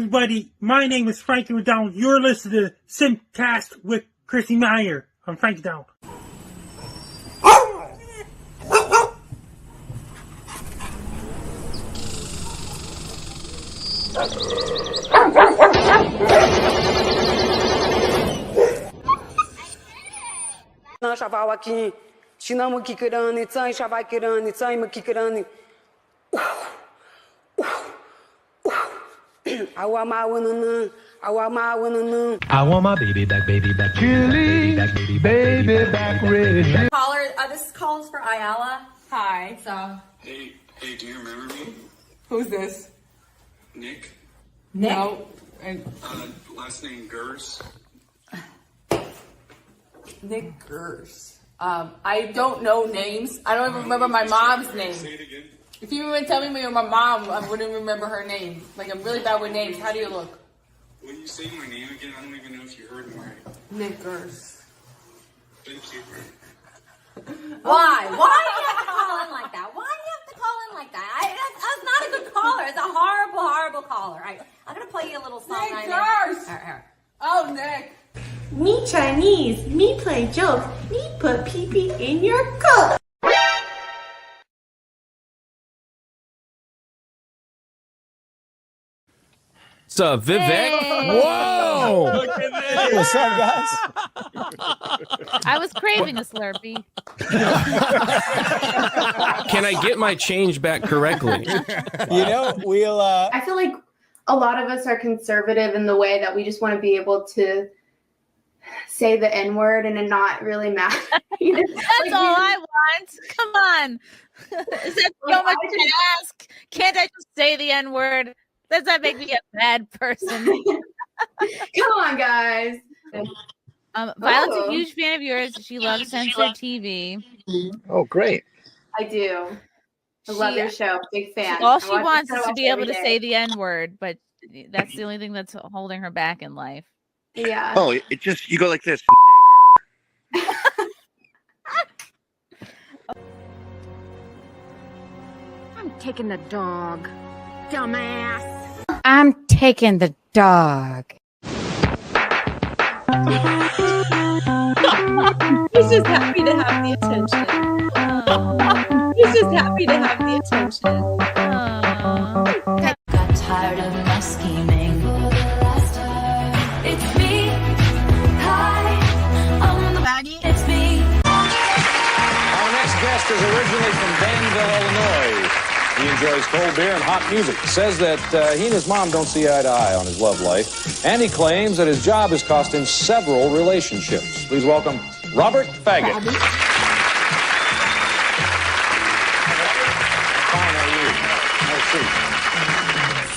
everybody, my name is Frankie McDonald. You're listening to SimpCast with Chrissie Mayr. I'm Frankie McDonald. I want my baby back, Julie, baby back, red. Caller, this calls for Ayala. Hi. So. Hey, do you remember me? Who's this? Nick? No. Last name Gers. Nick Gers. I don't know names. I don't even remember my mom's name. Say it again. If you even tell me my mom, I wouldn't remember her name. Like, I'm really bad with names. How do you look? When you say my name again, I don't even know if you heard me right. Nick Gers. Thank you. Why? Why do you have to call in like that? Why do you have to call in like that? That's not a good caller. It's a horrible, horrible caller. I'm going to play you a little song. Nick Gers! Here. Oh, Nick. Me Chinese, me play jokes, me put pee-pee in your coat. What's up, Vivek? Hey. Whoa! Hey, what's up, guys? I was craving a Slurpee. Can I get my change back correctly? We'll. I feel like a lot of us are conservative in the way that we just want to be able to say the N-word and it not really matter. That's all I want. Come on. Is that so much to ask? Can't I just say the N-word? Does that make me a bad person? Come on, guys. Violet's a huge fan of yours. She loves censored TV. Oh, great. I do. I love your show. Big fan. All she wants is to be able to say the N-word, but that's the only thing that's holding her back in life. Yeah. Oh, it just, you go like this. I'm taking the dog. Dumbass. I'm taking the dog. He's just happy to have the attention. He's just happy to have the attention. Got tired of my scheming. It's me. Hi, I'm the baddie. It's me. Our next guest is originally from Danville, Illinois. He enjoys cold beer and hot music. Says that he and his mom don't see eye to eye on his love life. And he claims that his job has cost him several relationships. Please welcome Robert Faggot.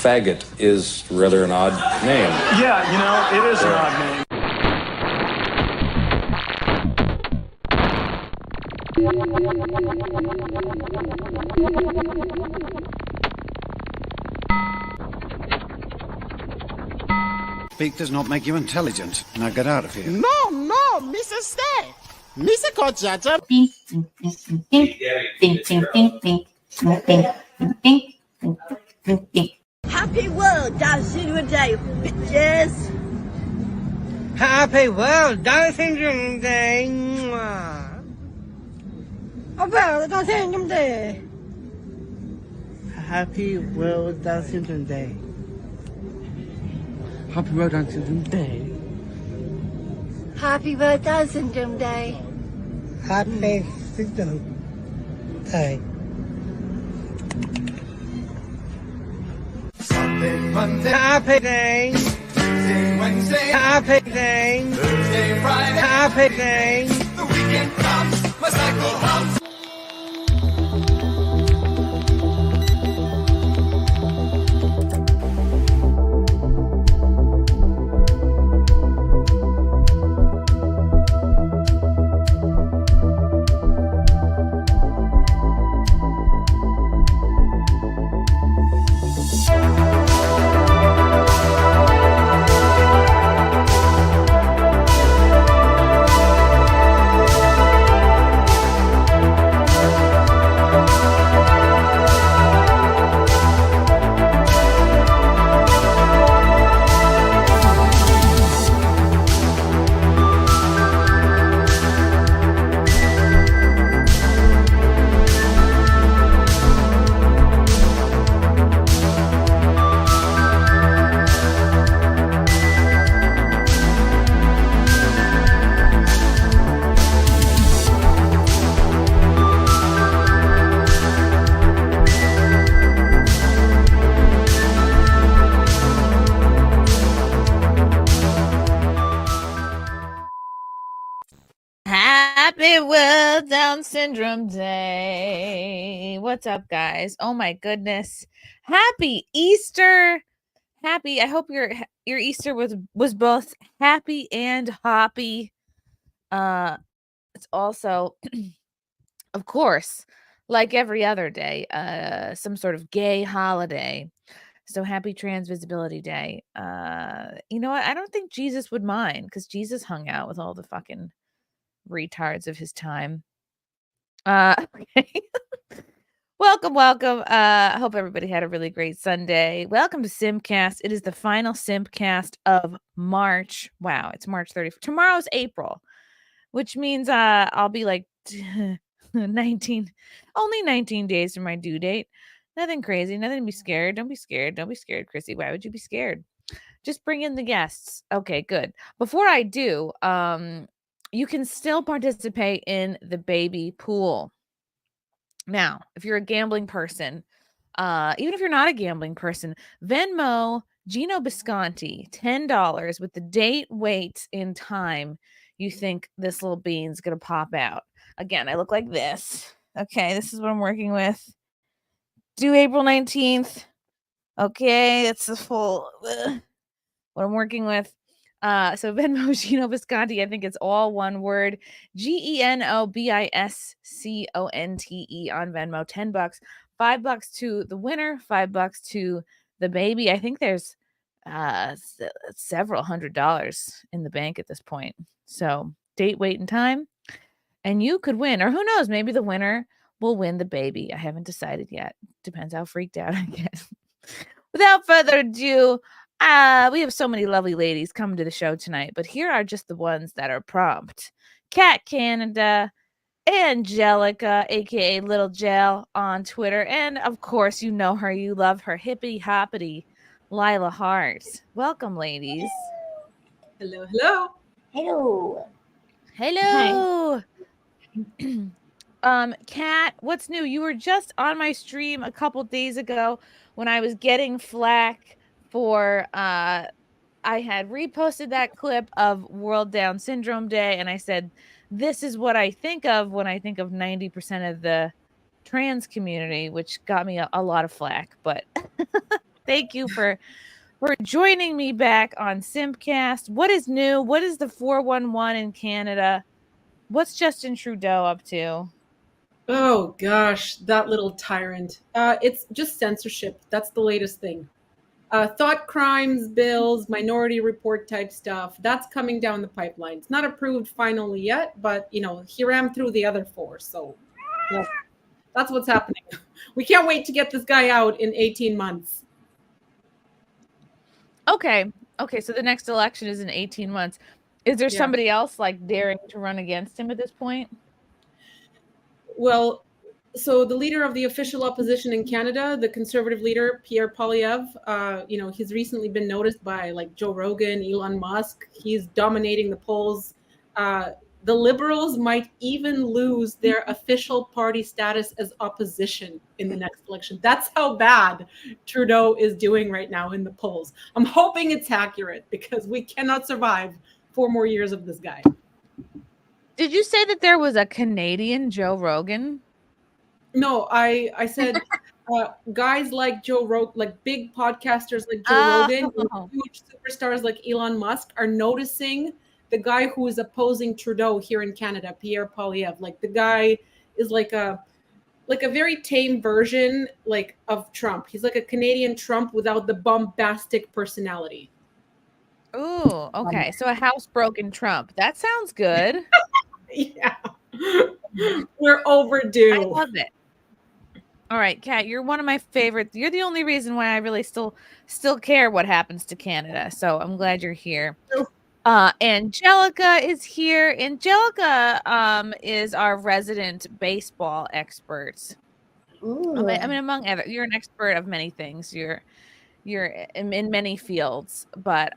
Faggot is rather an odd name. Yeah, it is an odd name. Speak does not make you intelligent. Now get out of here. No, Mrs. Stay. Mr. Kochata. Happy World Down Syndrome Day, bitches. Happy World Down Syndrome Day. World Down Syndrome Day. Happy World Down Syndrome Day. Happy World Down Syndrome Day. Happy World Down Syndrome Day. Happy Syndrome Day. Sunday, Monday, Happy Day. Tuesday, Wednesday, Happy Day. Thursday, Friday, Happy Day. the weekend comes, my cycle hums. Happy World Down Syndrome Day. What's up, guys? Oh my goodness. Happy Easter. Happy. I hope your Easter was both happy and hoppy. It's also of course, like every other day, some sort of gay holiday. So happy Trans Visibility Day. You know what? I don't think Jesus would mind because Jesus hung out with all the fucking retards of his time. Okay. Welcome. I hope everybody had a really great Sunday. Welcome to SimpCast. It is the final SimpCast of March. Wow, it's March 30th. Tomorrow's April, which means I'll be like 19 days from my due date. Nothing crazy, nothing to be scared. Don't be scared, Chrissy. Why would you be scared? Just bring in the guests. Okay, good. Before I do, you can still participate in the baby pool. Now, if you're a gambling person, even if you're not a gambling person, Venmo Gino Bisconti $10 with the date, weight, and time you think this little bean's gonna pop out. Again, I look like this. Okay, this is what I'm working with. Due April 19th. Okay, that's the full what I'm working with. So Venmo Gino Bisconti, I think it's all one word. GENOBISCONTE on Venmo. $10. $5 to the winner, $5 to the baby. I think there's several $100s in the bank at this point. So date, weight, and time. And you could win, or who knows, maybe the winner will win the baby. I haven't decided yet. Depends how freaked out I get. Without further ado, we have so many lovely ladies coming to the show tonight, but here are just the ones that are prompt. Cat Canada, Angelica, aka Little Gel on Twitter, and of course, you know her, you love her, hippity hoppity, Lila Hart. Welcome, ladies. Hello, hello. Hello. Kat, what's new? You were just on my stream a couple days ago when I was getting flack for I had reposted that clip of World Down Syndrome Day, and I said, this is what I think of when I think of 90% of the trans community, which got me a lot of flack. But thank you for joining me back on SimpCast. What is new? What is the 411 in Canada? What's Justin Trudeau up to? Oh gosh, that little tyrant. It's just censorship. That's the latest thing. Thought crimes bills, minority report type stuff, that's coming down the pipeline. It's not approved finally yet, but here I am through the other four. So that's what's happening. We can't wait to get this guy out in 18 months. Okay, so the next election is in 18 months. Is there somebody else like daring to run against him at this point? Well, so the leader of the official opposition in Canada, the conservative leader, Pierre Poilievre, he's recently been noticed by like Joe Rogan, Elon Musk. He's dominating the polls. The Liberals might even lose their official party status as opposition in the next election. That's how bad Trudeau is doing right now in the polls. I'm hoping it's accurate because we cannot survive 4 more years of this guy. Did you say that there was a Canadian Joe Rogan? No, I said guys like Joe Rogan, like big podcasters like Joe Rogan, and huge superstars like Elon Musk are noticing the guy who is opposing Trudeau here in Canada, Pierre Poilievre. Like the guy is like a very tame version like of Trump. He's like a Canadian Trump without the bombastic personality. Ooh, okay. So a housebroken Trump. That sounds good. Yeah. We're overdue. I love it. All right, Kat, you're one of my favorites. You're the only reason why I really still care what happens to Canada. So I'm glad you're here. Angelica is here. Angelica is our resident baseball expert. Ooh. I mean, among other, you're an expert of many things. You're in many fields, but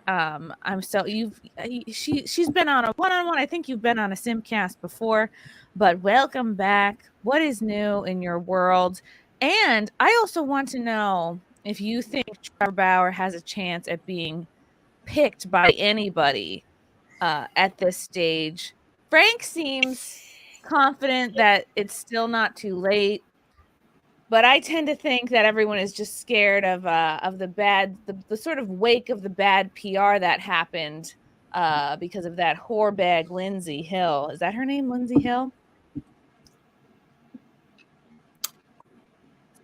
she's been on a one-on-one. I think you've been on a SimpCast before, but welcome back. What is new in your world? And I also want to know if you think Trevor Bauer has a chance at being picked by anybody at this stage. Frank seems confident that it's still not too late. But I tend to think that everyone is just scared of the sort of wake of the bad PR that happened because of that whore bag Lindsay Hill. Is that her name, Lindsay Hill?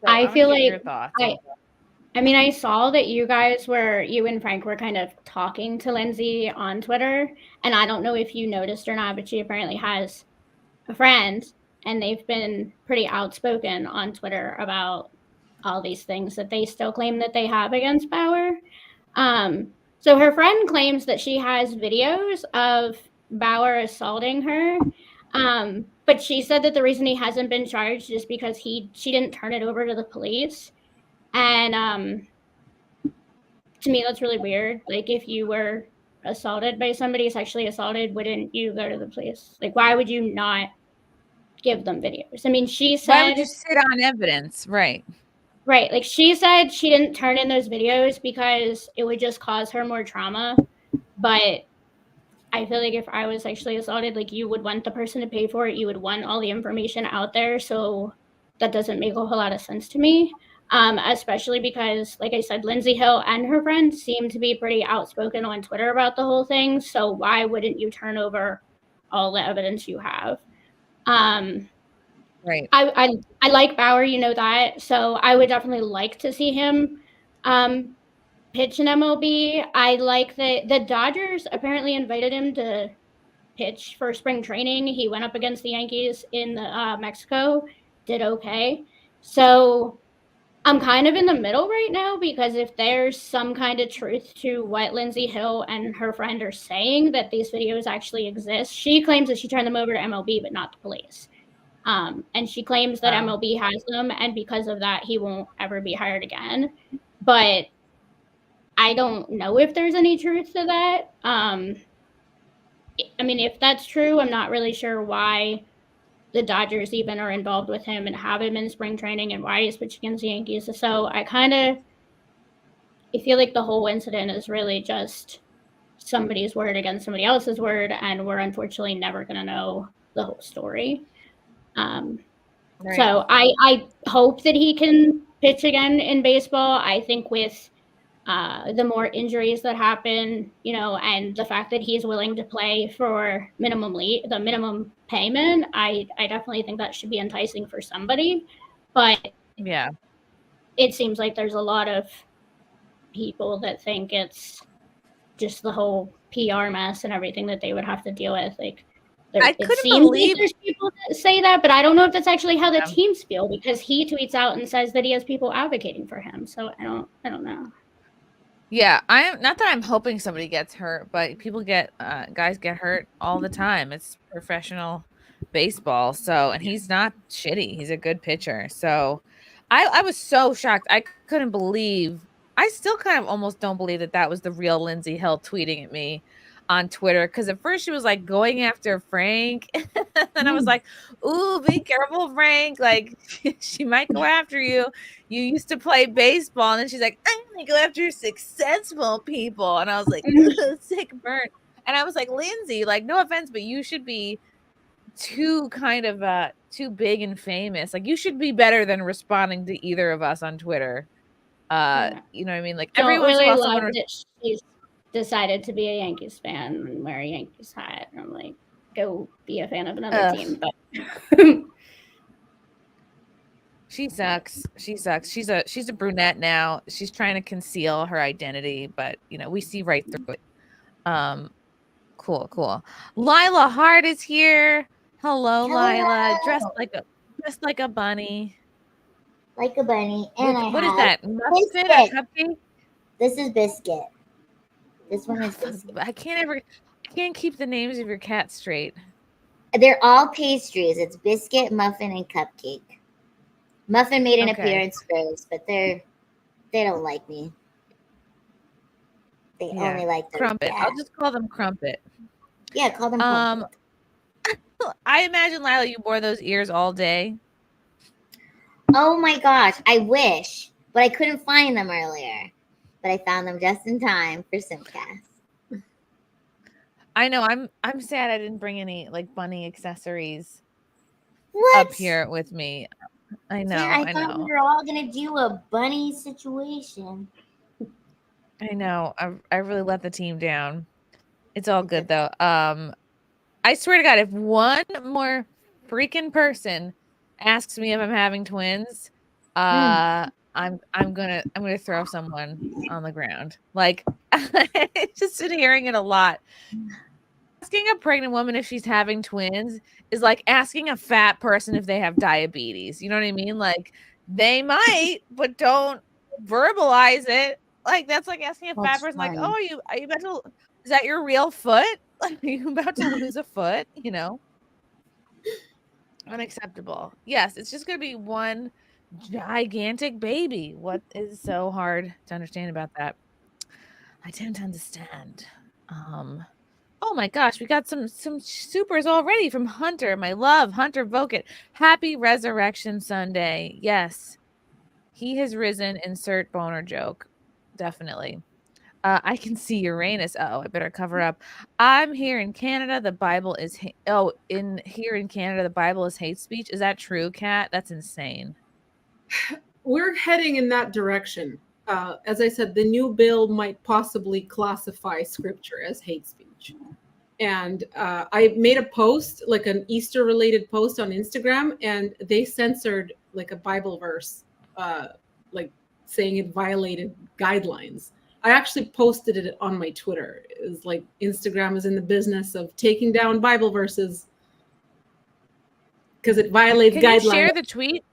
So I feel like your thoughts. I mean, I saw that you and Frank were kind of talking to Lindsay on Twitter, and I don't know if you noticed or not, but she apparently has a friend, and they've been pretty outspoken on Twitter about all these things that they still claim that they have against Bauer. So her friend claims that she has videos of Bauer assaulting her, but she said that the reason he hasn't been charged is because she didn't turn it over to the police. And to me, that's really weird. Like, if you were assaulted by somebody, sexually assaulted, wouldn't you go to the police? Like, why would you not give them videos? I mean, she said... Why would you sit on evidence? Right. Right. Like, she said she didn't turn in those videos because it would just cause her more trauma. But I feel like if I was sexually assaulted, like, you would want the person to pay for it. You would want all the information out there. So that doesn't make a whole lot of sense to me. Especially because, like I said, Lindsay Hill and her friends seem to be pretty outspoken on Twitter about the whole thing. So why wouldn't you turn over all the evidence you have? Right. I like Bauer, you know that. So I would definitely like to see him pitch an MLB. I like that the Dodgers apparently invited him to pitch for spring training. He went up against the Yankees in Mexico, did okay. So I'm kind of in the middle right now because if there's some kind of truth to what Lindsay Hill and her friend are saying, that these videos actually exist, she claims that she turned them over to MLB, but not the police. And she claims that MLB has them, and because of that, he won't ever be hired again. But I don't know if there's any truth to that. I mean, if that's true, I'm not really sure why the Dodgers even are involved with him and have him in spring training and why he's pitching against the Yankees. So I feel like the whole incident is really just somebody's word against somebody else's word, and we're unfortunately never going to know the whole story. Right. So I hope that he can pitch again in baseball. I think with the more injuries that happen, you know, and the fact that he's willing to play for the minimum payment, I definitely think that should be enticing for somebody. But yeah, it seems like there's a lot of people that think it's just the whole PR mess and everything that they would have to deal with. Like, I couldn't believe there's people that say that, but I don't know if that's actually how the teams feel, because he tweets out and says that he has people advocating for him. So I don't know. Yeah, I'm not that I'm hoping somebody gets hurt, but people guys get hurt all the time. It's professional baseball. So, and he's not shitty. He's a good pitcher. So I was so shocked. I couldn't believe, I still kind of almost don't believe that was the real Lindsay Hill tweeting at me on Twitter, because at first she was like going after Frank, and I was like, ooh, be careful, Frank, like she might go after you. You used to play baseball. And then she's like, I'm gonna go after successful people. And I was like, sick burn. And I was like, Lindsay, like, no offense, but you should be too big and famous. Like, you should be better than responding to either of us on Twitter. You know what I mean? Like, everyone's really love that she's decided to be a Yankees fan and wear a Yankees hat. I'm like, go be a fan of another team. But she sucks. She's a brunette now. She's trying to conceal her identity, but you know, we see right through it. Cool. Lila Hart is here. Hello. Lila. Dressed like a bunny. Like a bunny. And what is that? Muffin or cupcake? This is Biscuit. This one is Biscuit. I can't keep the names of your cats straight. They're all pastries. It's Biscuit, Muffin, and Cupcake. Muffin made an appearance first, but they don't like me. They only like their Crumpet. dad. I'll just call them Crumpet. Yeah, call them Crumpet. I imagine, Lila, you wore those ears all day. Oh my gosh, I wish, but I couldn't find them earlier. But I found them just in time for SimpCast. I know. I'm sad I didn't bring any like bunny accessories What? up here with me. I know. Sarah, I I thought know. we were all gonna do a bunny situation. I know. I really let the team down. It's all good though. I swear to God, if one more freaking person asks me if I'm having twins, I'm gonna throw someone on the ground. Like, just been hearing it a lot. Asking a pregnant woman if she's having twins is like asking a fat person if they have diabetes. You know what I mean? Like, they might, but don't verbalize it. Like, that's like asking a fat That's person, like, funny. "Oh, are you about to? Is that your real foot? Like, are you about to lose a foot?" You know, unacceptable. Yes, it's just gonna be one gigantic baby. What is so hard to understand about that? I tend to understand. Oh my gosh, we got some supers already from Hunter. My love, Hunter Voket. Happy Resurrection Sunday. Yes. He has risen. Insert boner joke. Definitely. I can see Uranus. Oh, I better cover up. I'm here in Canada. The Bible is here in Canada, the Bible is hate speech. Is that true, Kat? That's insane. We're heading in that direction. As I said, the new bill might possibly classify scripture as hate speech. And I made a post, like an Easter related post on Instagram, and they censored like a Bible verse, like saying it violated guidelines. I actually posted it on my Twitter. It was like, Instagram is in the business of taking down Bible verses because it violates guidelines. Can you share the tweet?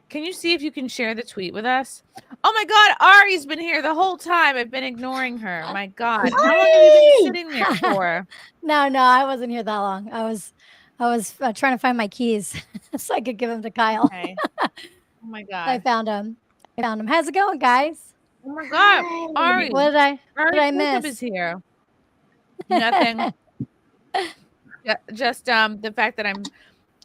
Can you see if you can share the tweet with us? Oh my God, Ari's been here the whole time. I've been ignoring her. My God, how long have you been sitting there for? No, I wasn't here that long. I was trying to find my keys so I could give them to Kyle. Okay. Oh my God, I found them. How's it going, guys? Oh my God, Ari. What did I Jacob miss? is here. Nothing. Just the fact that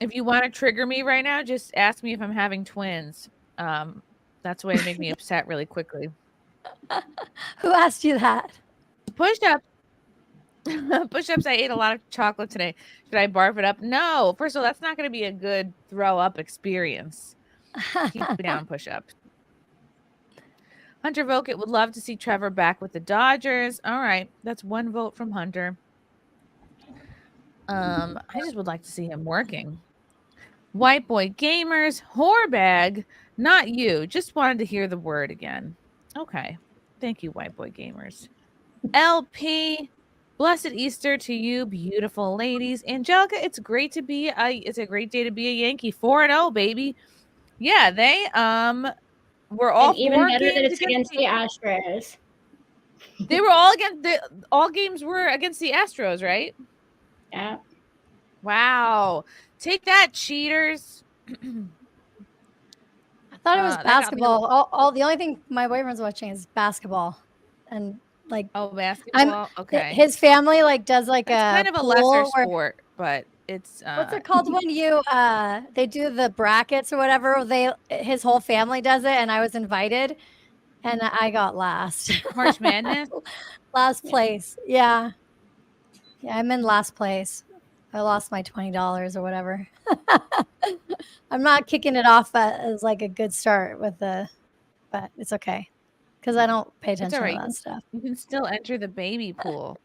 if you want to trigger me right now, just ask me if I'm having twins. That's a way to make me upset really quickly. Who asked you that? Push-ups. Push-ups. I ate a lot of chocolate today. Should I barf it up? No. First of all, that's not going to be a good throw-up experience. Keep it down, push-ups. Hunter Voket would love to see Trevor back with the Dodgers. All right. That's one vote from Hunter. I just would like to see him working. White Boy Gamers, whorebag, not you. Just wanted to hear the word again. Okay. Thank you, White Boy Gamers. LP, blessed Easter to you, beautiful ladies. Angelica, it's a great day to be a Yankee. 4-0, baby. Yeah, they were all and even 4 better that games it's against the Astros. They were all all games were against the Astros, right? Yeah. Wow. Take that, cheaters. I thought it was basketball. The only thing my boyfriend's watching is basketball, and like basketball. Okay. His family does it's kind of a lesser sport, but it's what's it called when you they do the brackets or whatever. His whole family does it, and I was invited, and I got last. March Madness. Last place. Yeah, I'm in last place. I lost my $20 or whatever. I'm not kicking it off as like a good start but it's okay because I don't pay attention to that stuff. You can still enter the baby pool.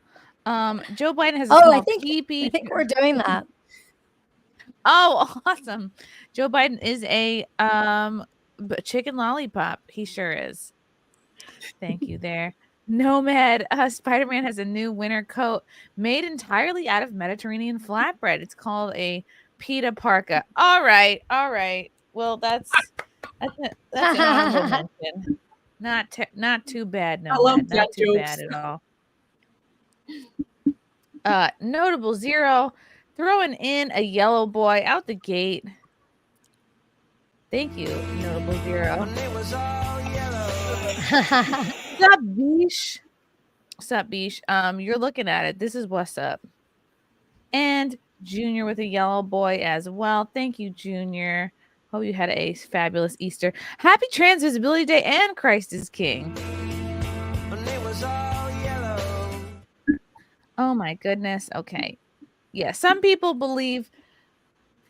Joe Biden has I think we're doing that. Oh, awesome. Joe Biden is a chicken lollipop. He sure is. Thank you there. Nomad, Spider-Man has a new winter coat made entirely out of Mediterranean flatbread. It's called a pita parka. All right. Well, that's an honorable mention. Not too bad. No, not too bad at all. Notable zero, throwing in a yellow boy out the gate. Thank you, notable zero. What's up, Bish? You're looking at it. This is what's up. And Junior with a yellow boy as well. Thank you, Junior. Hope you had a fabulous Easter. Happy Trans Visibility Day and Christ is King. Oh my goodness. Okay. Yeah, some people believe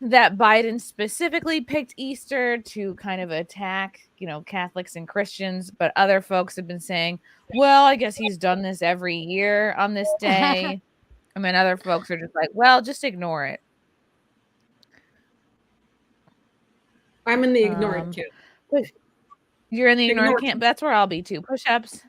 that Biden specifically picked Easter to kind of attack, Catholics and Christians, but other folks have been saying, well, I guess he's done this every year on this day. I mean, other folks are just like, well, just ignore it. I'm in the ignored camp. You're in the ignored camp. That's where I'll be too. Push-ups.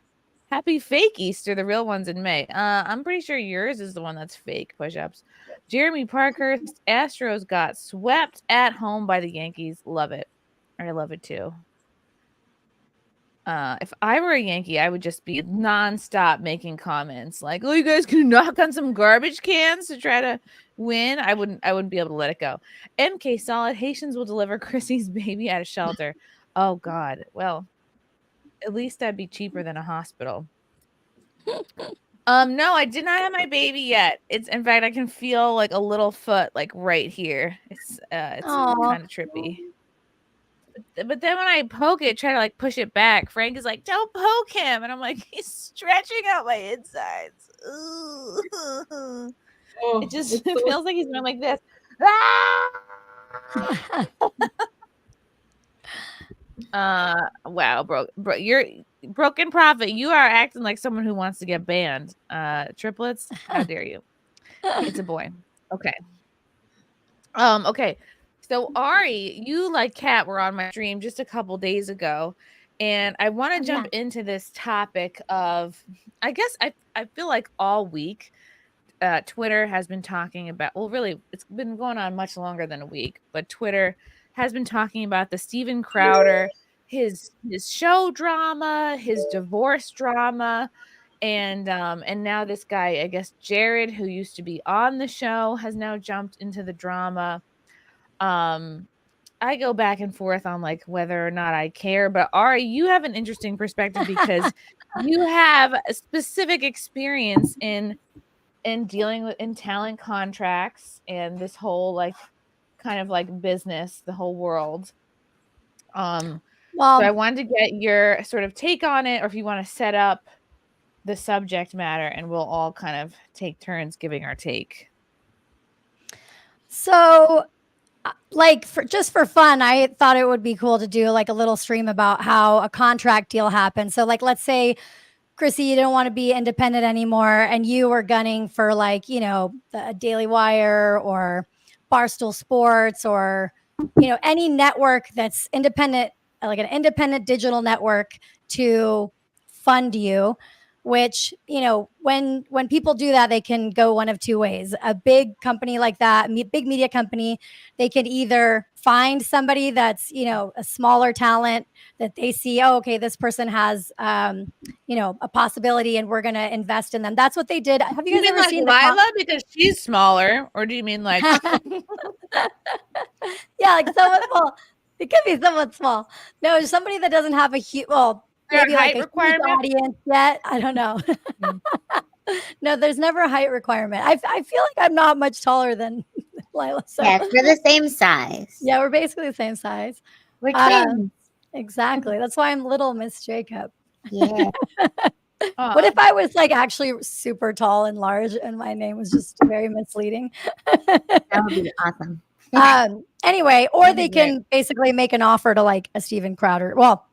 Happy fake Easter. The real one's in May. I'm pretty sure yours is the one that's fake. Push-ups. Jeremy Parkhurst. Astros got swept at home by the Yankees. Love it. I love it too. If I were a Yankee, I would just be nonstop making comments like, "Oh, you guys can knock on some garbage cans to try to win." I wouldn't be able to let it go. MK Solid. Haitians will deliver Chrissy's baby at a shelter. Oh God. Well, at least that'd be cheaper than a hospital. No, I did not have my baby yet. It's in fact, I can feel like a little foot like right here. It's kind of trippy. But then when I poke it, try to like push it back, Frank is like, "Don't poke him," and I'm like, "He's stretching out my insides." It just feels like he's going like this. Wow, bro, you're Broken Prophet. You are acting like someone who wants to get banned. Triplets, how dare you? It's a boy. Okay. Okay. So Ari, you like Kat were on my stream just a couple days ago, and I want to jump into this topic of, I guess I feel like all week, Twitter has been talking about. Well, really, it's been going on much longer than a week, but Twitter has been talking about the Steven Crowder, his show drama, his divorce drama, and now this guy, I guess Jared, who used to be on the show, has now jumped into the drama. I go back and forth on like whether or not I care, but Ari, you have an interesting perspective because you have a specific experience in dealing with talent contracts and this whole like kind of like business, the whole world. So I wanted to get your sort of take on it, or if you want to set up the subject matter and we'll all kind of take turns giving our take. So like just for fun, I thought it would be cool to do like a little stream about how a contract deal happened. So like, let's say, Chrissy, you don't want to be independent anymore and you were gunning for like, the Daily Wire or Barstool Sports or, any network that's independent, like an independent digital network to fund you, which, when people do that, they can go one of two ways. A big company like that, big media company, they can either find somebody that's, a smaller talent that they see, oh, okay, this person has, a possibility and we're going to invest in them. That's what they did. Have you guys ever seen Lila because she's smaller, or do you mean like? Yeah, like someone small. It could be someone small. No, somebody that doesn't have a huge, maybe like a huge audience yet. I don't know. No, there's never a height requirement. I feel like I'm not much taller than Lila. So. Yeah, we're the same size. Yeah, we're basically the same size. We're twins. Exactly. That's why I'm little Miss Jacob. Yeah. What if I was like actually super tall and large and my name was just very misleading? That would be awesome. Anyway, or they can basically make an offer to like a Steven Crowder. Well,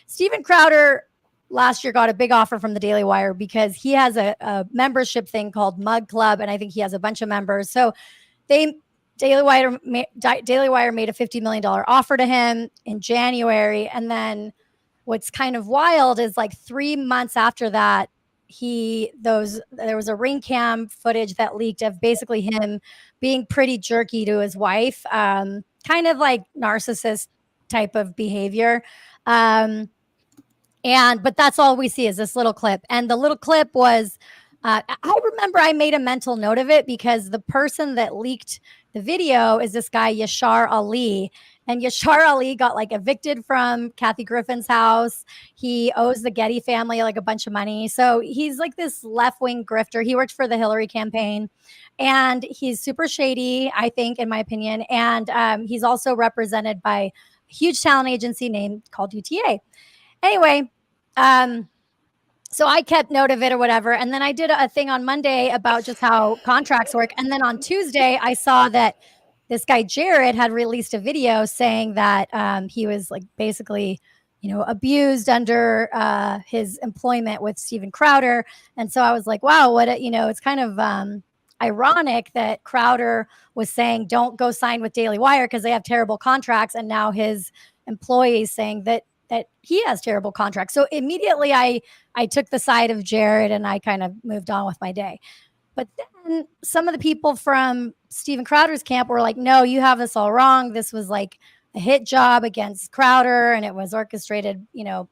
Steven Crowder last year got a big offer from the Daily Wire because he has a membership thing called Mug Club, and I think he has a bunch of members. So Daily Wire made a $50 million offer to him in January, and then what's kind of wild is like 3 months after that, there was a ring cam footage that leaked of basically him being pretty jerky to his wife, kind of like narcissist type of behavior. But that's all we see is this little clip. And the little clip was, I remember I made a mental note of it because the person that leaked the video is this guy, Yashar Ali. And Yashar Ali got like evicted from Kathy Griffin's house. He owes the Getty family like a bunch of money. So he's like this left-wing grifter. He worked for the Hillary campaign and he's super shady, I think, in my opinion. And he's also represented by a huge talent agency called UTA. Anyway, so I kept note of it or whatever. And then I did a thing on Monday about just how contracts work. And then on Tuesday, I saw that this guy Jared had released a video saying that he was like basically, abused under his employment with Steven Crowder. And so I was like, wow, it's kind of ironic that Crowder was saying, don't go sign with Daily Wire because they have terrible contracts. And now his employees saying that he has terrible contracts. So immediately I took the side of Jared and I kind of moved on with my day. But then some of the people from Steven Crowder's camp were like, no, you have this all wrong. This was like a hit job against Crowder and it was orchestrated, in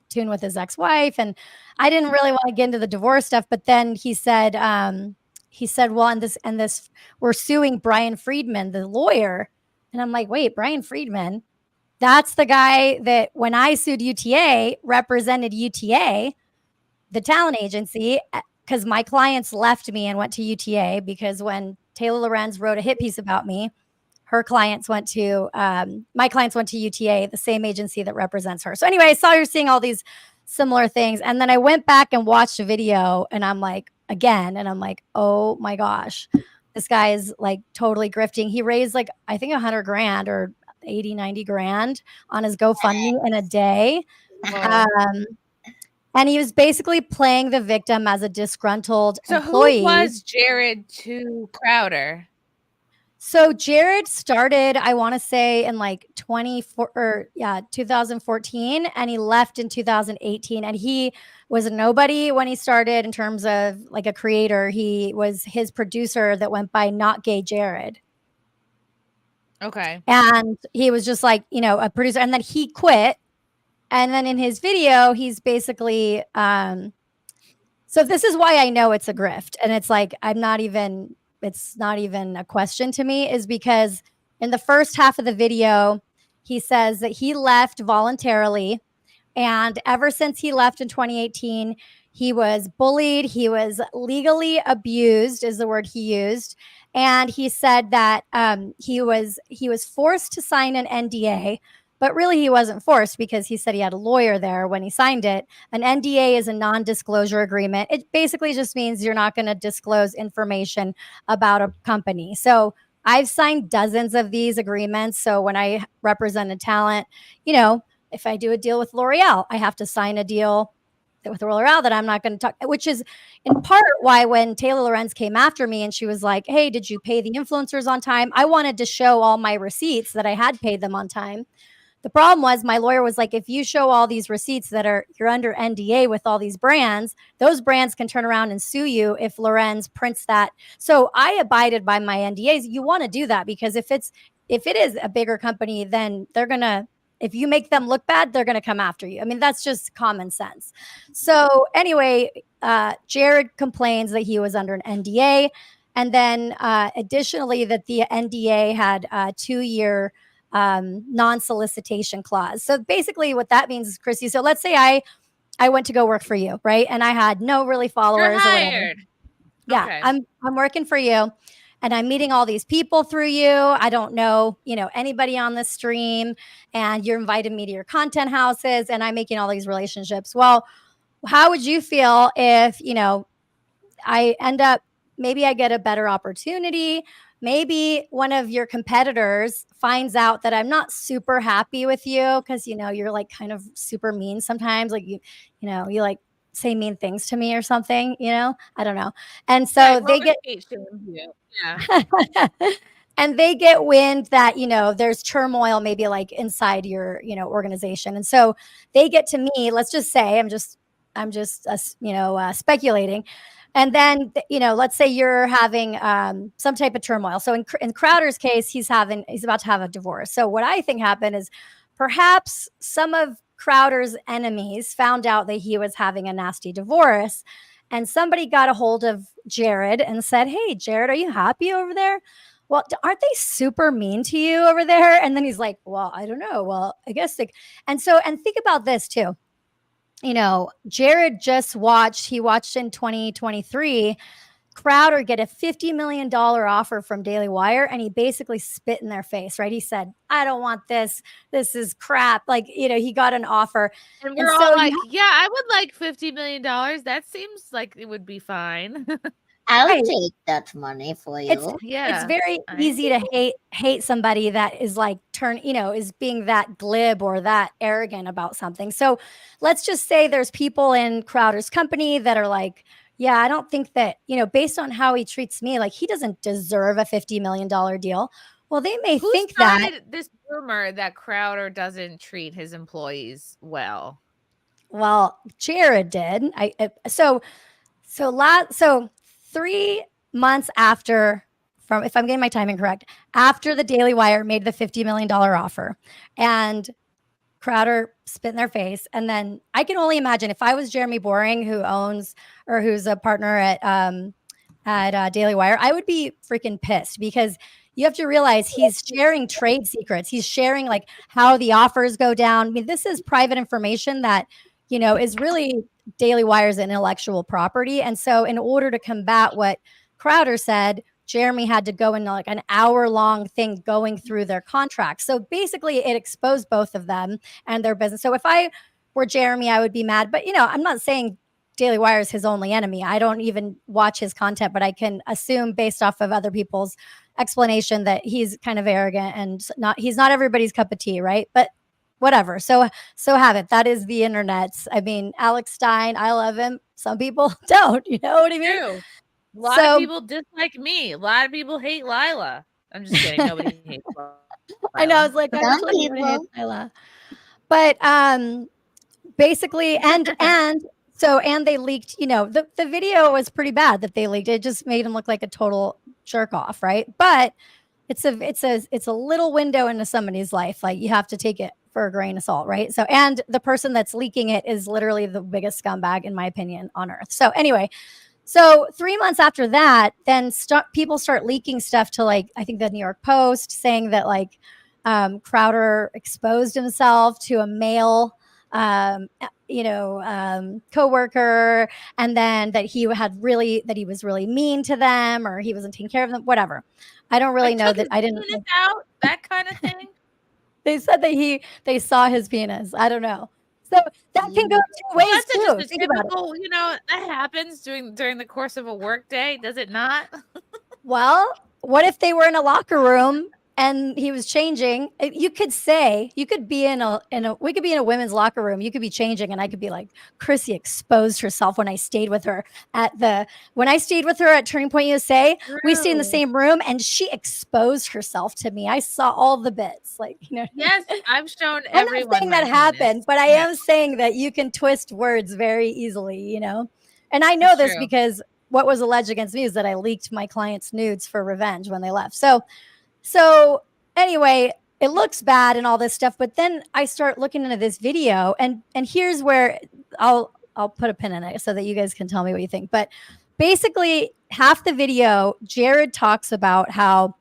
tune with his ex-wife. And I didn't really want to get into the divorce stuff. But then he said, well, and this, we're suing Brian Friedman, the lawyer. And I'm like, wait, Brian Friedman, that's the guy that when I sued UTA represented UTA, the talent agency, because my clients left me and went to UTA because when Taylor Lorenz wrote a hit piece about me, my clients went to UTA, the same agency that represents her. So anyway, I saw you're seeing all these similar things. And then I went back and watched a video and I'm like, oh my gosh, this guy is like totally grifting. He raised like, I think $100,000 or 80, 90 grand on his GoFundMe in a day. And he was basically playing the victim as a disgruntled employee. Who was Jared to Crowder? So Jared started, I want to say in like 2014, and he left in 2018. And he was a nobody when he started in terms of like a creator. He was his producer that went by Not Gay Jared. Okay. And he was just like, a producer. And then he quit. And then in his video, he's basically, so this is why I know it's a grift. And it's like, it's not even a question to me, is because in the first half of the video, he says that he left voluntarily. And ever since he left in 2018, he was bullied. He was legally abused is the word he used. And he said that he was forced to sign an NDA, but really he wasn't forced because he said he had a lawyer there when he signed it. An NDA is a non-disclosure agreement. It basically just means you're not going to disclose information about a company. So I've signed dozens of these agreements. So when I represent a talent, if I do a deal with L'Oreal, I have to sign a deal with L'Oreal that I'm not going to talk, which is in part why when Taylor Lorenz came after me and she was like, hey, did you pay the influencers on time? I wanted to show all my receipts that I had paid them on time. The problem was my lawyer was like, if you show all these receipts that you're under NDA with all these brands, those brands can turn around and sue you if Lorenz prints that. So I abided by my NDAs. You want to do that because if it is a bigger company, then if you make them look bad, they're going to come after you. I mean, that's just common sense. So anyway, Jared complains that he was under an NDA. And then additionally, that the NDA had a 2-year non-solicitation clause. So basically what that means is, Chrissy, so let's say I went to go work for you, right? And I had no really followers. You're hired. Yeah, Okay. I'm working for you. And I'm meeting all these people through you. I don't know, anybody on the stream, and you're inviting me to your content houses and I'm making all these relationships. Well, how would you feel if, I end up, maybe I get a better opportunity. Maybe one of your competitors finds out that I'm not super happy with you because, you're like kind of super mean sometimes. Like, you like say mean things to me or something, I don't know. And so they get, and they get wind that, there's turmoil maybe like inside your, organization. And so they get to me, let's just say, I'm just speculating. And then, let's say you're having some type of turmoil. So in Crowder's case, he's about to have a divorce. So what I think happened is perhaps some of Crowder's enemies found out that he was having a nasty divorce, and somebody got a hold of Jared and said, hey, Jared, are you happy over there? Well, aren't they super mean to you over there? And then he's like, well, I don't know. Well, I guess and think about this too. Jared he watched in 2023, Crowder get a $50 million offer from Daily Wire, and he basically spit in their face, right? He said, I don't want this. This is crap. Like, he got an offer. And we're all like, yeah, I would like $50 million. That seems like it would be fine. I'll Right. take that money for you. It's very easy to hate somebody that is like is being that glib or that arrogant about something. So let's just say there's people in Crowder's company that are like, yeah, I don't think that, based on how he treats me, like he doesn't deserve a $50 million deal. Well, they may Who think that. started this rumor that Crowder doesn't treat his employees well? Well, Jared did. So 3 months after, from, if I'm getting my timing correct, after the Daily Wire made the $50 million offer and Crowder spit in their face. And then I can only imagine if I was Jeremy Boring, who's a partner at Daily Wire, I would be freaking pissed because you have to realize he's sharing trade secrets. He's sharing like how the offers go down. I mean, this is private information that, is really Daily Wire's intellectual property. And so in order to combat what Crowder said, Jeremy had to go into like an hour-long thing going through their contracts. So basically it exposed both of them and their business. So if I were Jeremy, I would be mad. But, I'm not saying Daily Wire is his only enemy. I don't even watch his content, but I can assume based off of other people's explanation that he's kind of arrogant and he's not everybody's cup of tea, right? But whatever. So have it. That is the internet. I mean, Alex Stein, I love him. Some people don't, you know what I mean? True. A lot of people dislike me. A lot of people hate Lila. I'm just kidding. Nobody hates Lila. I know. I was like, Some people. Lila. But basically, and they leaked, the video was pretty bad that they leaked. It just made him look like a total jerk off, right? But it's a little window into somebody's life. Like you have to take it for a grain of salt, right? So, and the person that's leaking it is literally the biggest scumbag, in my opinion, on earth. So anyway, 3 months after that, then people start leaking stuff to like, I think the New York Post saying that like Crowder exposed himself to a male coworker, and then that he was really mean to them or he wasn't taking care of them, whatever. I don't really know that. I didn't out that kind of thing. They said that they saw his penis. I don't know. So that can go two ways That's too. just a Think about it. typical, that happens during the course of a work day, does it not? Well, what if they were in a locker room and he was changing? You could be in a women's locker room. You could be changing, and I could be like, Chrissie exposed herself when I stayed with her at Turning Point USA. True. We stayed in the same room, and she exposed herself to me. I saw all the bits, Yes, I've shown I'm everyone. not saying that happened, but I am saying that you can twist words very easily, And I know That's this true. because what was alleged against me is that I leaked my clients' nudes for revenge when they left. So anyway, it looks bad and all this stuff, but then I start looking into this video, and here's where I'll put a pin in it so that you guys can tell me what you think. But basically, half the video, Jared talks about how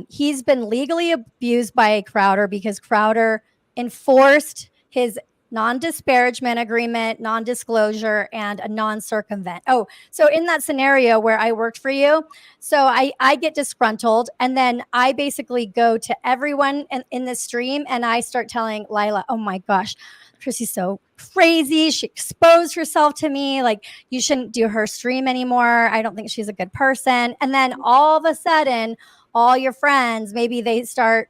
he's been legally abused by Crowder because Crowder enforced his non-disparagement agreement, non-disclosure, and a non-circumvent. Oh, so in that scenario where I worked for you, so I get disgruntled, and then I basically go to everyone in the stream, and I start telling Lila, oh my gosh, Chrissie's so crazy. She exposed herself to me. Like, you shouldn't do her stream anymore. I don't think she's a good person. And then all of a sudden, all your friends, maybe they start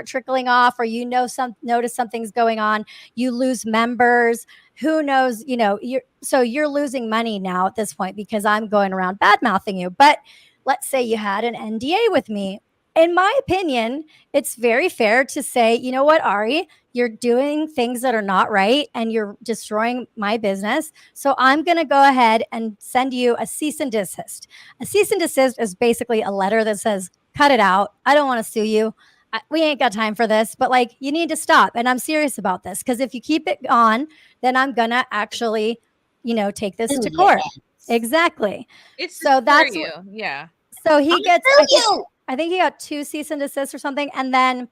trickling off, or notice something's going on. You lose members. Who knows? You're losing money now at this point because I'm going around bad mouthing you. But let's say you had an NDA with me. In my opinion, it's very fair to say, you know what, Ari, you're doing things that are not right and you're destroying my business. So I'm going to go ahead and send you a cease and desist. A cease and desist is basically a letter that says, cut it out. I don't want to sue you. We ain't got time for this, but you need to stop. And I'm serious about this, because if you keep it on, then I'm going to actually, take this to court. Exactly. It's so that's you. Yeah. So he gets, I think he got 2 cease and desist or something. And then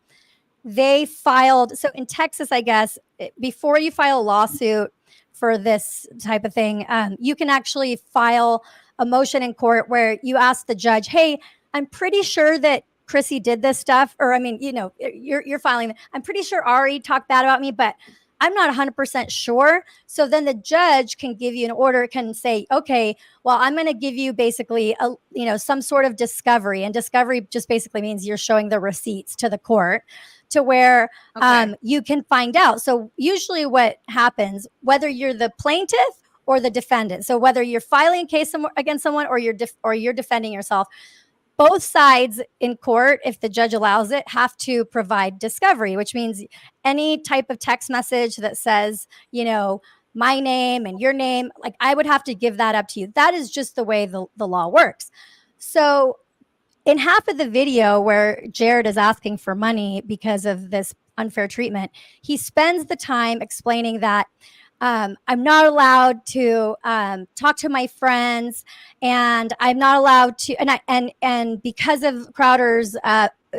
they filed. So in Texas, I guess, before you file a lawsuit for this type of thing, you can actually file a motion in court where you ask the judge, hey, I'm pretty sure that Chrissie did this stuff. Or, I mean, you're filing. I'm pretty sure Ari talked bad about me, but I'm not 100% sure. So then the judge can give you an order, can say, okay, well, I'm going to give you basically some sort of discovery. And discovery just basically means you're showing the receipts to the court to where you can find out. So usually what happens, whether you're the plaintiff or the defendant, so whether you're filing a case against someone or you're defending yourself, both sides in court, if the judge allows it, have to provide discovery, which means any type of text message that says, my name and your name, like I would have to give that up to you. That is just the way the law works. So in half of the video where Jared is asking for money because of this unfair treatment, he spends the time explaining that I'm not allowed to talk to my friends, and I'm not allowed to, and because of Crowder's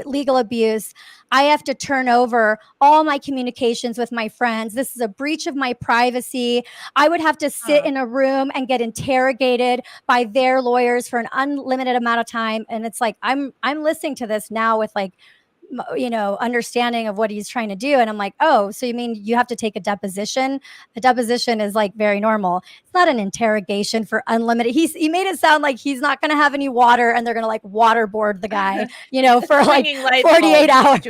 legal abuse, I have to turn over all my communications with my friends. This is a breach of my privacy. I would have to sit in a room and get interrogated by their lawyers for an unlimited amount of time. And it's like, I'm listening to this now with like, understanding of what he's trying to do. And I'm like, oh, so you mean you have to take a deposition? A deposition is like very normal. It's not an interrogation for unlimited. He made it sound like he's not going to have any water and they're going to like waterboard the guy, for like 48 hours.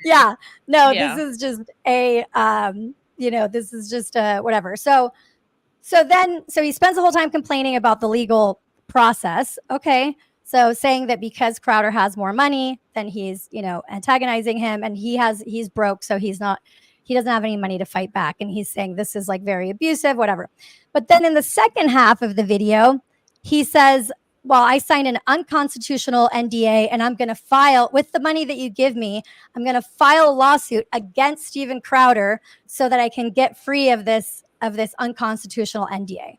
Yeah. No, this is just whatever. So he spends the whole time complaining about the legal process. Okay. So saying that because Crowder has more money, then he's, antagonizing him, and he's broke. So he doesn't have any money to fight back. And he's saying this is like very abusive, whatever. But then in the second half of the video, he says, well, I signed an unconstitutional NDA and I'm going to file with the money that you give me. I'm going to file a lawsuit against Steven Crowder so that I can get free of this unconstitutional NDA.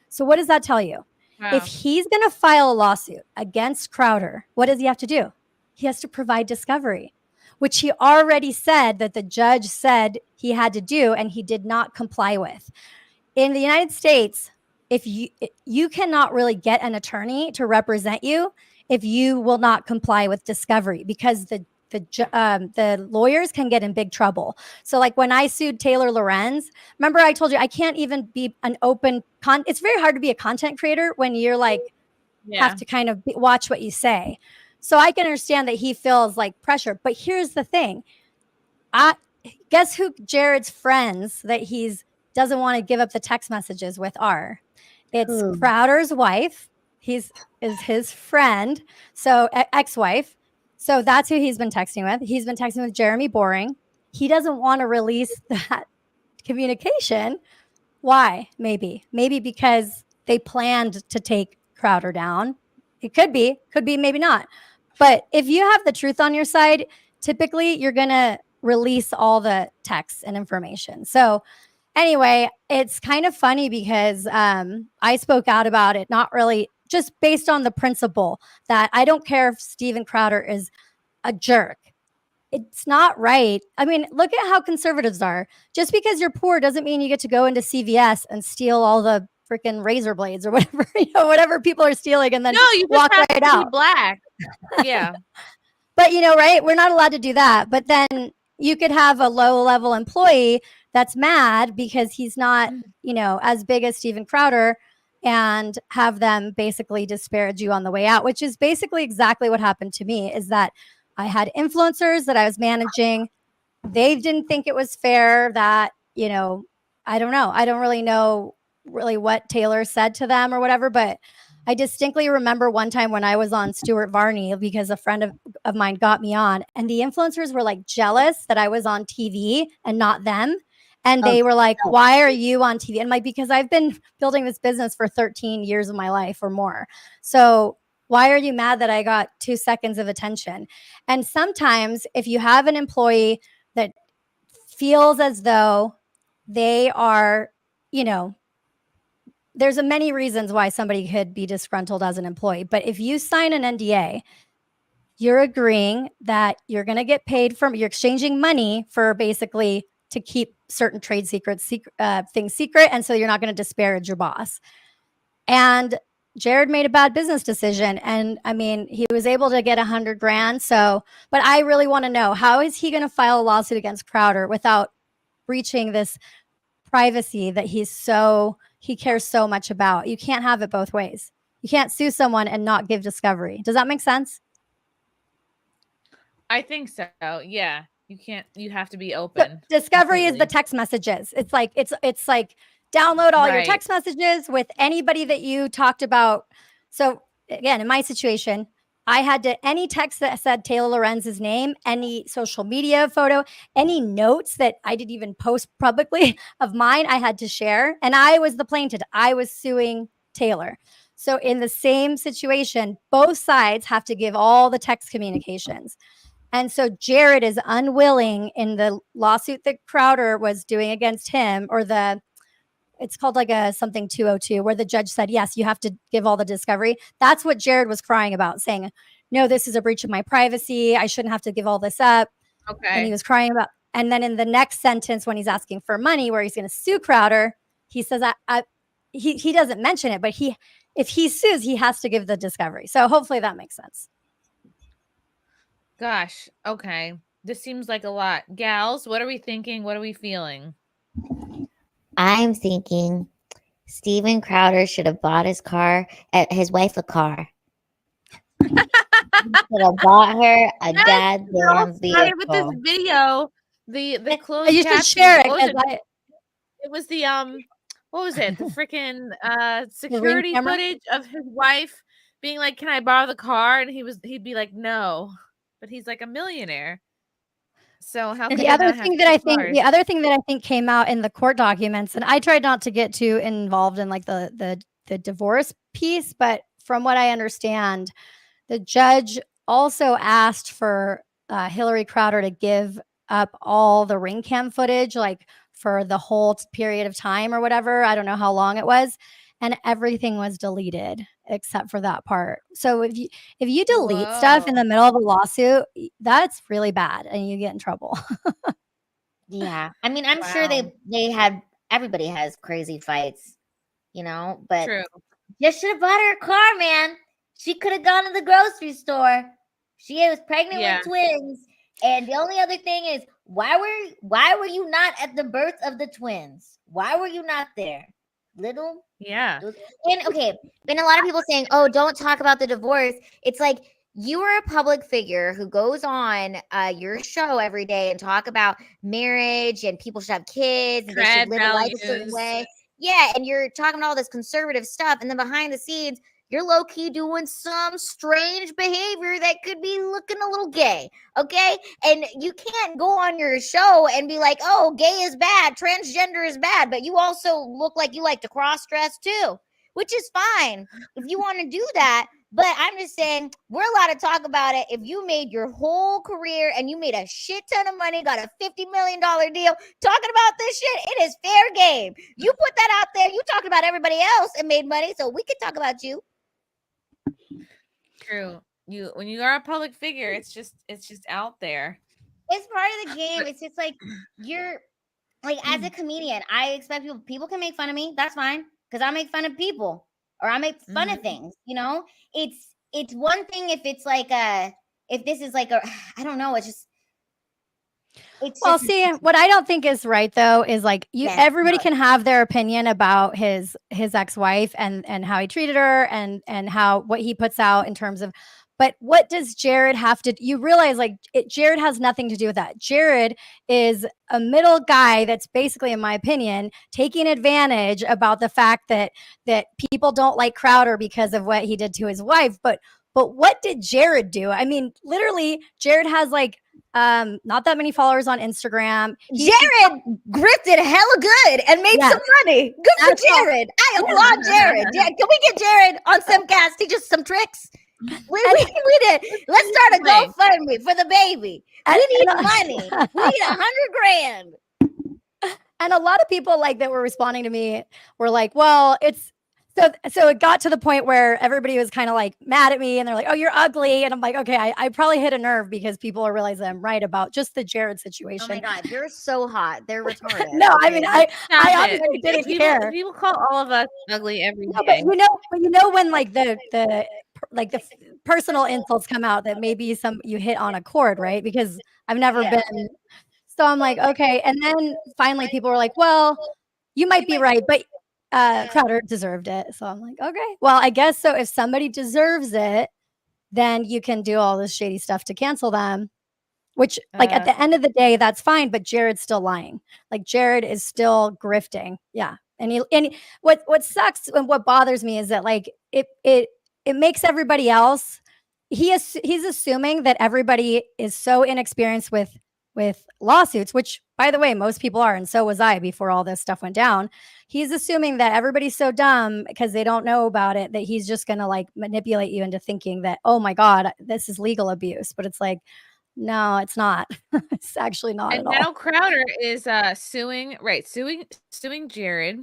So what does that tell you? Wow. If he's going to file a lawsuit against Crowder, what does he have to do? He has to provide discovery, which he already said that the judge said he had to do, and he did not comply with. In the United States, if you cannot really get an attorney to represent you if you will not comply with discovery, because the lawyers can get in big trouble. So like when I sued Taylor Lorenz, remember I told you I can't even be an open it's very hard to be a content creator when you're like have to kind of watch what you say. So I can understand that he feels like pressure. But here's the thing. Guess who Jared's friends that he's doesn't want to give up the text messages with are? It's Crowder's wife. Is his friend. So ex-wife. So that's who he's been texting with. He's been texting with Jeremy Boring. He doesn't want to release that communication. Why? Maybe because they planned to take Crowder down. It could be, maybe not. But if you have the truth on your side, typically you're going to release all the texts and information. So anyway, it's kind of funny because I spoke out about it, not really just based on the principle that I don't care if Steven Crowder is a jerk. It's not right. I mean, look at how conservatives are. Just because you're poor doesn't mean you get to go into CVS and steal all the freaking razor blades or whatever, whatever people are stealing, and then walk right out. Black. Yeah. But right? We're not allowed to do that. But then you could have a low-level employee that's mad because he's not, as big as Steven Crowder, and have them basically disparage you on the way out, which is basically exactly what happened to me. Is that I had influencers that I was managing. They didn't think it was fair that, I don't know. I don't really know what Taylor said to them or whatever, but I distinctly remember one time when I was on Stuart Varney because a friend of mine got me on, and the influencers were like jealous that I was on TV and not them. And they were like, why are you on TV? And like, because I've been building this business for 13 years of my life or more. So why are you mad that I got 2 seconds of attention? And sometimes if you have an employee that feels as though they are, there's many reasons why somebody could be disgruntled as an employee. But if you sign an NDA, you're agreeing that you're going to get paid you're exchanging money for basically to keep certain trade secrets, things secret. And so you're not going to disparage your boss. And Jared made a bad business decision. And I mean, he was able to get $100,000. So, but I really want to know, how is he going to file a lawsuit against Crowder without breaching this privacy that he cares so much about. You can't have it both ways. You can't sue someone and not give discovery. Does that make sense? I think so. Yeah. You can't, you have to be open. So discovery is the text messages. It's like download all your Right. text messages with anybody that you talked about. So again, in my situation, I had to, any text that said Taylor Lorenz's name, any social media photo, any notes that I didn't even post publicly of mine, I had to share. And I was the plaintiff. I was suing Taylor. So in the same situation, both sides have to give all the text communications. And so Jared is unwilling in the lawsuit that Crowder was doing against him, or it's called like a something 202, where the judge said, yes, you have to give all the discovery. That's what Jared was crying about, saying, no, this is a breach of my privacy. I shouldn't have to give all this up. Okay. And he was crying about, and then in the next sentence, when he's asking for money, where he's going to sue Crowder, he says, he doesn't mention it, but if he sues, he has to give the discovery. So hopefully that makes sense. Gosh. Okay. This seems like a lot. Gals, what are we thinking? What are we feeling? I'm thinking Steven Crowder should have bought his wife a car. Should have bought her a goddamn vehicle. With this video, the closed You should caption, share it. what was 'Cause it was the what was it? The freaking security camera? footage of his wife being like, "Can I borrow the car?" And he'd be like, "No," but he's like a millionaire. So how? And could the he other not have thing two cars? the other thing that I think came out in the court documents, and I tried not to get too involved in like the divorce piece, but from what I understand, the judge also asked for Hillary Crowder to give up all the ring cam footage, like for the whole period of time or whatever. I don't know how long it was, and everything was deleted except for that part. So if you delete stuff in the middle of a lawsuit, that's really bad, and you get in trouble. Yeah. I mean, I'm sure everybody has crazy fights, but True. just should have bought her a car, man. She could have gone to the grocery store. She was pregnant with twins. And the only other thing is, why were you not at the birth of the twins? Why were you not there? Little? Yeah. And okay, and a lot of people saying, oh, don't talk about the divorce. It's like, you are a public figure who goes on your show every day and talk about marriage and people should have kids and they should live a life a certain way. Yeah, and you're talking about all this conservative stuff, and then behind the scenes, you're low-key doing some strange behavior that could be looking a little gay, okay? And you can't go on your show and be like, oh, gay is bad, transgender is bad, but you also look like you like to cross-dress too, which is fine if you want to do that. But I'm just saying, we're allowed to talk about it if you made your whole career and you made a shit ton of money, got a $50 million deal, talking about this shit. It is fair game. You put that out there, you talking about everybody else and made money, so we can talk about you. True. When you are a public figure, it's just out there. It's part of the game. It's just like, you're like, as a comedian, I expect people can make fun of me. That's fine, because I make fun of people, or I make fun of things. It's one thing if it's like if this is like I don't know. See, what I don't think is right though is like everybody can have their opinion about his ex-wife and how he treated her and what he puts out in terms of, but what does Jared have to, you realize like Jared has nothing to do with that. Jared is a middle guy that's basically, in my opinion, taking advantage about the fact that people don't like Crowder because of what he did to his wife. But what did Jared do? I mean, literally, Jared has like not that many followers on Instagram. Jared grifted hella good and made some money. Good for Jared. I applaud Jared. Can we get Jared on SimpCast? Teach us some tricks. We did. Let's start a GoFundMe for the baby. We need money. We need $100,000. And a lot of people like that were responding to me were like, well, it's so it got to the point where everybody was kind of like mad at me and they're like, oh, you're ugly. And I'm like, okay, I probably hit a nerve because people are realizing I'm right about just the Jared situation. Oh my God, you're so hot. They're retarded. No, I mean, I honestly didn't care. People call all of us ugly every day. But you know when like the personal insults come out that maybe you hit on a chord, right? Because I've never been So I'm like, okay. And then finally people were like, well, you might be right, but Crowder deserved it. So I'm like, okay, well, I guess so. If somebody deserves it, then you can do all this shady stuff to cancel them, which like at the end of the day, that's fine. But Jared's still lying. Like Jared is still grifting. Yeah. And what sucks and what bothers me is that like it makes everybody else, he's assuming that everybody is so inexperienced with lawsuits, which by the way, most people are, and so was I before all this stuff went down. He's assuming that everybody's so dumb because they don't know about it that he's just gonna like manipulate you into thinking that, oh my God, this is legal abuse. But it's like, no, it's not. It's actually not And at now all. Crowder is suing Jared,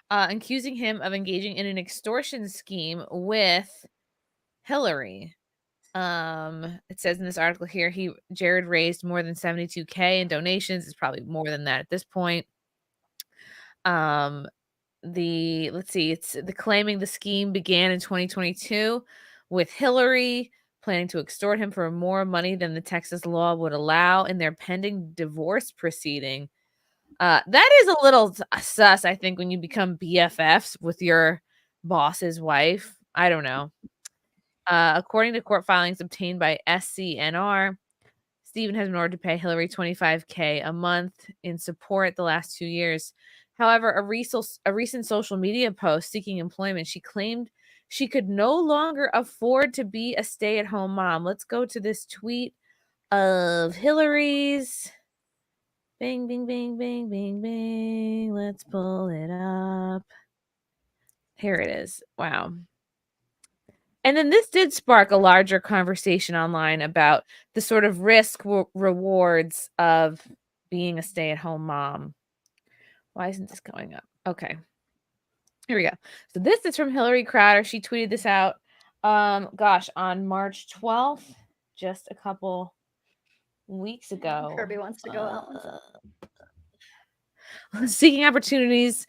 accusing him of engaging in an extortion scheme with Hillary. It says in this article here, Jared raised more than $72,000 in donations. It's probably more than that at this point. It's the claiming the scheme began in 2022 with Hillary planning to extort him for more money than the Texas law would allow in their pending divorce proceeding. That is a little sus, I think, when you become BFFs with your boss's wife. I don't know. According to court filings obtained by SCNR, Stephen has been ordered to pay Hillary $25,000 a month in support the last 2 years. However, a recent social media post seeking employment, she claimed she could no longer afford to be a stay-at-home mom. Let's go to this tweet of Hillary's. Bing, bing, bing, bing, bing, bing. Let's pull it up. Here it is. Wow. And then this did spark a larger conversation online about the sort of risk rewards of being a stay-at-home mom. Why isn't this going up? Okay. Here we go. So this is from Hillary Crowder. She tweeted this out, on March 12th, just a couple weeks ago. Kirby wants to go out. Seeking opportunities,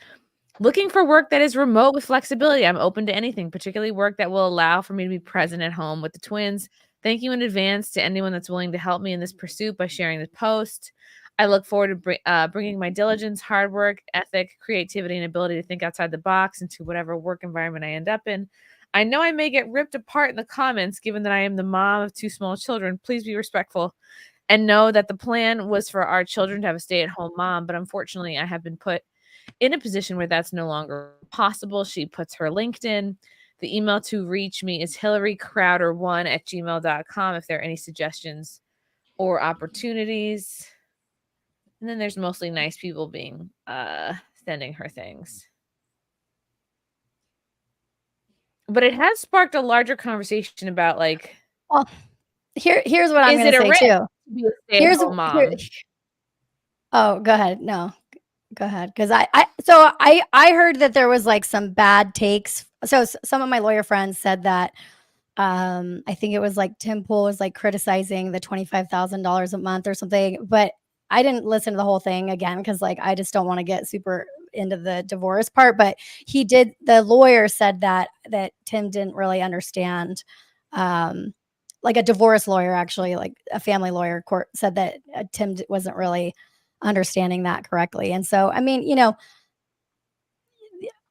looking for work that is remote with flexibility. I'm open to anything, particularly work that will allow for me to be present at home with the twins. Thank you in advance to anyone that's willing to help me in this pursuit by sharing the post. I look forward to bringing my diligence, hard work, ethic, creativity, and ability to think outside the box into whatever work environment I end up in. I know I may get ripped apart in the comments, given that I am the mom of 2 small children. Please be respectful and know that the plan was for our children to have a stay-at-home mom, but unfortunately, I have been put in a position where that's no longer possible. She puts her LinkedIn. The email to reach me is hillarycrowder1@gmail.com if there are any suggestions or opportunities. And then there's mostly nice people being sending her things. But it has sparked a larger conversation about like, well, here's what I'm going to say too. Here's mom. Oh, go ahead. No, go ahead. Because I heard that there was like some bad takes. So some of my lawyer friends said that I think it was like Tim Pool was like criticizing the $25,000 a month or something, but I didn't listen to the whole thing again because like I just don't want to get super into the divorce part. But the lawyer said that Tim didn't really understand, like a divorce lawyer, actually, like a family lawyer court said that Tim wasn't really understanding that correctly. And so, I mean,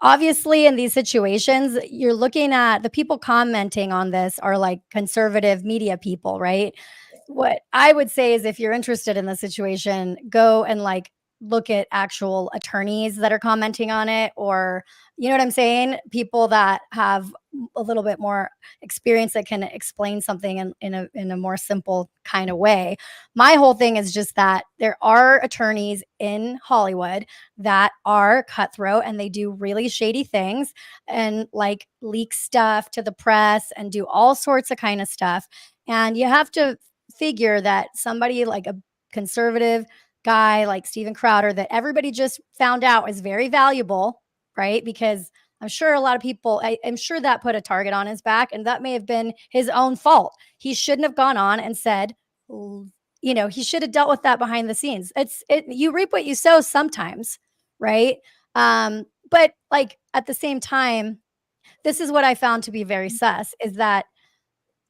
obviously in these situations, you're looking at the people commenting on this are like conservative media people, right? What I would say is if you're interested in the situation, go and like look at actual attorneys that are commenting on it, or you know what I'm saying? People that have a little bit more experience that can explain something in a more simple kind of way. My whole thing is just that there are attorneys in Hollywood that are cutthroat and they do really shady things and like leak stuff to the press and do all sorts of kind of stuff. And you have to figure that somebody like a conservative guy like Steven Crowder that everybody just found out is very valuable, right? Because I'm sure a lot of people, I'm sure that put a target on his back, and that may have been his own fault. He shouldn't have gone on and said, he should have dealt with that behind the scenes. You reap what you sow sometimes, right? But like at the same time, this is what I found to be very sus is that,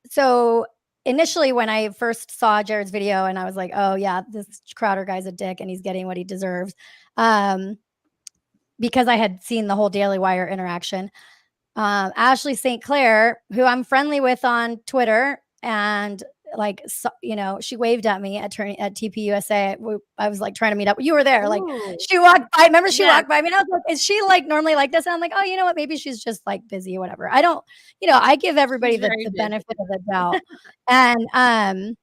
so initially when I first saw Jared's video and I was like, oh yeah, this Crowder guy's a dick and he's getting what he deserves. Because I had seen the whole Daily Wire interaction. Ashley St. Clair, who I'm friendly with on Twitter, and like, so, you know, she waved at me at TPUSA. I was like trying to meet up. You were there. Like she walked by. Remember she walked by me and I was like, is she like normally like this? And I'm like, oh, you know what? Maybe she's just like busy or whatever. I don't, you know, I give everybody the benefit of the doubt. And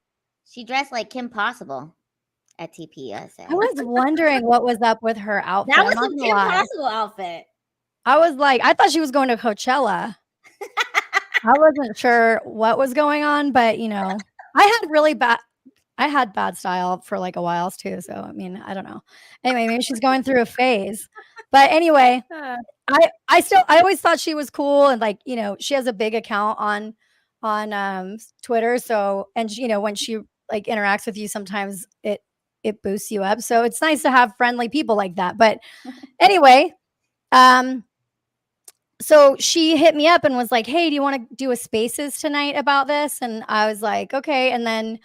she dressed like Kim Possible at TPUSA. I was wondering what was up with her outfit. That was a Kim Possible outfit. I was like, I thought she was going to Coachella. I wasn't sure what was going on, but you know, I had bad style for like a while too. So, I mean, I don't know. Anyway, maybe she's going through a phase, but anyway, I always thought she was cool. And like, you know, she has a big account on Twitter. So, and you know, when she like interacts with you, sometimes it boosts you up. So it's nice to have friendly people like that. But anyway, so she hit me up and was like, hey, do you want to do a spaces tonight about this? And I was like, okay. And then,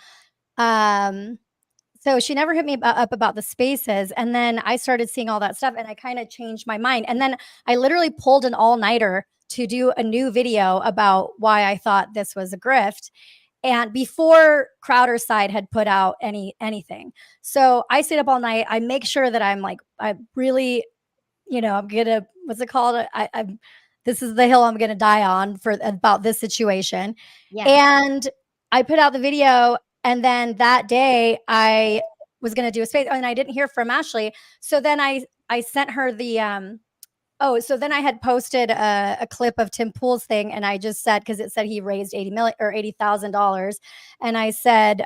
so she never hit me up about the spaces. And then I started seeing all that stuff and I kind of changed my mind. And then I literally pulled an all-nighter to do a new video about why I thought this was a grift. And before Crowder's side had put out anything. So I stayed up all night. I make sure that I'm really, you know, I'm gonna, what's it called? This is the hill I'm going to die on about this situation. Yeah. And I put out the video. And then that day I was going to do a space and I didn't hear from Ashley. So then I sent her the, so then I had posted a clip of Tim Pool's thing. And I just said, cause it said he raised $80,000. And I said,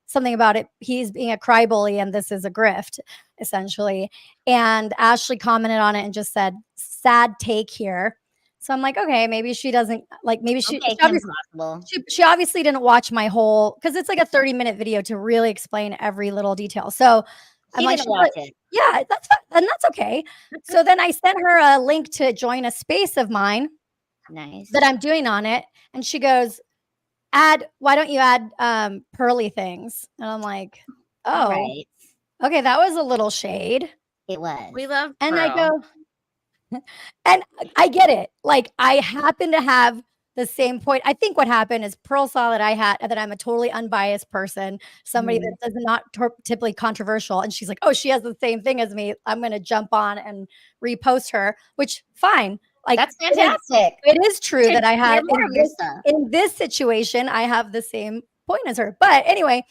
something about it. He's being a crybaby and this is a grift essentially. And Ashley commented on it and just said, sad take here. So I'm like, okay, maybe she doesn't like, maybe she obviously didn't watch my whole, cause it's like a 30-minute video to really explain every little detail. So I'm like, yeah, that's fine. And that's okay. So then I sent her a link to join a space of mine that I'm doing on it. And she goes, why don't you add pearly things? And I'm like, oh, right. Okay, that was a little shade. It was. We love and Pearl. I go, and I get it. Like I happen to have the same point. I think what happened is Pearl saw that I'm a totally unbiased person, somebody that is not typically controversial. And she's like, oh, she has the same thing as me. I'm going to jump on and repost her, which fine. Like that's fantastic. It is true that I had in this situation, I have the same point as her. But anyway,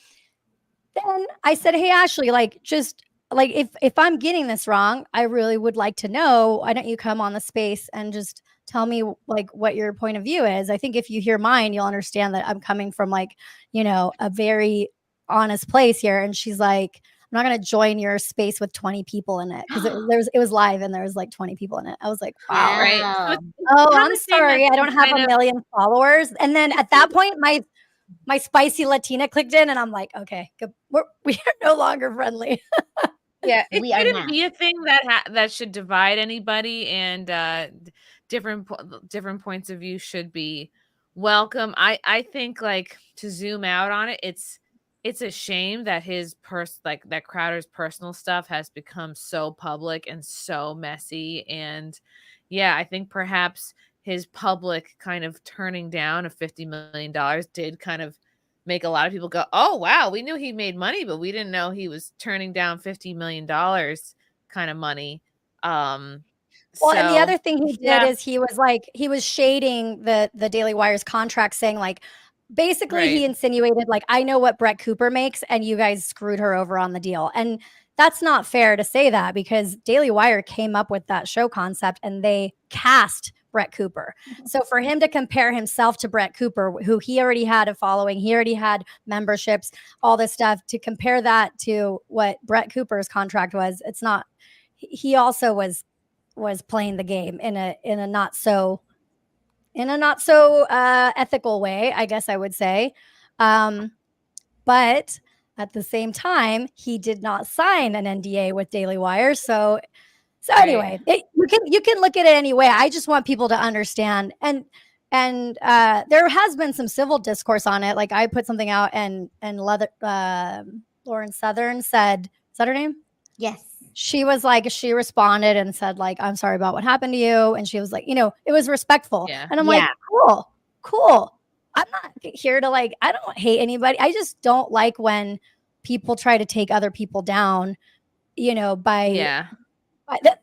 then I said, hey, Ashley, like just like if I'm getting this wrong, I really would like to know. Why don't you come on the space and just tell me like what your point of view is? I think if you hear mine, you'll understand that I'm coming from like, you know, a very honest place here. And she's like, I'm not going to join your space with 20 people in it because it was live and there was like 20 people in it. I was like, wow. Right. Oh, I'm sorry. I don't have a million followers. And then at that point, my spicy Latina clicked in and I'm like, okay, we are no longer friendly. Yeah, it shouldn't be a thing that should divide anybody, and different points of view should be welcome. I think like to zoom out on it, it's a shame that that Crowder's personal stuff has become so public and so messy. And yeah, I think perhaps his public kind of turning down of $50 million did kind of make a lot of people go, oh, wow, we knew he made money, but we didn't know he was turning down $50 million kind of money. And the other thing he did is he was shading the Daily Wire's contract, saying like, basically he insinuated like, I know what Brett Cooper makes and you guys screwed her over on the deal. And that's not fair to say that because Daily Wire came up with that show concept and they cast Brett Cooper. So for him to compare himself to Brett Cooper, who he already had a following, he already had memberships, all this stuff, to compare that to what Brett Cooper's contract was, it's not, he also was playing the game in a not so ethical way, I guess I would say. But at the same time, he did not sign an NDA with Daily Wire. So anyway, you can look at it anyway. I just want people to understand. And And there has been some civil discourse on it. Like I put something out, and Lauren Southern said, is that her name? Yes. She was like, she responded and said like, I'm sorry about what happened to you. And she was like, it was respectful. Yeah. And I'm like, cool. I'm not here to like, I don't hate anybody. I just don't like when people try to take other people down, by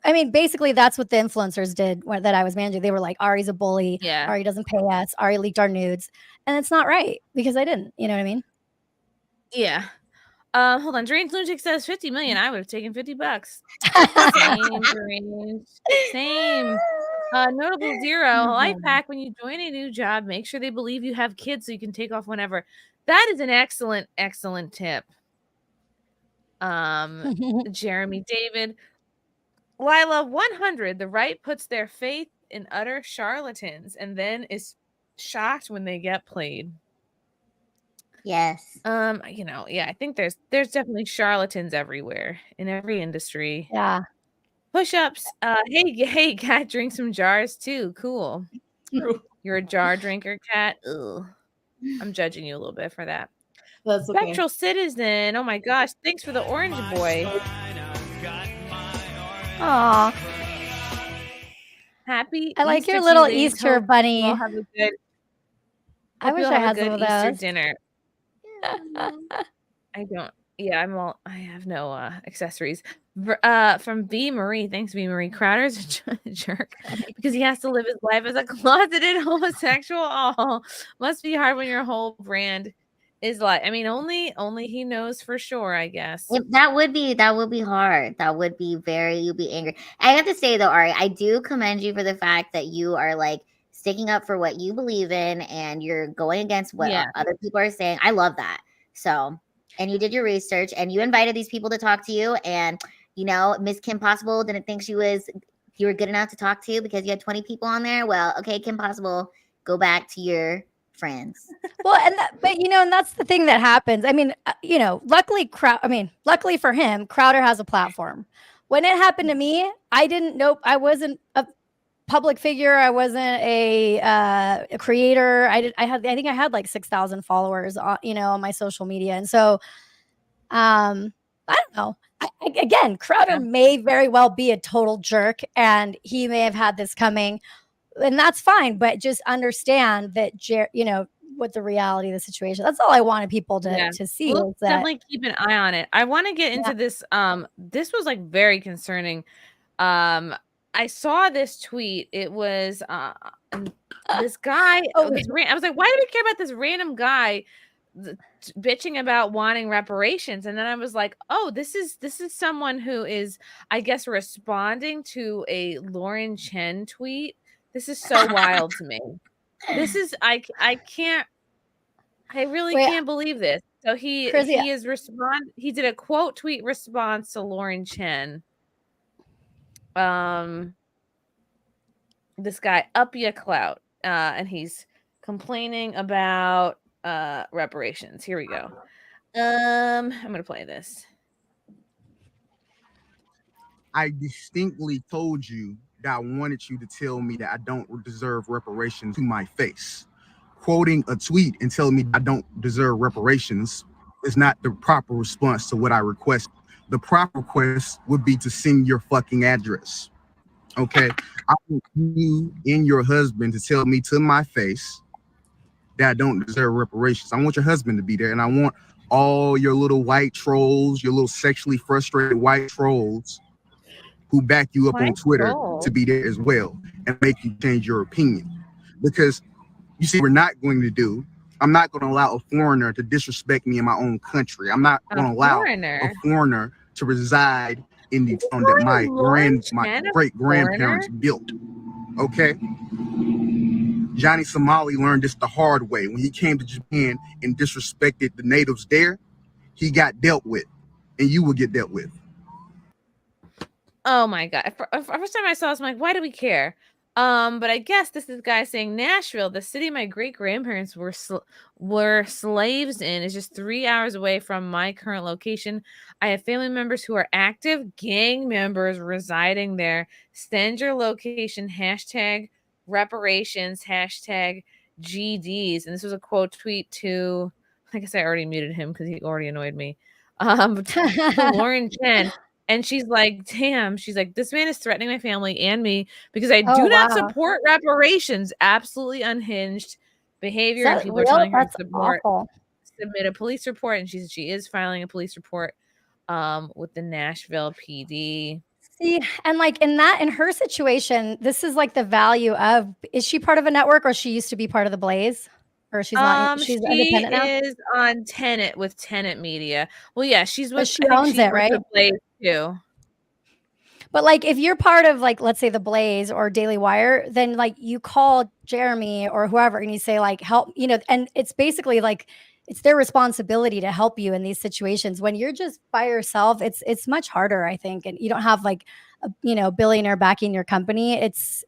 I mean, basically that's what the influencers did that I was managing. They were like, Ari's a bully. Yeah. Ari doesn't pay us. Ari leaked our nudes. And it's not right because I didn't, you know what I mean? Yeah. Hold on. Drains Lunatic says 50 million. I would have taken $50. Same, Drains. Same. Notable Zero. Life hack: when you join a new job, make sure they believe you have kids so you can take off whenever. That is an excellent, excellent tip. Jeremy David. Lila 100. The right puts their faith in utter charlatans and then is shocked when they get played. Yes. I think there's definitely charlatans everywhere in every industry. Yeah. Push-ups. Hey, Cat, drink some jars too. Cool. You're a jar drinker, Cat. Ugh. I'm judging you a little bit for that. That's okay. Spectral Citizen. Oh my gosh. Thanks for the orange boy. Aw. Happy I like Easter your little to you, ladies. Easter Hope bunny. you all have a good- I hope wish you all I have had a some good of Easter those. dinner. I don't. Yeah, I have no accessories. From V Marie. Thanks, V Marie. Crowder's a jerk because he has to live his life as a closeted homosexual. Oh, must be hard when your whole brand is like. I mean, only he knows for sure, I guess. That would be hard. That would be you'd be angry. I have to say though, Ari, I do commend you for the fact that you are like sticking up for what you believe in and you're going against what other people are saying. I love that. So, and you did your research and you invited these people to talk to you, and Miss Kim Possible didn't think you were good enough to talk to because you had 20 people on there. Well, okay, Kim Possible, go back to your friends. Well, and that's the thing that happens. I mean, luckily for him, Crowder has a platform. When it happened to me, I didn't know. I wasn't a public figure. I wasn't a creator. I think I had like 6,000 followers on my social media. And so I don't know. Again, Crowder may very well be a total jerk and he may have had this coming, and that's fine, but just understand that what the reality of the situation. That's all I wanted people to see. We'll is that definitely keep an eye on it. I want to get into this. This was like very concerning. I saw this tweet. It was this guy. I was like, why do we care about this random guy bitching about wanting reparations? And then I was like, oh, this is someone who is, I guess, responding to a Lauren Chen tweet. This is so wild to me. This is I really can't believe this. So he did a quote tweet response to Lauren Chen. This guy Up Ya Clout, and he's complaining about reparations. Here we go. I'm gonna play this. I distinctly told you that I wanted you to tell me that I don't deserve reparations to my face. Quoting a tweet and telling me I don't deserve reparations is not the proper response to what I request. The proper request would be to send your fucking address. Okay? I want you and your husband to tell me to my face that I don't deserve reparations. I want your husband to be there, and I want all your little white trolls, your little sexually frustrated white trolls who back you up on Twitter to be there as well and make you change your opinion. Because you see, I'm not going to allow a foreigner to disrespect me in my own country. I'm not going to allow a foreigner to reside in the town that my great grandparents built. Okay? Johnny Somali learned this the hard way. When he came to Japan and disrespected the natives there, he got dealt with, and you will get dealt with. Oh my God. First time I saw this, I'm like, why do we care? But I guess this is the guy saying Nashville, the city my great-grandparents were slaves in, is just 3 hours away from my current location. I have family members who are active gang members residing there. Send your location, reparations, hashtag GDs. And this was a quote tweet to, I guess I already muted him because he already annoyed me. To Lauren Chen. And she's like, damn, she's like, this man is threatening my family and me because I do not support reparations. Absolutely unhinged behavior. And people are telling her to submit a police report. And she is filing a police report with the Nashville PD. See, and like in her situation, this is like the value of, is she part of a network or she used to be part of the Blaze? Or she's not, she's independent now? She is on Tenet with Tenet Media. Well, yeah, she's with, she owns it, right? With Blaze too. But like if you're part of like, let's say the Blaze or Daily Wire, then like you call Jeremy or whoever and you say like, help, you know, and it's basically like, it's their responsibility to help you in these situations. When you're just by yourself, it's much harder, I think. And you don't have like a, you know, billionaire backing your company. It's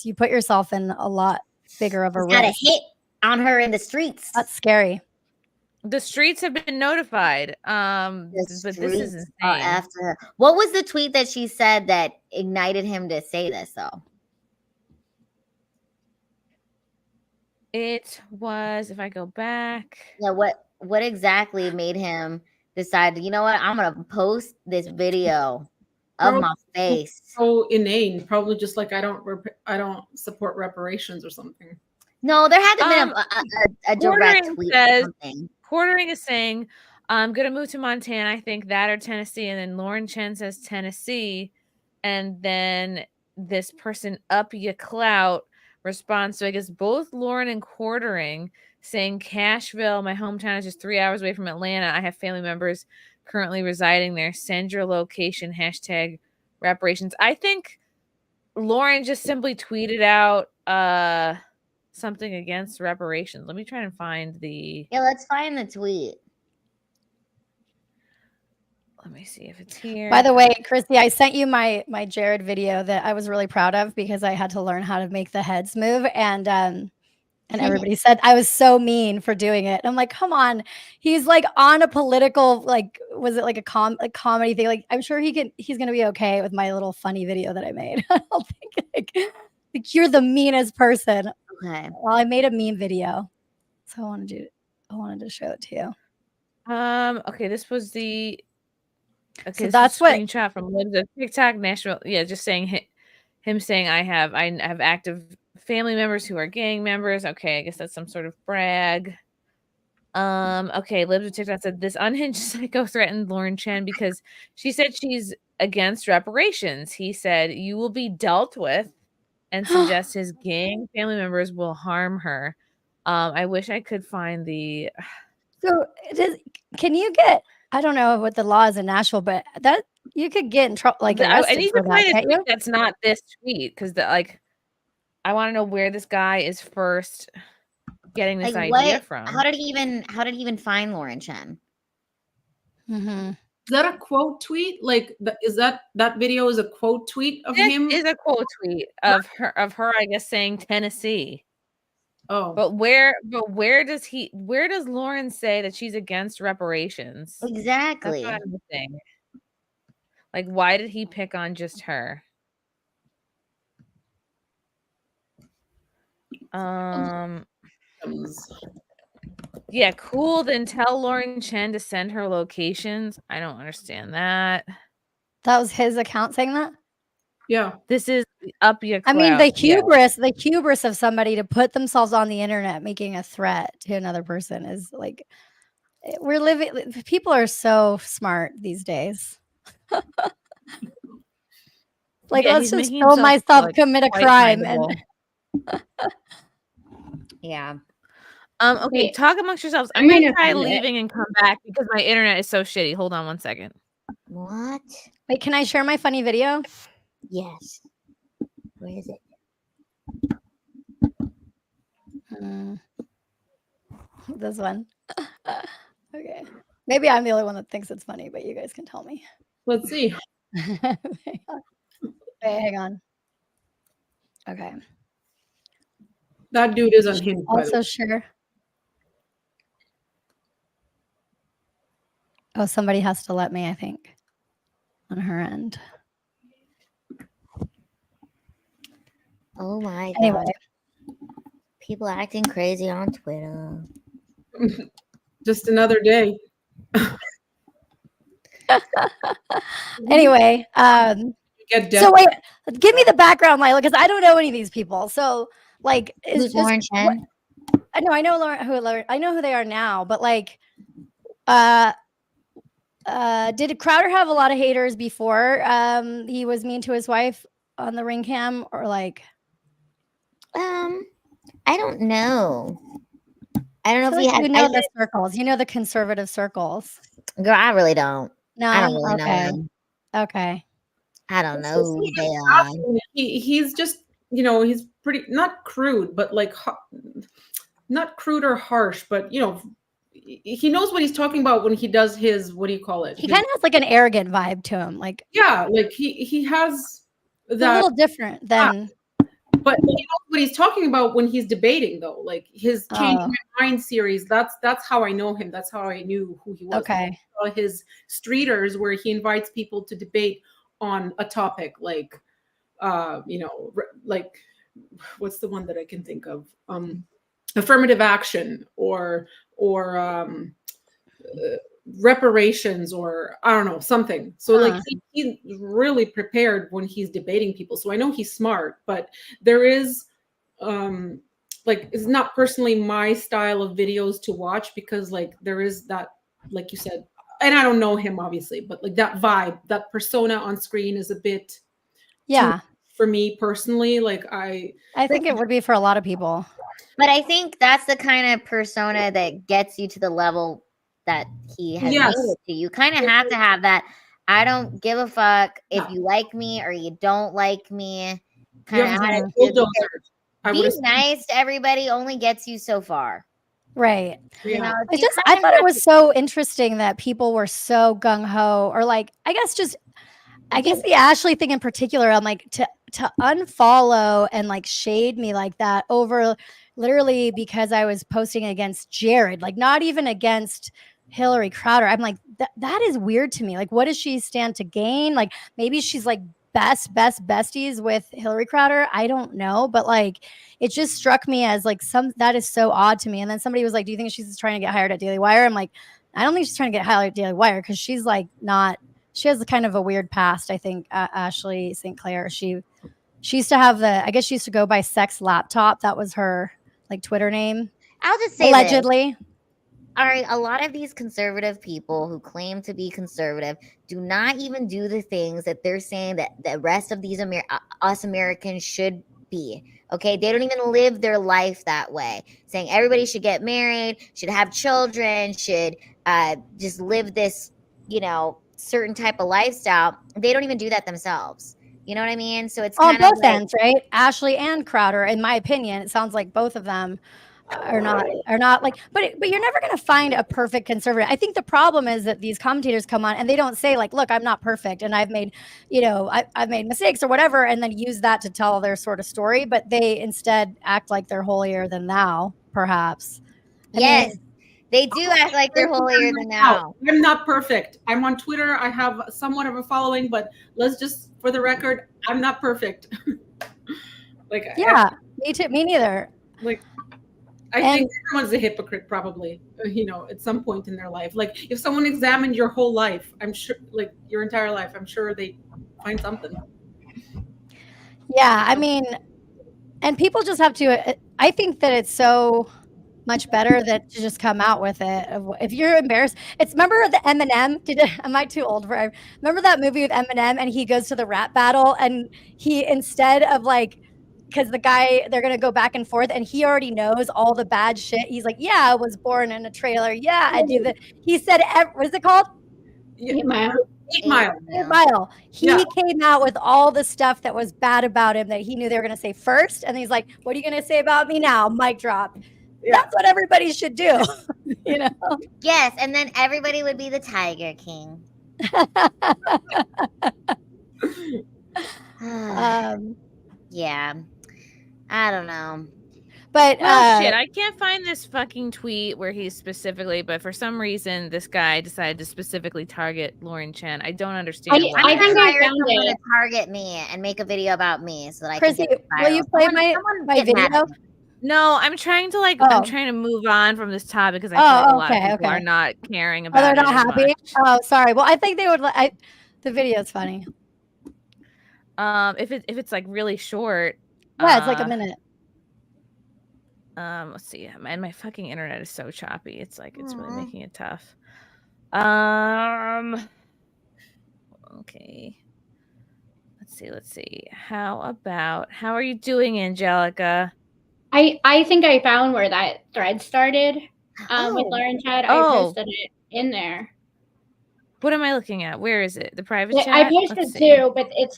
you put yourself in a lot bigger of a risk. Got a hit on her in the streets. That's scary. The streets have been notified. But this is insane. After her. What was the tweet that she said that ignited him to say this though? It was, if I go back. Yeah, what exactly made him decide, you know what, I'm gonna post this video of my face? So inane, probably just like I don't support reparations or something. No, there had to be a direct tweet or something. Quartering is saying, I'm gonna move to Montana, I think that or Tennessee, and then Lauren Chen says Tennessee, and then this person Up Ya Clout responds to, I guess, both Lauren and Quartering, saying Cashville, my hometown, is just 3 hours away from Atlanta. I have family members currently residing there. Send your location, hashtag reparations. I think Lauren just simply tweeted out something against reparations. Let me try and find the... Yeah, let's find the tweet. Let me see if it's here. By the way, Chrissy, I sent you my Jared video that I was really proud of because I had to learn how to make the heads move, and everybody said I was so mean for doing it. I'm like, come on, he's like on a political, like, was it like a comedy thing? Like, I'm sure he's gonna be okay with my little funny video that I made. I don't think like you're the meanest person. Okay. Well, I made a meme video, so I wanted to show it to you. Okay, this was the. Okay, so that's what screenshot from Libs of TikTok Nashville. Yeah, just saying him saying I have active family members who are gang members. Okay, I guess that's some sort of brag. Okay, Libs of TikTok said this unhinged psycho threatened Lauren Chen because she said she's against reparations. He said you will be dealt with, and suggests his gang family members will harm her. I wish I could find the. So can you get? I don't know what the law is in Nashville, but that you could get in trouble. Like I need to find a tweet that's not this tweet because I want to know where this guy is first getting this idea from. How did he even find Lauren Chen? Mm-hmm. Is that a quote tweet? Like, is that video is a quote tweet of him? Is a quote tweet of her, I guess, saying Tennessee. Oh, but where does Lauren say that she's against reparations? Exactly. That's what I'm saying. Like, why did he pick on just her? Yeah, cool. Then tell Lauren Chen to send her locations. I don't understand that. That was his account saying that? Yeah. This is Up Ya Clout. I mean, the hubris of somebody to put themselves on the internet making a threat to another person is like, people are so smart these days. Like, yeah, let's just film myself commit a crime. And yeah. Okay, talk amongst yourselves. I'm gonna try leaving and come back because my internet is so shitty. Hold on 1 second. What? Wait, can I share my funny video? Yes. Where is it? This one. Okay. Maybe I'm the only one that thinks it's funny, but you guys can tell me. Let's see. Wait, hang on. Okay. That dude is unhinged. Also sure. Oh, somebody has to let me, I think, on her end. Oh my god. Anyway. People acting crazy on Twitter. Just another day. Anyway, so wait, give me the background, Lila, because I don't know any of these people. So, like, Who's Lauren Chen? I know I know who they are now, but like, did Crowder have a lot of haters before he was mean to his wife on the ring cam, or like? I don't know. I don't know if he had. You know the circles. You know the conservative circles. Girl, I really don't. No, I don't really know okay, them. okay. I don't know who they are. He's just, you know, he's pretty not crude, but like not crude or harsh, but you know, he knows what he's talking about when he does his, what do you call it? He kind of has like an arrogant vibe to him, like like he has it's that a little different than. But he knows what he's talking about when he's debating, though. Like his Change My Mind series, that's how I know him. That's how I knew who he was. Okay. His Streeters, where he invites people to debate on a topic, like, you know, like, what's the one that I can think of? Affirmative action or reparations, or I don't know, something. So like he's really prepared when he's debating people. So I know he's smart, but there is like, it's not personally my style of videos to watch, because like there is that, like you said, and I don't know him obviously, but like that vibe, that persona on screen is a bit too, for me personally. Like I think it would be for a lot of people. But I think that's the kind of persona that gets you to the level that he has made it to. You kind of have to have that. I don't give a fuck if you like me or you don't like me. Kind of attitude. Being nice to everybody only gets you so far. Right. You know, I thought it was so interesting that people were so gung ho, or like, I guess the Ashley thing in particular. I'm like, to unfollow and like shade me like that over literally because I was posting against Jared, like not even against Hillary Crowder. I'm like, that is weird to me. Like, what does she stand to gain? Like, maybe she's like best besties with Hillary Crowder. I don't know, but like, it just struck me as like that is so odd to me. And then somebody was like, do you think she's trying to get hired at Daily Wire? I'm like, I don't think she's trying to get hired at Daily Wire, because she's like she has kind of a weird past. I think Ashley St. Clair, she used to have I guess she used to go by Sex Laptop. That was her like Twitter name. I'll just say allegedly. All right, a lot of these conservative people who claim to be conservative do not even do the things that they're saying that the rest of these us Americans should be. Okay, they don't even live their life that way. Saying everybody should get married, should have children, should just live this, you know, certain type of lifestyle. They don't even do that themselves. You know what I mean? So it's on kind both ends, right? Ashley and Crowder, in my opinion, it sounds like both of them are not like, but you're never going to find a perfect conservative. I think the problem is that these commentators come on and they don't say like, look, I'm not perfect and I've made, you know, I've made mistakes or whatever, and then use that to tell their sort of story, but they instead act like they're holier than thou, perhaps. Yes, they do act like they're holier than thou. I'm not perfect. I'm on Twitter. I have somewhat of a following, but let's just, for the record, I'm not perfect. Like, yeah, me too. Me neither. Like, I think everyone's a hypocrite, probably, you know, at some point in their life. Like, if someone examined your whole life, I'm sure, like your entire life, I'm sure they find something. Yeah, I mean, and people just have to, I think that it's so much better that to just come out with it. If you're embarrassed, remember the Eminem? Am I too old for it? Remember that movie with Eminem and he goes to the rap battle and he, instead of like, because the guy, they're going to go back and forth and he already knows all the bad shit. He's like, yeah, I was born in a trailer. Yeah, I do that. He said, what is it called? 8 Mile. 8 Mile. 8 Mile. He came out with all the stuff that was bad about him that he knew they were going to say first. And he's like, what are you going to say about me now? Mic drop. Yeah. That's what everybody should do. You know? Yes. And then everybody would be the Tiger King. Yeah. I don't know. But well, shit, I can't find this fucking tweet where he's specifically, but for some reason, this guy decided to specifically target Lauren Chen. I don't understand why. I'm gonna hire found someone it. to target me and make a video about me so that I Chrissy, can get will you viral. play Someone my get mad video? at me. No, I'm trying to I'm trying to move on from this topic because I feel like a lot of people are not caring about they're it not as happy. much. Oh, sorry. Well, I think they would. The video's funny. If it's like really short, Yeah, it's like a minute. Let's see. My fucking internet is so choppy. It's like it's really making it tough. Okay. Let's see. How are you doing, Angelica? I think I found where that thread started. With Lauren Chad. I posted it in there. What am I looking at? Where is it? The private chat? I posted two, but it's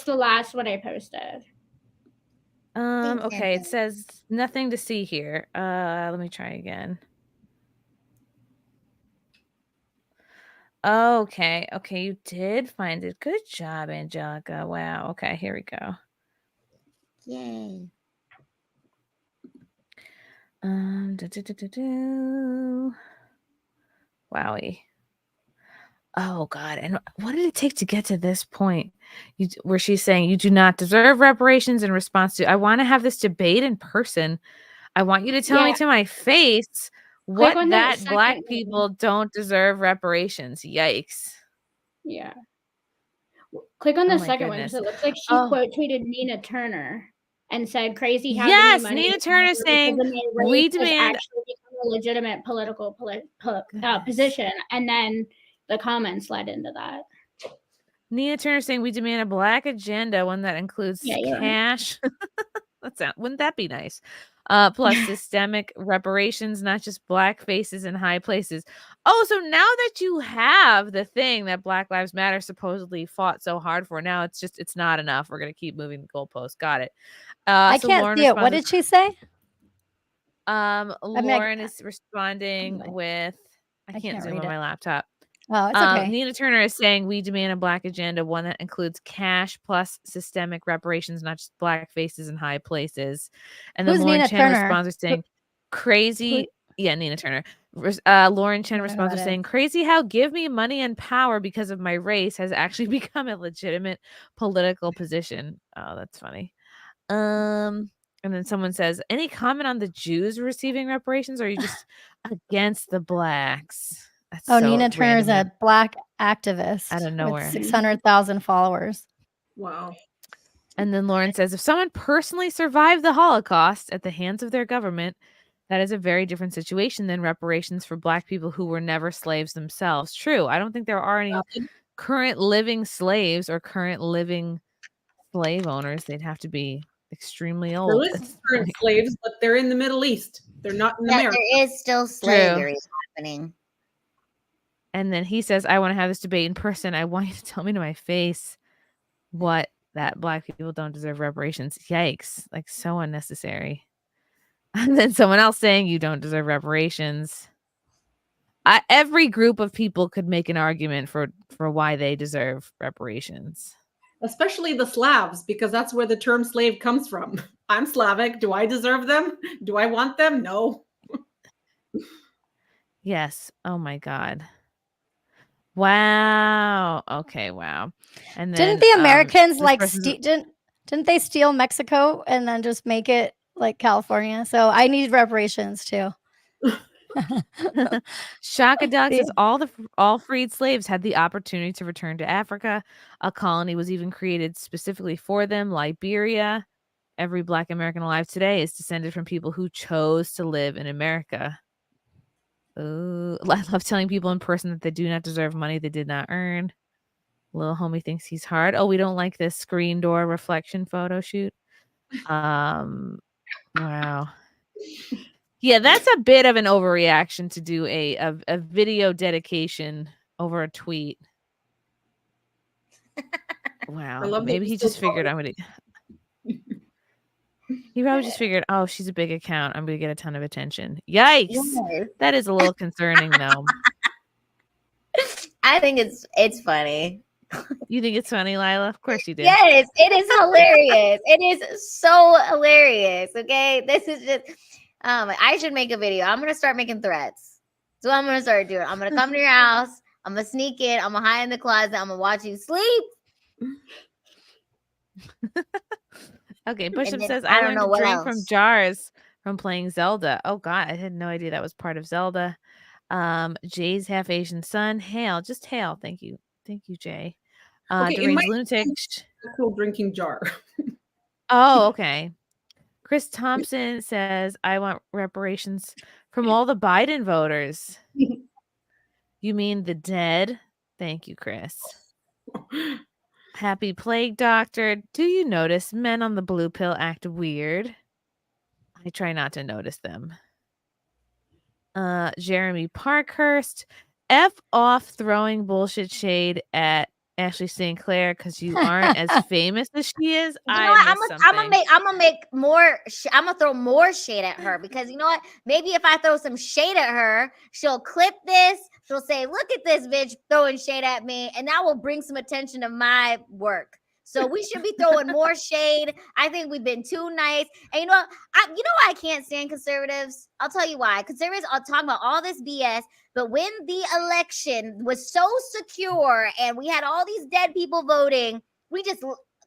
the last one I posted. Okay, it says nothing to see here. Let me try again. Okay, you did find it. Good job, Angelica. Wow. Okay, here we go. Yay. Wowie. Oh God! And what did it take to get to this point? Where she's saying you do not deserve reparations in response to, I want to have this debate in person. I want you to tell me to my face what on that that black second people don't deserve reparations. Yikes! Yeah. Click on the Oh my second one goodness. because it looks like she quote tweeted Nina Turner and said, "Crazy how Yes, giving money Nina to Turner Congress saying, because of my "We race has demand." actually become a legitimate political position," and then the comments led into that. Nina Turner saying, "We demand a black agenda, one that includes cash." Wouldn't that be nice? Plus systemic reparations, not just black faces in high places. Oh, so now that you have the thing that Black Lives Matter supposedly fought so hard for, now it's not enough. We're gonna keep moving the goalposts. Got it. I So can't Lauren see it. What did she say? Lauren is responding with, I can't zoom on my laptop. Oh, it's okay. Nina Turner is saying, we demand a black agenda, one that includes cash plus systemic reparations, not just black faces in high places. And then Who's Lauren Nina Chen Turner? responds with saying, crazy. Yeah, Nina Turner. Lauren Chen responds with saying, crazy how give me money and power because of my race has actually become a legitimate political position. Oh, that's funny. And then someone says, any comment on the Jews receiving reparations, or are you just against the blacks? That's Nina Turner is a black activist out of nowhere. with 600,000 followers. Wow. And then Lauren says, if someone personally survived the Holocaust at the hands of their government, that is a very different situation than reparations for black people who were never slaves themselves. True. I don't think there are any current living slaves or current living slave owners. They'd have to be extremely old. There is current slaves, but they're in the Middle East. They're not in America. There is still slavery happening. And then he says, I want to have this debate in person. I want you to tell me to my face what that black people don't deserve reparations. Yikes. Like, so unnecessary. And then someone else saying you don't deserve reparations. Every group of people could make an argument for why they deserve reparations. Especially the Slavs, because that's where the term slave comes from. I'm Slavic. Do I deserve them? Do I want them? No. Yes. Oh my God. Wow. Okay. Wow. And then Didn't the Americans didn't they steal Mexico and then just make it like California? So I need reparations too. Shaka Duck says all freed slaves had the opportunity to return to Africa. A colony was even created specifically for them, Liberia. Every black American alive today is descended from people who chose to live in America. Oh, I love telling people in person that they do not deserve money they did not earn. Little homie thinks he's hard. Oh, we don't like this screen door reflection photo shoot. Wow. Yeah, that's a bit of an overreaction to do a video dedication over a tweet. Wow. Maybe he just figured I'm going to... He probably just figured, oh, she's a big account. I'm going to get a ton of attention. Yikes. Yes. That is a little concerning, though. I think it's funny. You think it's funny, Lila? Of course you do. Yes, it is hilarious. It is so hilarious. Okay, this is just. I should make a video. I'm gonna start making threats. So I'm gonna start doing. I'm gonna come to your house. I'm gonna sneak in. I'm gonna hide in the closet. I'm gonna watch you sleep. Okay, Busham then says I I don't learned know to what drink else. from jars from playing Zelda. Oh God, I had no idea that was part of Zelda. Jay's half Asian son. Hail, just hail. Thank you, Jay. Okay, it Deranged might lunatic. actual drinking jar. Oh, okay. Chris Thompson says I want reparations from all the Biden voters. You mean the dead? Thank you, Chris. Happy Plague Doctor. Do you notice men on the blue pill act weird? I try not to notice them. Jeremy Parkhurst. F off throwing bullshit shade at Ashley St. Clair because you aren't as famous as she is. You know what? I'm gonna make more. I'm gonna throw more shade at her because you know what? Maybe if I throw some shade at her, she'll clip this. She'll say, "Look at this bitch throwing shade at me," and that will bring some attention to my work. So we should be throwing more shade. I think we've been too nice. And you know what? You know why I can't stand conservatives? I'll tell you why. Conservatives are talking about all this BS, but when the election was so secure and we had all these dead people voting,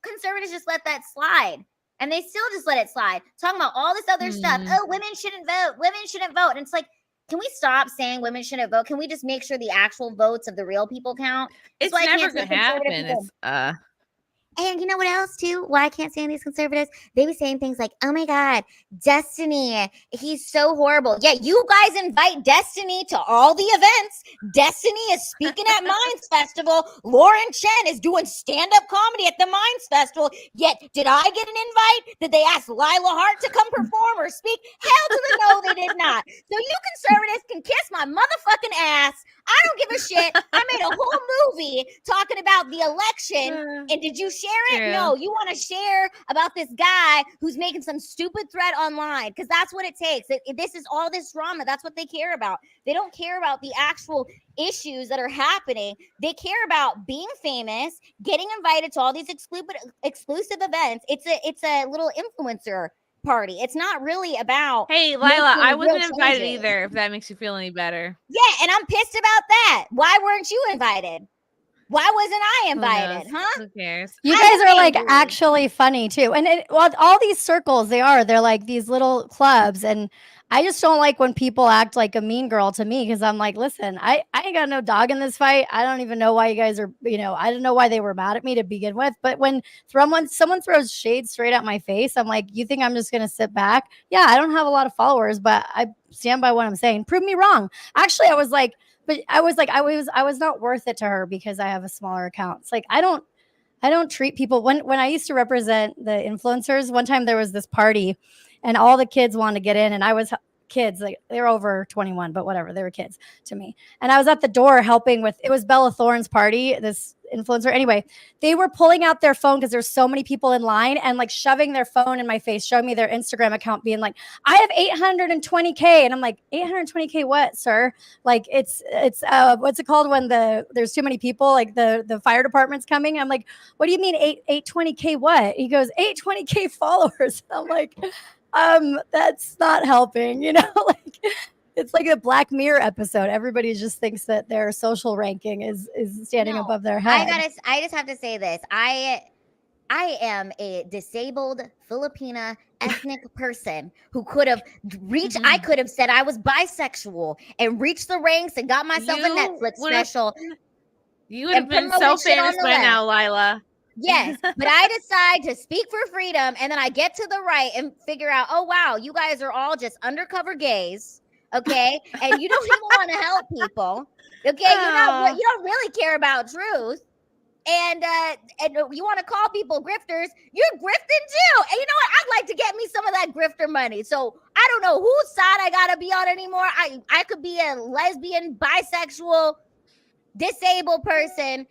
conservatives just let that slide. And they still just let it slide. Talking about all this other stuff. Oh, women shouldn't vote. Women shouldn't vote. And it's like, can we stop saying women shouldn't vote? Can we just make sure the actual votes of the real people count? It's never going to happen. And you know what else, too? Why I can't stand these conservatives? They be saying things like, oh, my God, Destiny, he's so horrible. Yeah, you guys invite Destiny to all the events. Destiny is speaking at Minds Festival. Lauren Chen is doing stand-up comedy at the Minds Festival. Yet, did I get an invite? Did they ask Lila Hart to come perform or speak? Hell to the no, they did not. So you conservatives can kiss my motherfucking ass. I don't give a shit. I made a whole movie talking about the election. And did you share it? True. No, you want to share about this guy who's making some stupid threat online because that's what it takes. This is all this drama. That's what they care about. They don't care about the actual issues that are happening. They care about being famous, getting invited to all these exclusive events. It's a little influencer party. It's not really about. Hey, Lila, I wasn't invited either, if that makes you feel any better. Yeah, and I'm pissed about that. Why weren't you invited? Why wasn't I invited? Huh? Who cares? You guys are like actually funny too. And all these circles, they're like these little clubs. And I just don't like when people act like a mean girl to me because I'm like, listen, I ain't got no dog in this fight. I don't even know why you guys are, I don't know why they were mad at me to begin with. But when someone throws shade straight at my face, I'm like, you think I'm just going to sit back? Yeah, I don't have a lot of followers, but I stand by what I'm saying. Prove me wrong. Actually, I was not worth it to her because I have a smaller account. It's like, I don't treat people when I used to represent the influencers. One time there was this party and all the kids wanted to get in and I was kids, like they're over 21, but whatever, they were kids to me. And I was at the door helping with, it was Bella Thorne's party, this influencer. Anyway, they were pulling out their phone because there's so many people in line and like shoving their phone in my face, showing me their Instagram account being like, I have 820K. And I'm like, 820K what, sir? Like it's what's it called when there's too many people, like the fire department's coming. I'm like, what do you mean 820K what? He goes, 820K followers. I'm like, that's not helping, like it's like a Black Mirror episode. Everybody just thinks that their social ranking is standing above their head. I just have to say this. I am a disabled Filipina ethnic person who could have reached, I could have said I was bisexual and reached the ranks and got myself a Netflix special. You would have been so famous by now, Lila. Yes, but I decide to speak for freedom, and then I get to the right and figure out, oh wow, you guys are all just undercover gays, okay? And you don't even want to help people, okay? You don't really care about truth, and you want to call people grifters. You're grifting too, and you know what? I'd like to get me some of that grifter money. So I don't know whose side I gotta be on anymore. I could be a lesbian, bisexual, disabled person.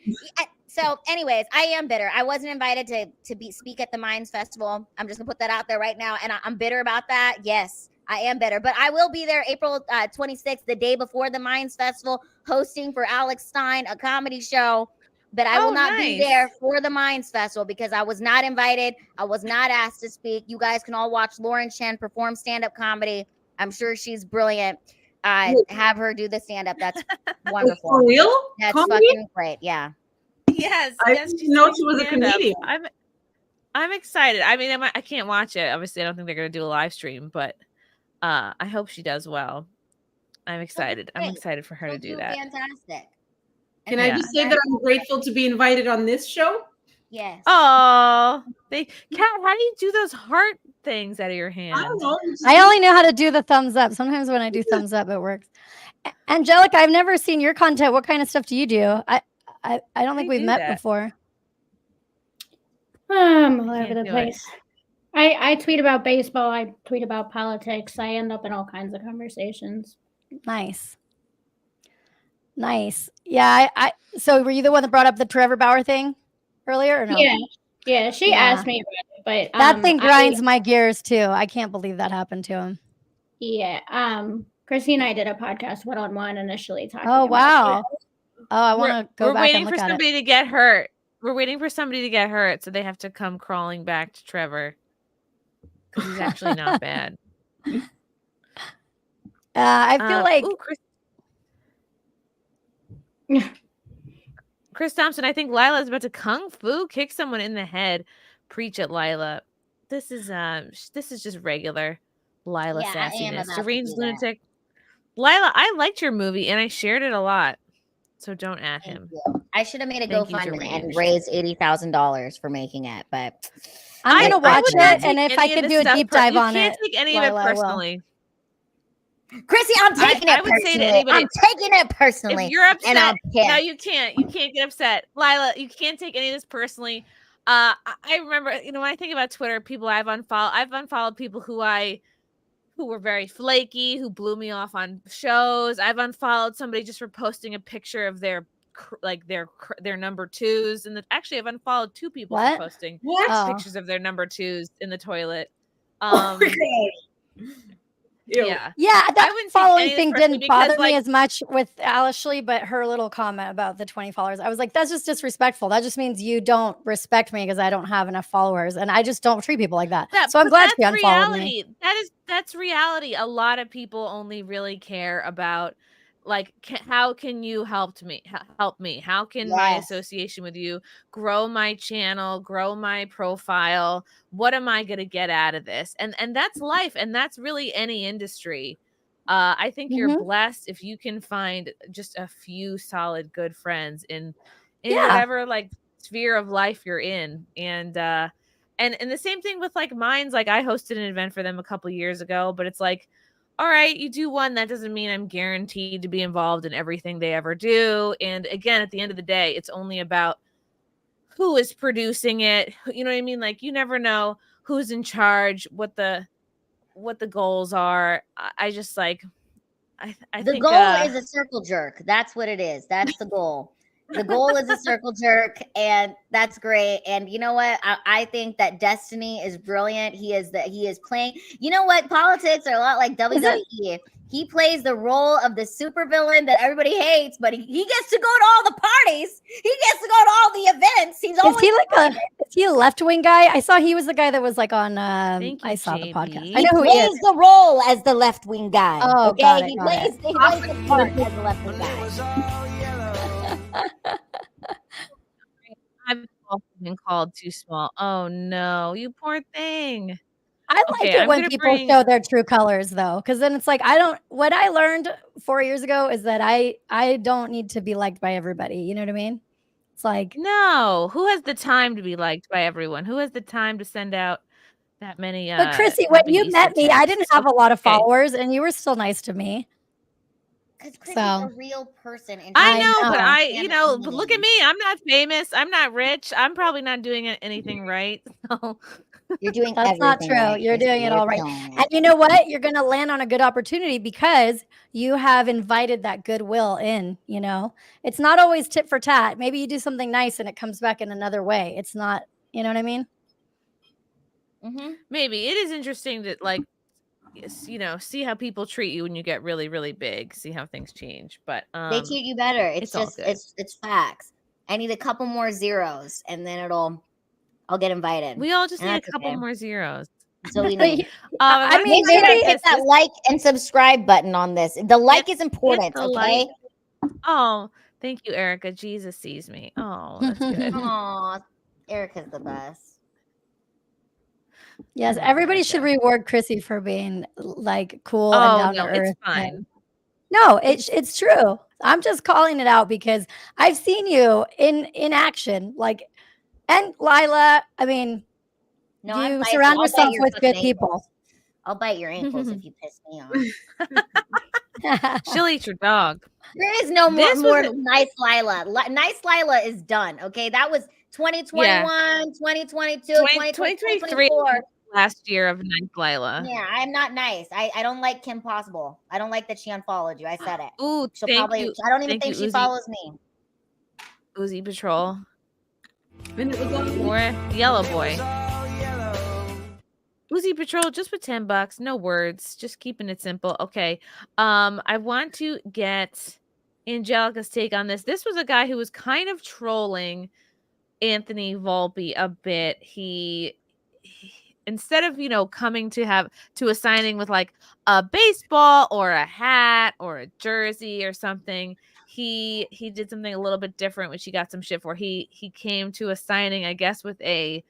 So anyways, I am bitter. I wasn't invited to speak at the Minds Festival. I'm just gonna put that out there right now. And I'm bitter about that. Yes, I am bitter, but I will be there April 26th, the day before the Minds Festival, hosting for Alex Stein, a comedy show but I will not nice. be there for the Minds Festival because I was not invited. I was not asked to speak. You guys can all watch Lauren Chen perform stand-up comedy. I'm sure she's brilliant. Have her do the stand-up. That's wonderful. For real? That's Comedy? fucking great. Yeah. Yes, I yes. didn't know she was a stand-up. comedian. I'm excited. I mean, I can't watch it. Obviously, I don't think they're going to do a live stream, but I hope she does well. I'm excited. I'm excited for her to do that. Fantastic. Can I just say that I'm grateful to be invited on this show? Yes. Oh, Kat, how do you do those heart things out of your hand? I don't know. I only know how to do the thumbs up. Sometimes when I do thumbs up, it works. Angelica, I've never seen your content. What kind of stuff do you do? I don't think we've met before. All over the do place. I tweet about baseball. I tweet about politics. I end up in all kinds of conversations. Nice. Yeah. So were you the one that brought up the Trevor Bauer thing earlier or no? Yeah. She asked me about it, but that thing grinds my gears too. I can't believe that happened to him. Yeah. Chrissy and I did a podcast one-on-one initially talking. Oh wow. About it. Oh, I want to go back and look at it. We're waiting for somebody to get hurt. We're waiting for somebody to get hurt, so they have to come crawling back to Trevor because he's actually not bad. I feel like Chris Thompson, I think Lila is about to kung fu kick someone in the head. Preach it, Lila. This is just regular Lila sassiness. Serene's lunatic. Lila, I liked your movie and I shared it a lot. So don't at him. I should have made a GoFundMe and raised $80,000 for making it, but I'm gonna watch it, and if I could do a deep dive on it, you can't take any of it personally. Chrissy, I'm taking it I would personally. say to anybody, I'm taking it personally. If you're upset, and I'm pissed. no, you can't. You can't get upset, Lila. You can't take any of this personally. I remember, when I think about Twitter, people I've unfollowed people who were very flaky, who blew me off on shows. I've unfollowed somebody just for posting a picture of their number twos, and actually I've unfollowed two people for posting pictures of their number twos in the toilet. Yeah, that following thing didn't bother me as much with Ashley, but her little comment about the 20 followers, I was like, that's just disrespectful. That just means you don't respect me because I don't have enough followers, and I just don't treat people like that. So I'm glad she unfollowed me. That's reality. A lot of people only really care about how can you help me? How can my association with you grow my channel, grow my profile? What am I going to get out of this? And that's life. And that's really any industry. I think you're blessed if you can find just a few solid, good friends in whatever sphere of life you're in. And the same thing with Minds. I hosted an event for them a couple years ago, but it's all right, you do one, that doesn't mean I'm guaranteed to be involved in everything they ever do. And again, at the end of the day, it's only about who is producing it. You know what I mean? You never know who's in charge, what the goals are. I just I the think goal is a circle jerk. That's what it is. That's the goal. The goal is a circle jerk, and that's great. And you know what? I think that Destiny is brilliant. He is playing. You know what? Politics are a lot like WWE. He plays the role of the supervillain that everybody hates, but he gets to go to all the parties. He gets to go to all the events. Is he a left-wing guy? I saw he was the guy that was on. I saw the podcast. I know who he is. Plays the role as the left-wing guy. Oh, okay. He plays the part as the left-wing guy. I've also been called too small. Oh no, you poor thing. I like it when people show their true colors, though, because then it's what I learned 4 years ago is that I don't need to be liked by everybody. You know what I mean? It's no, who has the time to be liked by everyone? Who has the time to send out that many? But Chrissy, when you met me, I didn't have a lot of followers, and you were still nice to me. Because Chrissy's a real person. And I know, but look at me. I'm not famous. I'm not rich. I'm probably not doing anything right. So. You're doing That's not true. Right. You're doing it all right. And you know what? You're going to land on a good opportunity because you have invited that goodwill in, It's not always tit for tat. Maybe you do something nice and it comes back in another way. It's not, you know what I mean? Mm-hmm. Maybe. It is interesting to see how people treat you when you get really, really big, see how things change. But they treat you better. It's just, it's facts. I need a couple more zeros, and then I'll get invited. We all just And need a that's couple okay. more zeros. That's all we need. I mean, Make sure maybe to hit that like and subscribe button on this. The like is important, the okay? like. Oh, thank you, Erica. Jesus sees me. Oh, that's good. Aw, Erica's the best. Yes, everybody should reward Chrissy for being like cool Oh, and down no, to it's earth. fine. No, it's true. I'm just calling it out because I've seen you in action. Like, and Lila, I mean, No, I'm you feisty. surround I'll bite yourself your with fucking good people. ankles. I'll bite your ankles if you piss me off. She'll eat your dog. There is no This more was nice Lila. Nice Lila is done. Okay, that was 2021, 2022, 2023 2024. last year of Ninth Lila. Yeah, I'm not nice. I don't like Kim Possible. I don't like that she unfollowed you. I said it. Ooh, She'll thank probably. you. I don't even Thank think you, she Uzi. follows me. Uzi Patrol. Or Yellow Boy. Uzi Patrol, just for $10, no words, just keeping it simple. Okay. I want to get Angelica's take on this. This was a guy who was kind of trolling Anthony Volpe a bit. He instead of, coming to a signing with like a baseball or a hat or a jersey or something, he did something a little bit different, which he got some shit for. He came to a signing, I guess, with a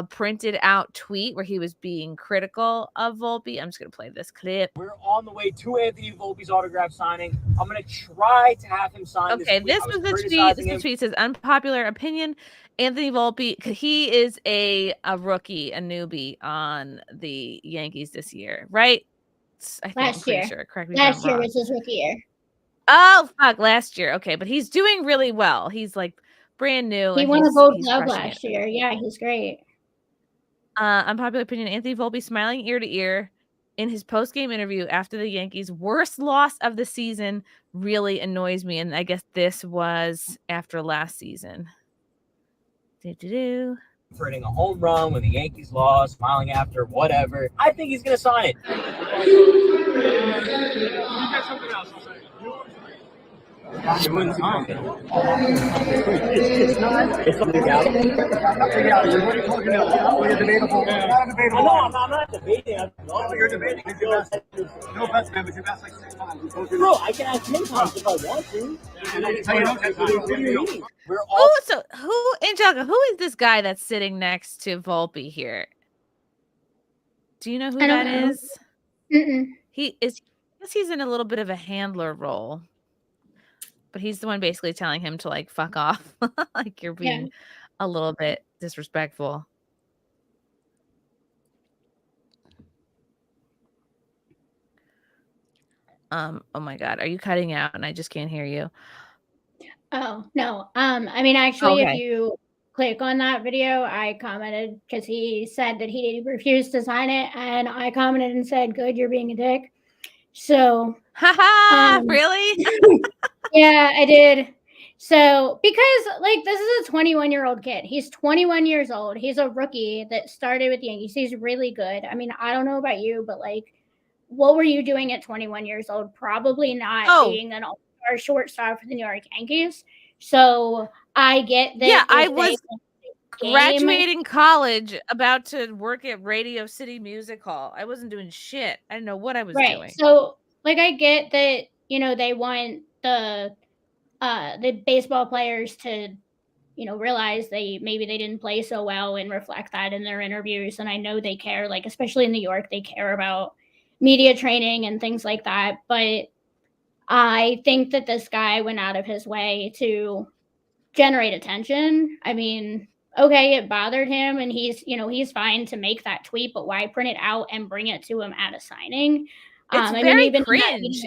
printed out tweet where he was being critical of Volpe. I'm just going to play this clip. We're on the way to Anthony Volpe's autograph signing. I'm going to try to have him sign Okay, this this was the tweet. This was the tweet. Says, unpopular opinion, Anthony Volpe, he is a rookie, a newbie on the Yankees this year, right? I'm pretty sure. Correct me if I'm Last year wrong. was his rookie year. Oh, fuck, last year. Okay, but he's doing really well. He's like brand new. He and won a he's Gold crushing Glove it. last year. Yeah, he's great. Unpopular opinion, Anthony Volpe smiling ear to ear in his post-game interview after the Yankees' worst loss of the season really annoys me. And I guess this was after last season. for hitting a home run when the Yankees lost, smiling after, whatever. I think he's going to sign it. It wouldn't sign it. It's something out. I'm not debating. You're debating. No offense, man, but you asked like 6 times. Bro, I can ask 10 times if I want to. We're all. Angelica, who is this guy that's sitting next to Volpe here? Do you know who that is? He is. I guess he's in a little bit of a handler role, but he's the one basically telling him to like fuck off, like you're being a little bit disrespectful. Oh my God, are you cutting out? And I just can't hear you. Oh no. I mean, actually, Okay. if you click on that video, I commented because he said that he refused to sign it, and I commented and said, "Good, you're being a dick." So, really? Yeah, I did. So, because like this is a 21-year-old kid. He's 21 years old. He's a rookie that started with the Yankees. He's really good. I mean, I don't know about you, but like, what were you doing at 21 years old? Probably not being an all-star shortstop for the New York Yankees. So I get that. Yeah, I was graduating college, about to work at Radio City Music Hall. I wasn't doing shit. I didn't know what I was doing. So, like, I get that, they want the baseball players to, realize maybe they didn't play so well and reflect that in their interviews. And I know they care, like, especially in New York, they care about media training and things like that. But I think that this guy went out of his way to generate attention. I mean, okay, it bothered him, and he's fine to make that tweet, but why print it out and bring it to him at a signing? It's very cringe.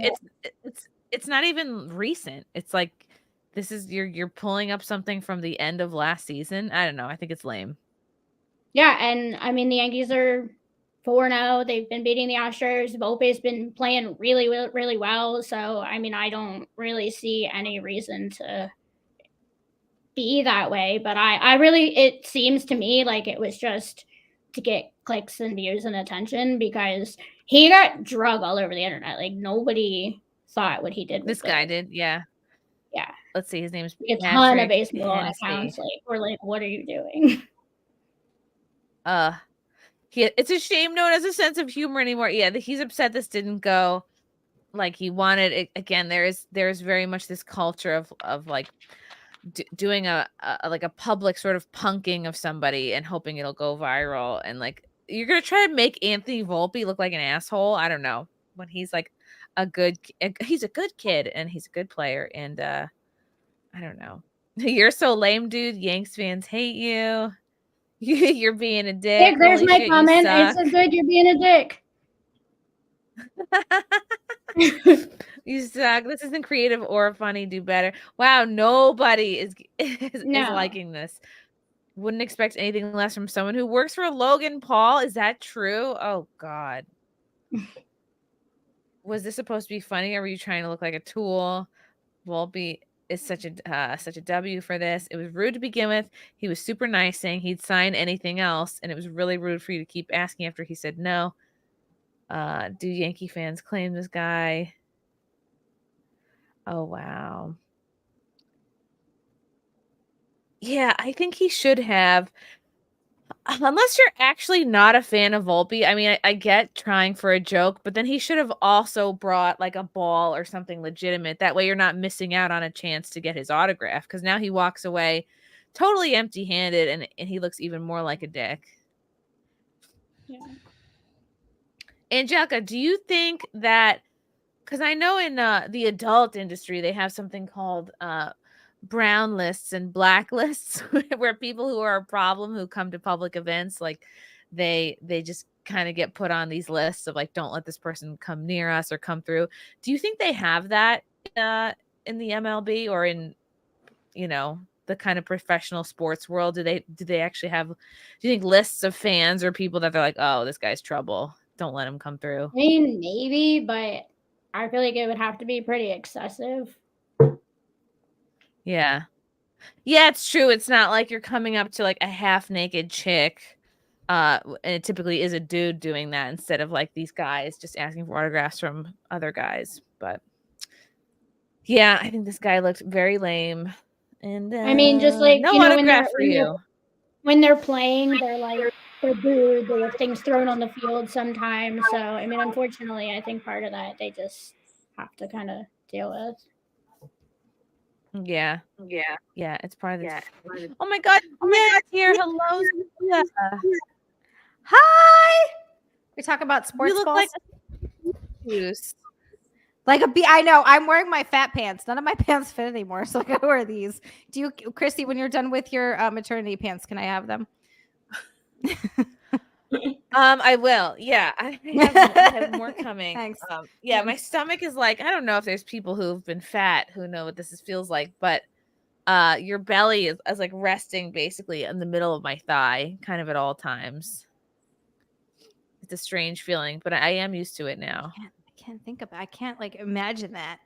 It's not even recent. It's like this is you're pulling up something from the end of last season. I don't know. I think it's lame. Yeah, and I mean the Yankees are 4-0. They've been beating the Astros. Volpe's been playing really, really well. So I mean, I don't really see any reason to be that way. But it seems to me like it was just to get clicks and views and attention, because he got drug all over the internet. Like nobody thought what he did. This guy did, yeah. Yeah. Let's see. His name's A ton of Patrick baseball Hennessy. accounts we're like, what are you doing? It's a shame no one has a sense of humor anymore. Yeah, he's upset this didn't go like he wanted. Again, there's very much this culture of like doing a public sort of punking of somebody and hoping it'll go viral, and like you're gonna try to make Anthony Volpe look like an asshole. I don't know, when he's like he's a good kid and he's a good player, and I don't know. You're so lame, dude. Yanks fans hate you. You're being a dick. Dick, there's Holy my shit, comment. you It's suck. so good you're being a dick. You suck. This isn't creative or funny. Do better. Wow, nobody is No. liking this. Wouldn't expect anything less from someone who works for Logan Paul. Is that true? Oh God. Was this supposed to be funny, or were you trying to look like a tool? Volpe is such a W for this. It was rude to begin with. He was super nice, saying he'd sign anything else, and it was really rude for you to keep asking after he said no. Do Yankee fans claim this guy? Oh wow. Yeah, I think he should have. Unless you're actually not a fan of Volpe. I mean, I get trying for a joke, but then he should have also brought like a ball or something legitimate. That way you're not missing out on a chance to get his autograph, because now he walks away totally empty-handed and he looks even more like a dick. Yeah. Angelica, do you think that, because I know in the adult industry they have something called brown lists and black lists where people who are a problem who come to public events, like they just kind of get put on these lists of like, don't let this person come near us or come through. Do you think they have that in the MLB or in, you know, the kind of professional sports world? Do they actually have, do you think, lists of fans or people that they're like, oh, this guy's trouble, don't let him come through? I mean, maybe, but I feel like it would have to be pretty excessive. Yeah, it's true. It's not like you're coming up to like a half naked chick, and it typically is a dude doing that instead of like these guys just asking for autographs from other guys. But yeah, I think this guy looked very lame. And I mean, just like, no you know, autograph for you. When they're playing, they're like, they're booed, they have things thrown on the field sometimes. So, I mean, unfortunately, I think part of that they just have to kind of deal with. Yeah, it's part of this. Oh my God, here. Hello, Zia. Hi. We talk about sports You look balls. like a goose. Like a bee. I know. I'm wearing my fat pants. None of my pants fit anymore, so I gotta wear these. Do you, Chrissy, when you're done with your maternity pants, can I have them? I will. Yeah, I have more coming. Thanks. Yeah, my stomach is like, I don't know if there's people who've been fat who know what this feels like, but your belly is like resting basically in the middle of my thigh, kind of at all times. It's a strange feeling, but I am used to it now. I can't think about. I can't like imagine that.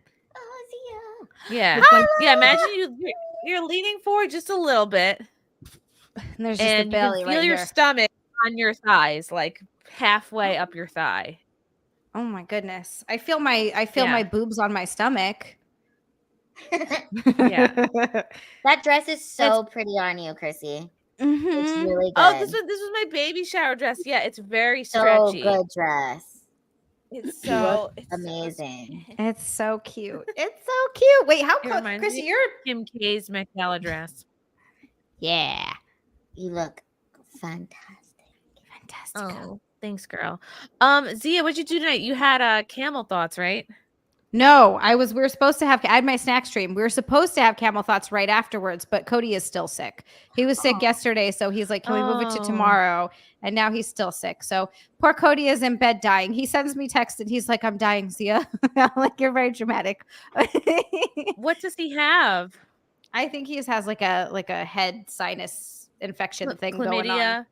Yeah, yeah. Imagine you're leaning forward just a little bit, And there's just and the belly you can feel right your here. stomach on your thighs, like halfway up your thigh. Oh my goodness! I feel my boobs on my stomach. Yeah. That dress is so pretty on you, Chrissy. Mm-hmm. It's really good. Oh, this was my baby shower dress. Yeah, it's very so stretchy. good dress. It's You look it's amazing. It's so cute. It's so cute. Wait, how It reminds Chrissy, me you're of Kim K's Met Gala dress. yeah. You look fantastic. Oh, thanks, girl. Zia, what'd you do tonight? You had camel thoughts, right? No, we were supposed to have, I had my snack stream. We were supposed to have camel thoughts right afterwards, but Cody is still sick. He was sick yesterday, so he's like, can we move it to tomorrow? And now he's still sick. So poor Cody is in bed dying. He sends me text and he's like, I'm dying, Zia. I'm like, you're very dramatic. What does he have? I think he just has like a head sinus infection thing going on. Chlamydia?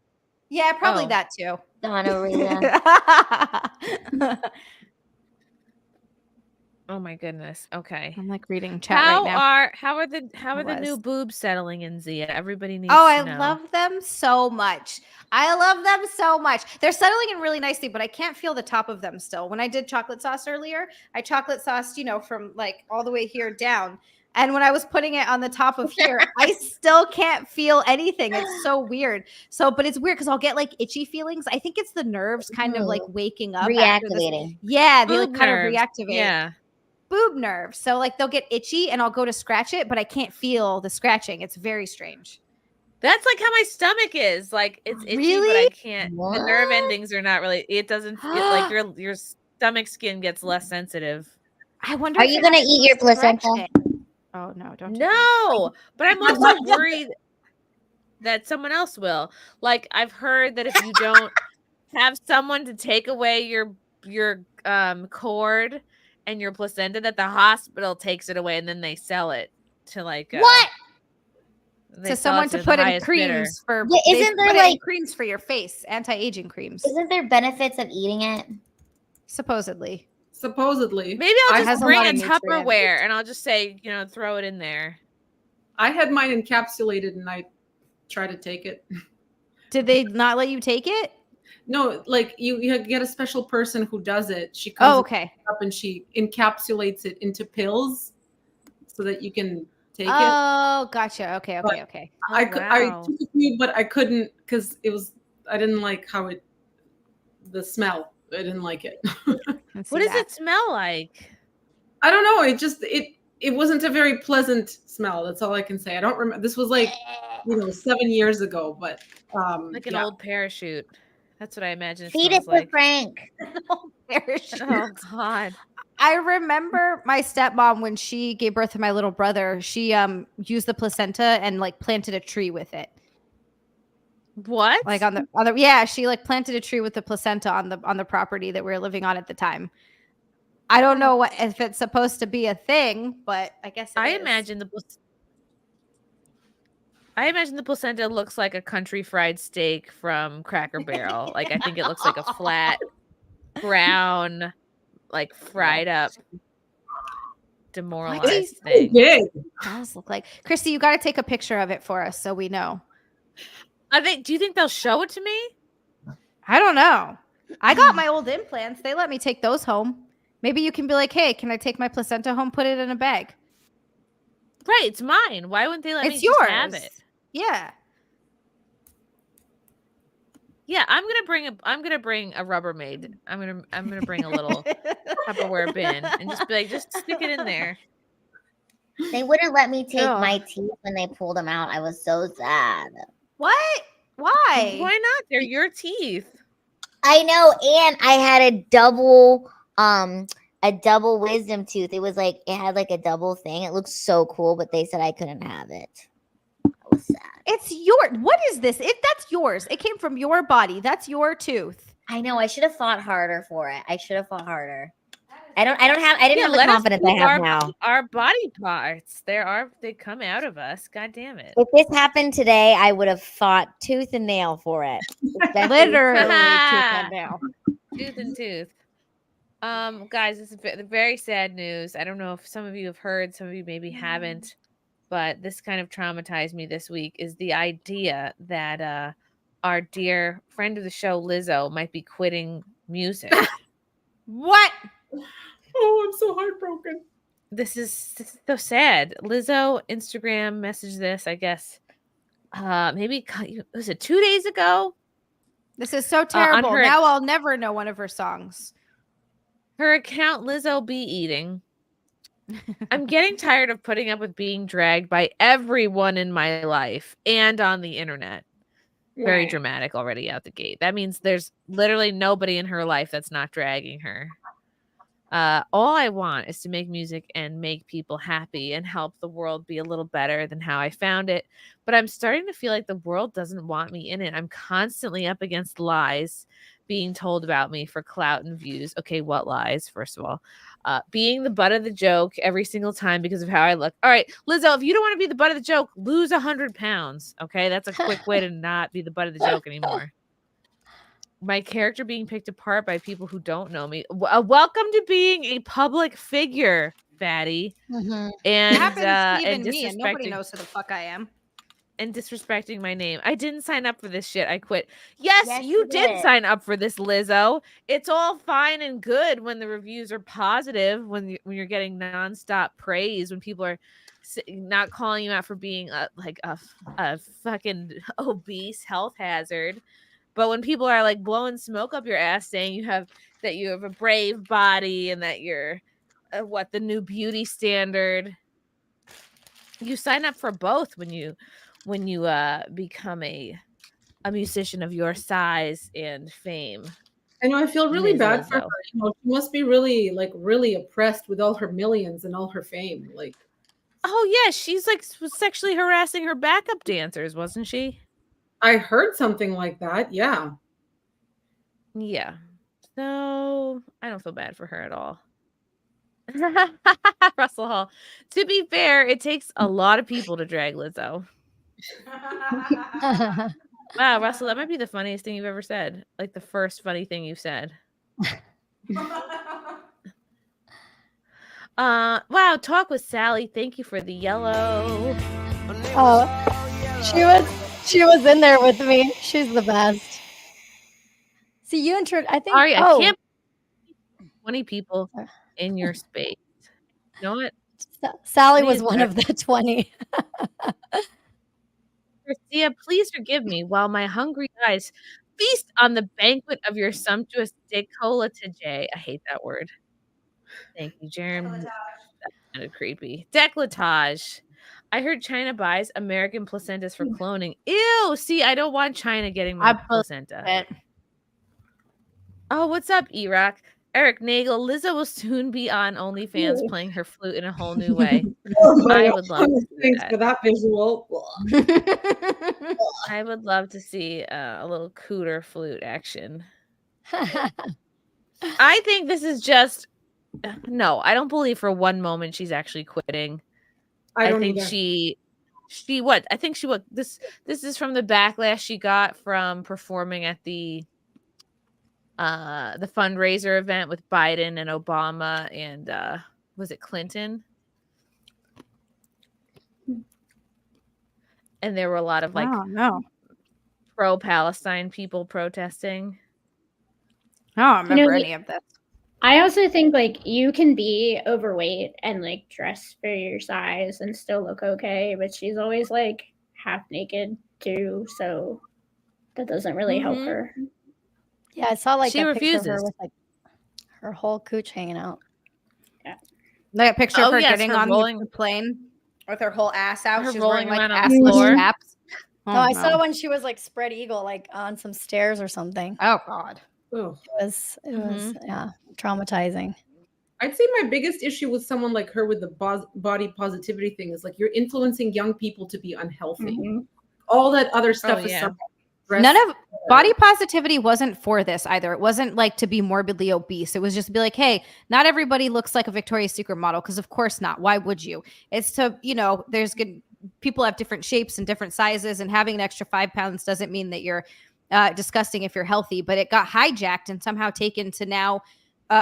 Yeah, probably Oh. that too. Gonorrhea. Oh my goodness. Okay. I'm like reading chat right now. How are the new boobs settling in, Zia? Everybody needs Oh, to I know. love them so much. I love them so much. They're settling in really nicely, but I can't feel the top of them still. When I did chocolate sauce earlier, I chocolate sauced, from like all the way here down. And when I was putting it on the top of here, I still can't feel anything. It's so weird. But it's weird because I'll get like itchy feelings. I think it's the nerves kind of like waking up. Reactivating. Yeah, they like Boob kind of nerves. reactivate. Yeah. Boob nerves. So like they'll get itchy and I'll go to scratch it, but I can't feel the scratching. It's very strange. That's like how my stomach is. Like it's itchy, Really? but I can't. The nerve endings are not really. It doesn't feel like your stomach skin gets less sensitive. I wonder. Are you gonna eat your placenta? Oh no, don't. No, but I'm also worried that someone else will. Like I've heard that if you don't have someone to take away your cord and your placenta, that the hospital takes it away and then they sell it to like what? They To sell someone it to the put in highest creams bidder. for. Yeah, isn't there put it in like creams for your face, anti-aging creams? Isn't there benefits of eating it? Supposedly. Supposedly. Maybe I'll It just has bring lot a of nutrients. Tupperware and I'll just say, throw it in there. I had mine encapsulated and I tried to take it. Did they not let you take it? No, like you get a special person who does it. She comes up and she encapsulates it into pills so that you can take it. Oh, gotcha. Okay. I took a few, but I couldn't because I didn't like the smell. I didn't like it. What does it smell like? I don't know. It wasn't a very pleasant smell. That's all I can say. I don't remember. This was like 7 years ago, but Like an old parachute. That's what I imagine. Feed it like. to Frank. Parachute. Oh God. I remember my stepmom when she gave birth to my little brother. She used the placenta and like planted a tree with it. What? Like on the she like planted a tree with the placenta on the property that we were living on at the time. I don't know if it's supposed to be a thing, but I guess it is. I imagine the placenta looks like a country fried steak from Cracker Barrel. Like I think it looks like a flat, brown, like fried up, demoralized thing. It does look like. Christy, you got to take a picture of it for us so we know. Do you think they'll show it to me? I don't know. I got my old implants. They let me take those home. Maybe you can be like, hey, can I take my placenta home? Put it in a bag. Right, it's mine. Why wouldn't they let me It's just yours. have it? Yeah. Yeah, I'm gonna bring a Rubbermaid. I'm gonna bring a little Tupperware bin and just be like, just stick it in there. They wouldn't let me take my teeth when they pulled them out. I was so sad. What? Why? Why not? They're your teeth. I know, and I had a double wisdom tooth. It had like a double thing. It looked so cool, but they said I couldn't have it. I was sad. It's yours. What is this? That's yours. It came from your body. That's your tooth. I know. I should have fought harder for it. I didn't have the confidence I have now. Our body parts. They come out of us. God damn it. If this happened today, I would have fought tooth and nail for it. Literally tooth and nail. Tooth and tooth. Guys, it's very sad news. I don't know if some of you have heard, some of you maybe haven't, but this kind of traumatized me this week is the idea that our dear friend of the show, Lizzo, might be quitting music. What? Oh, I'm so heartbroken. This is so sad. Lizzo Instagram messaged this, I guess. Maybe was it 2 days ago? This is so terrible. Now I'll never know one of her songs. Her account, Lizzo Be Eating. I'm getting tired of putting up with being dragged by everyone in my life and on the internet. Very Right. dramatic already out the gate. That means there's literally nobody in her life that's not dragging her. All I want is to make music and make people happy and help the world be a little better than how I found it. But I'm starting to feel like the world doesn't want me in it. I'm constantly up against lies being told about me for clout and views. Okay, what lies, first of all? Being the butt of the joke every single time because of how I look. All right, Lizzo, if you don't want to be the butt of the joke, lose 100 pounds. Okay, that's a quick way to not be the butt of the joke anymore. My character being picked apart by people who don't know me. Welcome to being a public figure, fatty. Mm-hmm. And it happens to and even me, and nobody disrespecting- knows who the fuck I am. and disrespecting my name. I didn't sign up for this shit. I quit. Yes, Yes, you you did did. sign up for this, Lizzo. It's all fine and good when the reviews are positive, when you're getting nonstop praise, when people are not calling you out for being a fucking obese health hazard. But when people are like blowing smoke up your ass saying you have a brave body and that you're the new beauty standard, you sign up for both when you become a musician of your size and fame. I know. I feel really Ms. bad for her. Lizzo. You know, she must be really oppressed with all her millions and all her fame. Like, oh yeah, she's like sexually harassing her backup dancers, wasn't she? I heard something like that. Yeah. Yeah. So I don't feel bad for her at all. Russell Hall. To be fair, it takes a lot of people to drag Lizzo. Wow, Russell, that might be the funniest thing you've ever said. Like the first funny thing you've said. Wow, talk with Sally. Thank you for the yellow. Oh, she was in there with me. She's the best. See, you entered. I think. Sorry, I can't. 20 people in your space. You know what? Sally was one of the 20. Garcia, please forgive me while my hungry eyes feast on the banquet of your sumptuous décolletage. I hate that word. Thank you, Jeremy. That's kind of creepy. Décolletage. I heard China buys American placentas for cloning. Ew! See, I don't want China getting my placenta. Oh, what's up, E-Rock? Eric Nagel, Lizzo will soon be on OnlyFans playing her flute in a whole new way. I would love to see Thanks that. for that visual. I would love to see a little cooter flute action. I think this is just no. I don't believe for one moment she's actually quitting. I think either. she what? I think she what? This is from the backlash she got from performing at the fundraiser event with Biden and Obama and was it Clinton? And there were a lot of like pro-Palestine people protesting. I don't remember any of this. I also think like you can be overweight and like dress for your size and still look okay, but she's always like half naked too, so that doesn't really help her. Yeah, I saw like She a picture of her refuses. with like her whole cooch hanging out. Yeah. That picture of her yes, getting her on rolling- the plane with her whole ass out. Her She's rolling wearing like around on the assless floor. straps. No, I saw when she was like spread eagle, like on some stairs or something. Oh God. Oh. It was yeah, traumatizing. I'd say my biggest issue with someone like her with the body positivity thing is like you're influencing young people to be unhealthy. All that other stuff is something. None of body positivity wasn't for this either. It wasn't like to be morbidly obese. It was just to be like, hey, not everybody looks like a Victoria's Secret model, because of course not. Why would you? It's to, there's good people have different shapes and different sizes, and having an extra 5 pounds doesn't mean that you're disgusting if you're healthy. But it got hijacked and somehow taken to now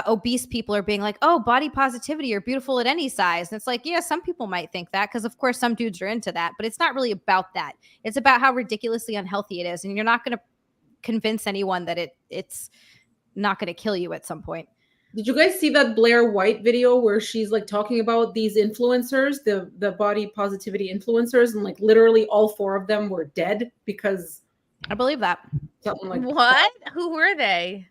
obese people are being like, oh, body positivity, you're beautiful at any size. And it's like, yeah, some people might think that, because of course some dudes are into that, but it's not really about that. It's about how ridiculously unhealthy it is. And you're not going to convince anyone that it's not going to kill you at some point. Did you guys see that Blair White video where she's like talking about these influencers, the body positivity influencers, and like literally all 4 of them were dead because I believe that. Something like what? Who were they?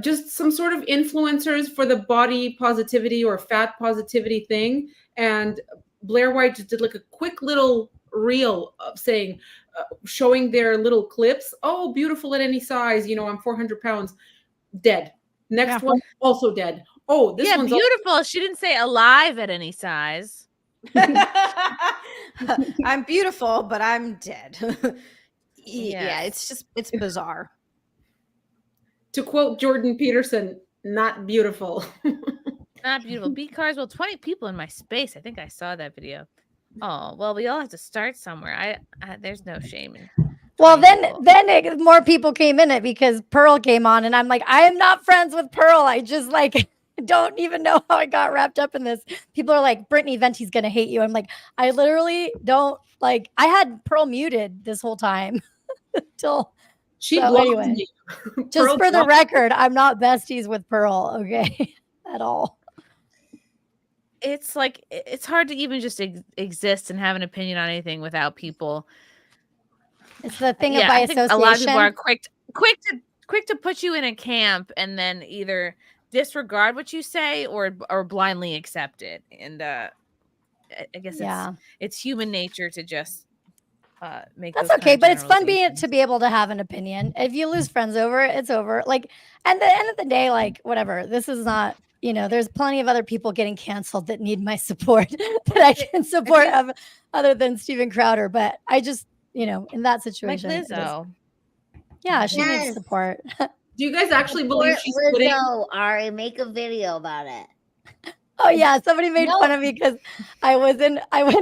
Just some sort of influencers for the body positivity or fat positivity thing. And Blair White just did like a quick little reel of saying, showing their little clips. Oh, beautiful at any size. I'm 400 pounds. Dead. Next one, also dead. Oh, this one's beautiful. She didn't say alive at any size. I'm beautiful, but I'm dead. Yeah, it's bizarre. To quote Jordan Peterson, not beautiful. Not beautiful. Beat Carswell, 20 people in my space. I think I saw that video. Oh, well, we all have to start somewhere. There's no shame in. Well, then more people came in it because Pearl came on, and I'm like, I am not friends with Pearl. I just like don't even know how I got wrapped up in this. People are like, Brittany Venti's gonna hate you. I'm like, I literally don't like. I had Pearl muted this whole time until. Anyway, just for the record, I'm not besties with Pearl, okay, at all. it's like it's hard to even just exist and have an opinion on anything without people. It's the thing of by I think a lot of people are association. quick to put you in a camp and then either disregard what you say or blindly accept it. And I guess Yeah. it's human nature to just make That's those okay, kind of but it's fun generalizations. to be able to have an opinion. If you lose friends over it, it's over. Like, and at the end of the day, like, whatever. This is not, there's plenty of other people getting canceled that need my support that I can support other than Steven Crowder. But I just, in that Like situation, it is- Lizzo. yeah, she needs Yes. support. Do you guys actually believe she's putting? Lizzo, Ari, make a video about it. Oh yeah, somebody made fun of me because I went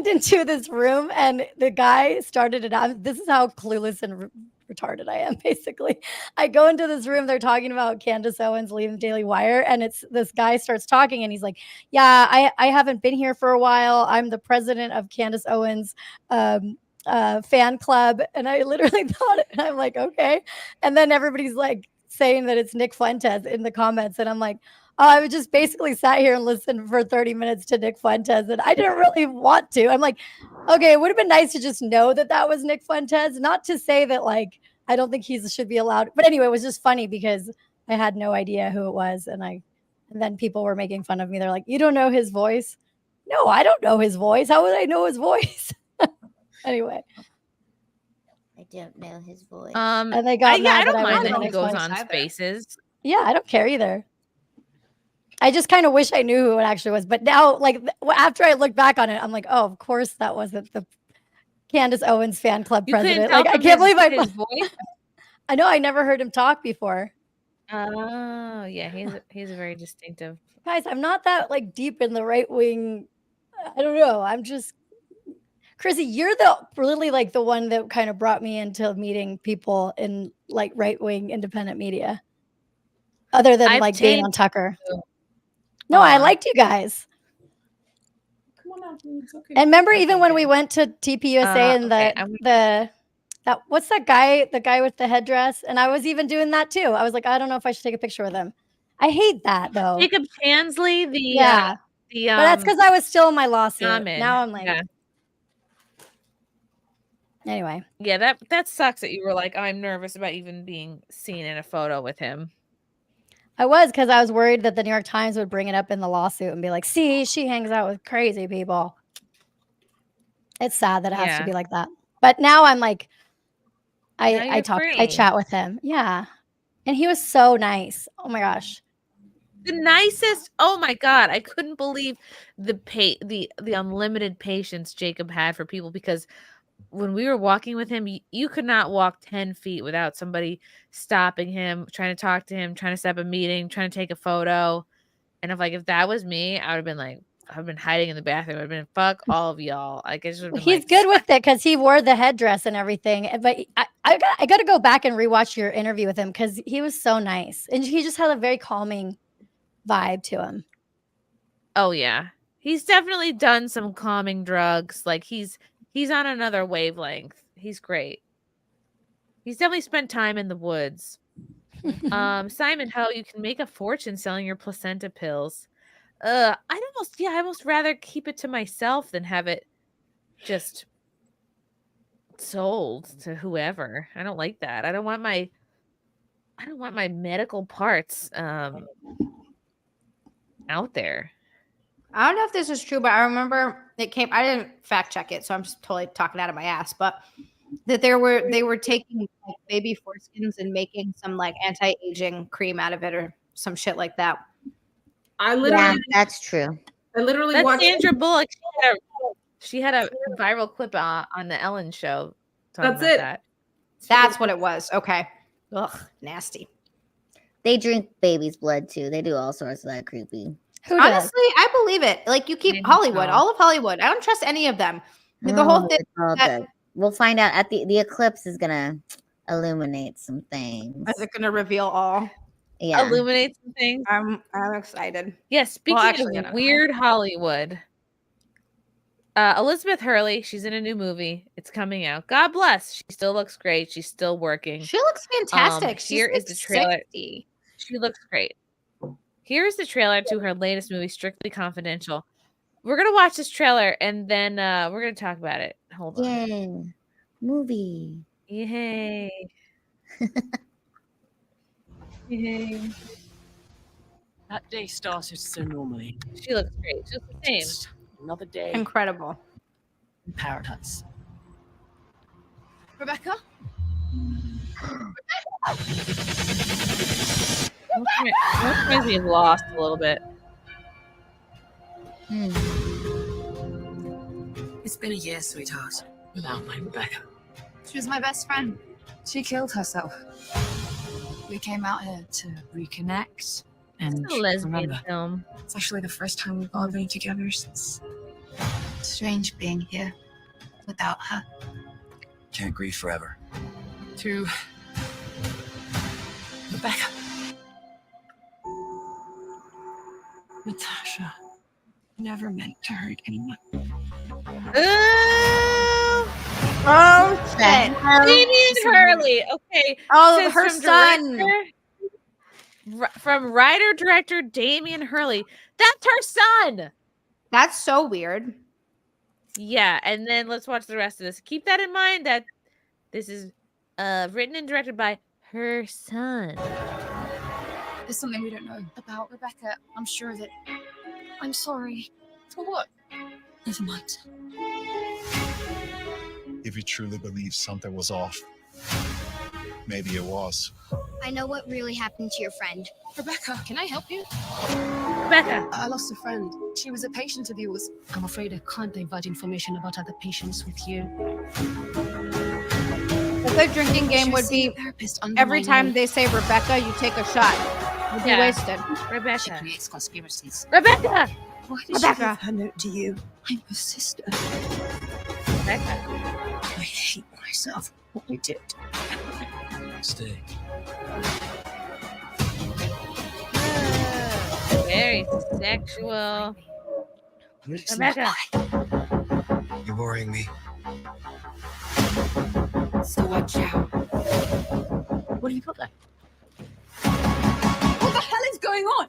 into this room and the guy started it out. This is how clueless and retarded I am, basically. I go into this room, they're talking about Candace Owens leaving Daily Wire, and it's this guy starts talking and he's like, yeah, I haven't been here for a while. I'm the president of Candace Owens fan club. And I literally thought it, and I'm like, okay. And then everybody's like saying that it's Nick Fuentes in the comments. And I'm like, oh, I would just basically sat here and listened for 30 minutes to Nick Fuentes, and I didn't really want to. I'm like, okay, it would have been nice to just know that was Nick Fuentes, not to say that like I don't think he should be allowed. But anyway, it was just funny because I had no idea who it was, and then people were making fun of me. They're like, you don't know his voice? No, I don't know his voice. How would I know his voice? Anyway. I don't know his voice. And they got mad I don't that I mind wasn't that he Nick goes Fuentes. on Spaces. Yeah, I don't care either. I just kind of wish I knew who it actually was. But now, like, after I look back on it, I'm like, oh, of course that wasn't the Candace Owens fan club You couldn't president. tell Like, I from can't believe his voice. I know I never heard him talk before. Oh, yeah, he's a very distinctive. Guys, I'm not that like deep in the right wing. I don't know. I'm just Chrissy, you're really like the one that kind of brought me into meeting people in like right wing independent media. Other than I've like being on changed Tucker. No, I liked you guys. Come on out, it's okay. And remember, even when we went to TPUSA and okay, that what's that guy, the guy with the headdress? And I was even doing that too. I was like, I don't know if I should take a picture with him. I hate that though. Jacob Chansley, but that's because I was still in my lawsuit. shaman. Now I'm like, Yeah. Anyway. Yeah, that sucks that you were like, I'm nervous about even being seen in a photo with him. I was, because I was worried that the New York Times would bring it up in the lawsuit and be like, see, she hangs out with crazy people. It's sad that it has to be like that. But now I'm like, I chat with him. Yeah. And he was so nice. Oh my gosh. The nicest. Oh my God. I couldn't believe the unlimited patience Jacob had for people, because when we were walking with him, you could not walk 10 feet without somebody stopping him, trying to talk to him, trying to set up a meeting, trying to take a photo. And if that was me, I would have been like, I've been hiding in the bathroom. I would have been, fuck all of y'all. Like, I just would have been He's good with it because he wore the headdress and everything. But I got to go back and rewatch your interview with him because he was so nice. And he just had a very calming vibe to him. Oh, yeah. He's definitely done some calming drugs. Like, he's on another wavelength. He's great. He's definitely spent time in the woods. Simon, how you can make a fortune selling your placenta pills. I'd almost rather keep it to myself than have it just sold to whoever. I don't like that. I don't want my medical parts out there. I don't know if this is true, but I remember I didn't fact check it, so I'm just totally talking out of my ass, but that they were taking like baby foreskins and making some like anti-aging cream out of it or some shit like that. That's true. I literally That's watched Sandra Bullock. She had a viral clip on the Ellen show. That's about it. That. That's what it was. Okay. Ugh, nasty. They drink baby's blood too. They do all sorts of that creepy. Honestly, I believe it. Like, you keep Hollywood, all of Hollywood. I don't trust any of them. The whole thing. We'll find out at the eclipse is gonna illuminate some things. Is it gonna reveal all? Yeah. Illuminate some things. I'm excited. Yes. Speaking of weird Hollywood, Elizabeth Hurley, she's in a new movie. It's coming out. God bless. She still looks great. She's still working. She looks fantastic. Here is the trailer. 60. She looks great. Here is the trailer to her latest movie, Strictly Confidential. we're gonna watch this trailer and then we're gonna talk about it. Hold on. Yay. Movie. Yay. Yay. That day started so normally. She looks great. Just the same. Just another day Incredible. in paradise. Rebecca? Reminds me of Lost a little bit. It's been a year, sweetheart, without my Rebecca. She was my best friend. She killed herself. We came out here to reconnect and It's a lesbian remember. film. It's actually the first time we've all been together since. Strange being here without her. Can't grieve forever. To Rebecca. Natasha never meant to hurt anyone. Oh shit! Damien Hurley. Okay. Oh, Says her from son. From writer director Damien Hurley. That's her son. That's so weird. Yeah, and then let's watch the rest of this. Keep that in mind that this is written and directed by her son. There's something we don't know about Rebecca. I'm sure of it. I'm sorry. For what? Never mind. If you truly believe something was off, maybe it was. I know what really happened to your friend. Rebecca, can I help you? Rebecca. I lost a friend. She was a patient of yours. I'm afraid I can't divulge information about other patients with you. A good drinking game would be every time they say Rebecca, you take a shot. Would be wasted. Rebecca. She creates conspiracies. Rebecca. Why did Rebecca. she give her note to you? I'm her sister. Rebecca. I hate myself for what I did. Stay. Very sexual. Rebecca. You're worrying me. So watch out. What do you put there? What the hell is going on?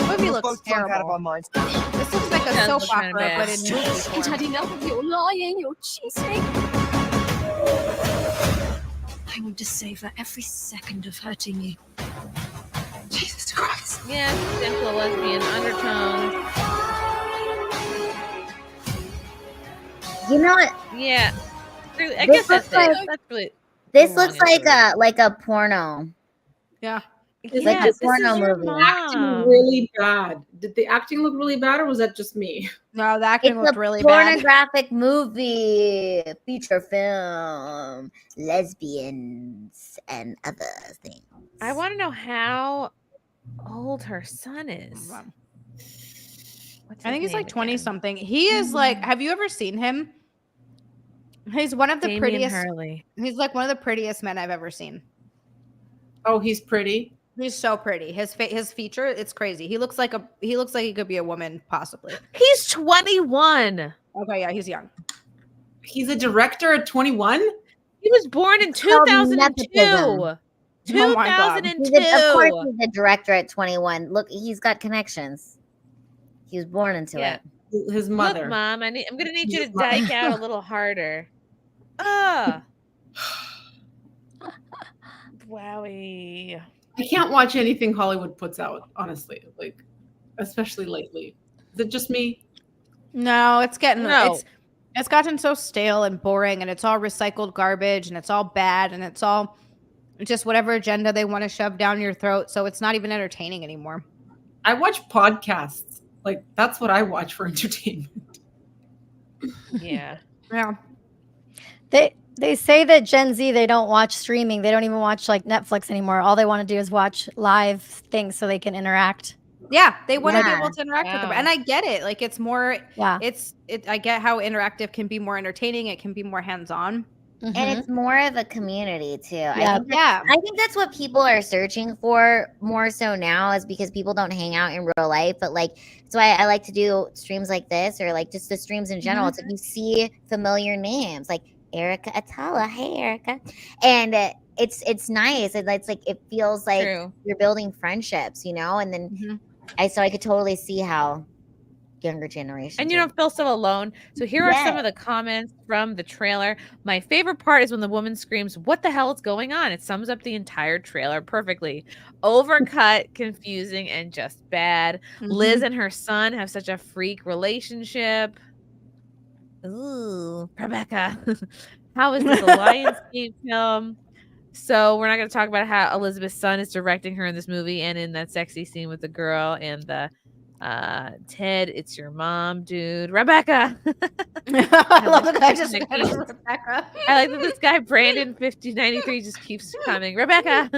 Movie We're looks both drunk out of terrible. our minds. This looks like a Sounds soap kinda opera, bad. but in movie I've form. had enough of your lying, your cheating. I want to savor every second of hurting you. Jesus Christ. Yeah, simple lesbian undertones. You know what? Yeah. I This guess that's looks it. like- That's really. This Go on, looks like a porno. Yeah. Like a this porno is your movie. Acting mom. really bad. Did the acting look really bad, or was that just me? No, the acting It's looked a really bad. pornographic movie, feature film, lesbians, and other things. I want to know how old her son is. What's I think his he's like name 20 again? something. He is like, have you ever seen him? He's one of the Damien prettiest. Hurley. He's like one of the prettiest men I've ever seen. Oh, he's pretty. He's so pretty. His feature, it's crazy. He looks like he could be a woman, possibly. He's 21. Okay, yeah, he's young. He's a director at 21. He was born in called 2002. nepotism. Oh my God. 2002. Of course, he's a director at 21. Look, he's got connections. He was born into Yeah. it. His mother. Look, Mom, I'm gonna need you to His mother. dike out a little harder. Wowie. I can't watch anything Hollywood puts out, honestly. Like, especially lately. Is it just me? No, it's getting No. it's gotten so stale and boring, and it's all recycled garbage, and it's all bad, and it's all just whatever agenda they want to shove down your throat. So it's not even entertaining anymore. I watch podcasts. Like, that's what I watch for entertainment. Yeah. Yeah. They say that Gen Z, they don't watch streaming. They don't even watch like Netflix anymore. All they want to do is watch live things so they can interact. Yeah, they want to be Yeah. able to interact with them, Wow. and I get it. Like it's more, Yeah. I get how interactive can be more entertaining. It can be more hands-on. And it's more of a community too. Yeah. I think that's what people are searching for more so now, is because people don't hang out in real life. But like, that's why I like to do streams like this, or like just the streams in general. It's like you see familiar names like Erica Atala. Hey, Erica. And it's nice. It's like, it feels like True. you're building friendships, you know? And then so I could totally see how younger generation. And you don't feel so alone. So here are some of the comments from the trailer. My favorite part is when the woman screams, "What the hell is going on?" It sums up the entire trailer perfectly. Overcut, confusing, and just bad. Liz and her son have such a freak relationship. Ooh, Rebecca. How is this a Lionsgate film? So we're not going to talk about how Elizabeth's son is directing her in this movie and in that sexy scene with the girl and the Ted, it's your mom, dude. Rebecca. I love that I just read Rebecca. I like that this guy, Brandon 5093, just keeps coming. Rebecca.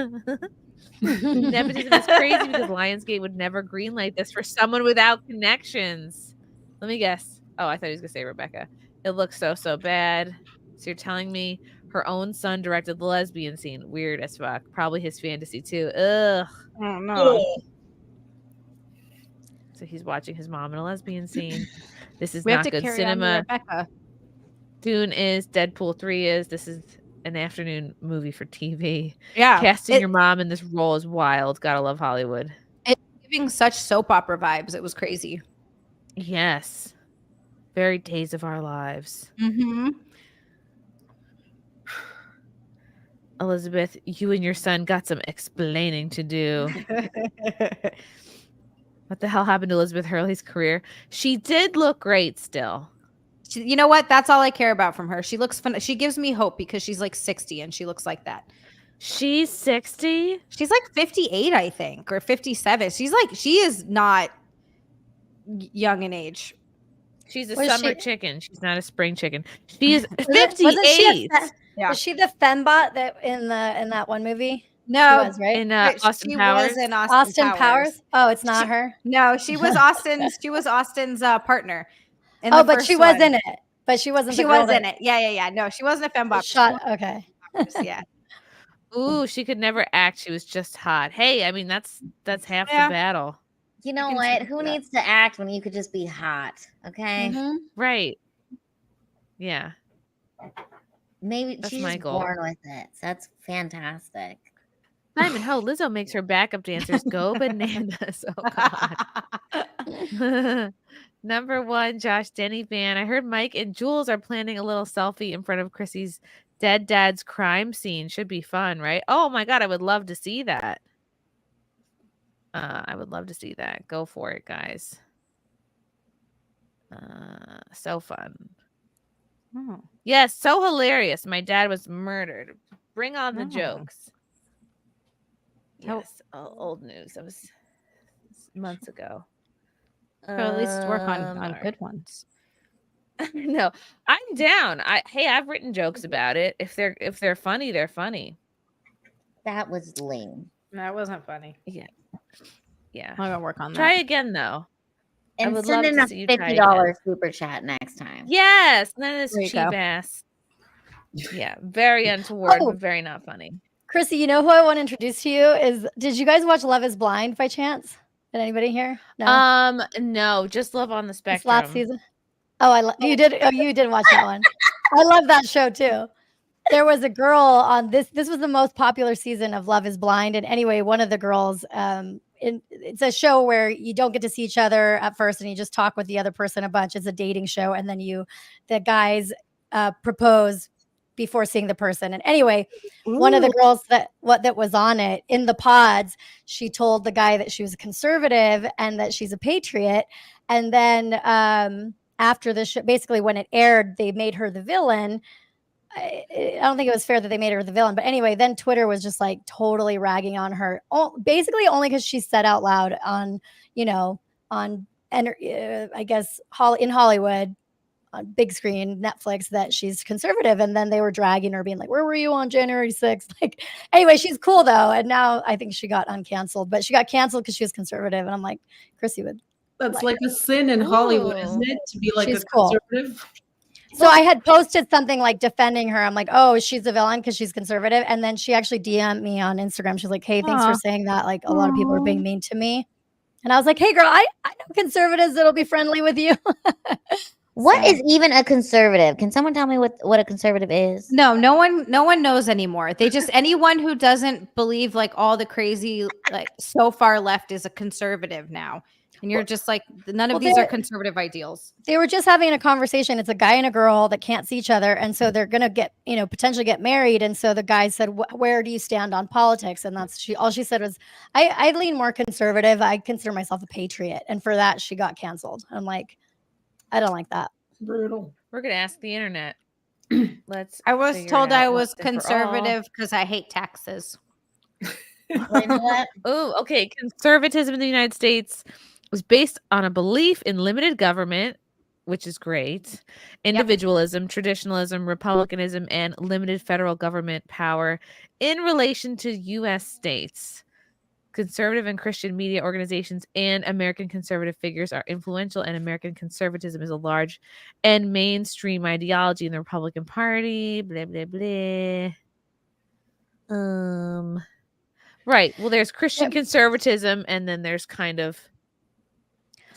Nepotism is crazy because Lionsgate would never greenlight this for someone without connections. Let me guess. Oh, I thought he was going to say Rebecca. It looks so bad. So you're telling me her own son directed the lesbian scene. Weird as fuck. Probably his fantasy too. Ugh. Oh no. So he's watching his mom in a lesbian scene. This is We have not to good carry cinema. on to Rebecca. Dune is, Deadpool 3 is. This is an afternoon movie for TV. Yeah. Casting your mom in this role is wild. Gotta love Hollywood. It's giving such soap opera vibes. It was crazy. Yes. Very Days of Our Lives. Mm-hmm. Elizabeth, you and your son got some explaining to do. What the hell happened to Elizabeth Hurley's career? She did look great still. You know what? That's all I care about from her. She looks fun. She gives me hope because she's like 60 and she looks like that. She's 60? She's like 58, I think, or 57. She is not young in age. She's a Was summer she- chicken. She's not a spring chicken. She is Wasn't 58. Was she the fembot that in that one movie? No, she was, right? In Austin she Powers. was in Austin Powers. Oh, it's not her. No, she was Austin's. She was Austin's partner. in Oh, the but first she was one. in it. But she wasn't. She the girl was in that it. Yeah. No, she wasn't a fembot. Shot. Okay. Yeah. Ooh, she could never act. She was just hot. Hey, I mean that's half Yeah. the battle. You know what? Who needs to act when you could just be hot? Okay. Right. Yeah. Maybe That's she's my just goal. born with it. So that's fantastic. Simon Ho, Lizzo makes her backup dancers go bananas. Oh God. Number 1, Josh Denny fan. I heard Mike and Jules are planning a little selfie in front of Chrissy's dead dad's crime scene. Should be fun, right? Oh my God, I would love to see that. I would love to see that. Go for it, guys. So fun. Oh. Yes, so hilarious. My dad was murdered. Bring on the Oh. jokes. Oh. Yes, old news. That was months ago. Or at least work on all good ones. No, I'm down. I've written jokes about it. If they're funny, they're funny. That was lame. That wasn't funny. Yeah. I'm gonna work on that. Try again though. I And would send love in to a see you try $50 again. super chat next time. Yes, none of this There you cheap go. ass. Yeah, very untoward, Oh. but very not funny. Chrissy, you know who I want to introduce to you is? Did you guys watch Love Is Blind by chance? Did anybody here? No. No, just Love on the This Spectrum. last season. Oh, you did. Oh, you did watch that one. I love that show too. There was a girl on this. This was the most popular season of Love Is Blind, and anyway, one of the girls. It's a show where you don't get to see each other at first, and you just talk with the other person a bunch. It's a dating show, and then the guys propose before seeing the person. And anyway, one of the girls that was on it in the pods, she told the guy that she was a conservative and that she's a patriot. And then after the show, basically when it aired, they made her the villain. I don't think it was fair that they made her the villain, but anyway, then Twitter was just like totally ragging on her, basically only because she said out loud on, I guess in Hollywood, on big screen Netflix, that she's conservative, and then they were dragging her, being like, "Where were you on January 6th?" Like, anyway, she's cool though, and now I think she got uncanceled, but she got canceled because she was conservative, and I'm like, Chrissy would. That's like a sin in Hollywood, isn't it? To be like She's a cool. conservative. So I had posted something like defending her. I'm like, oh, she's a villain because she's conservative. And then she actually DM'd me on Instagram. She's like, hey, thanks for saying that. Like, a lot of people are being mean to me. And I was like, hey, girl, I know conservatives that'll be friendly with you. What is even a conservative? Can someone tell me what a conservative is? No one knows anymore. They just anyone who doesn't believe like all the crazy like so far left is a conservative now. And you're just like, none of Well, these are they're- conservative ideals. They were just having a conversation. It's a guy and a girl that can't see each other. And so they're going to get, potentially get married. And so the guy said, where do you stand on politics? And all she said was, I lean more conservative. I consider myself a patriot. And for that, she got canceled. I'm like, I don't like that. Brutal. We're going to ask the internet. Let's. I was figure told it out I was once and for all. conservative because I hate taxes. Oh, okay. Conservatism in the United States was based on a belief in limited government, which is great, individualism, traditionalism, republicanism, and limited federal government power in relation to U.S. states. Conservative and Christian media organizations and American conservative figures are influential, and American conservatism is a large and mainstream ideology in the Republican Party. Blah, blah, blah. Right. Well, there's Christian conservatism, and then there's kind of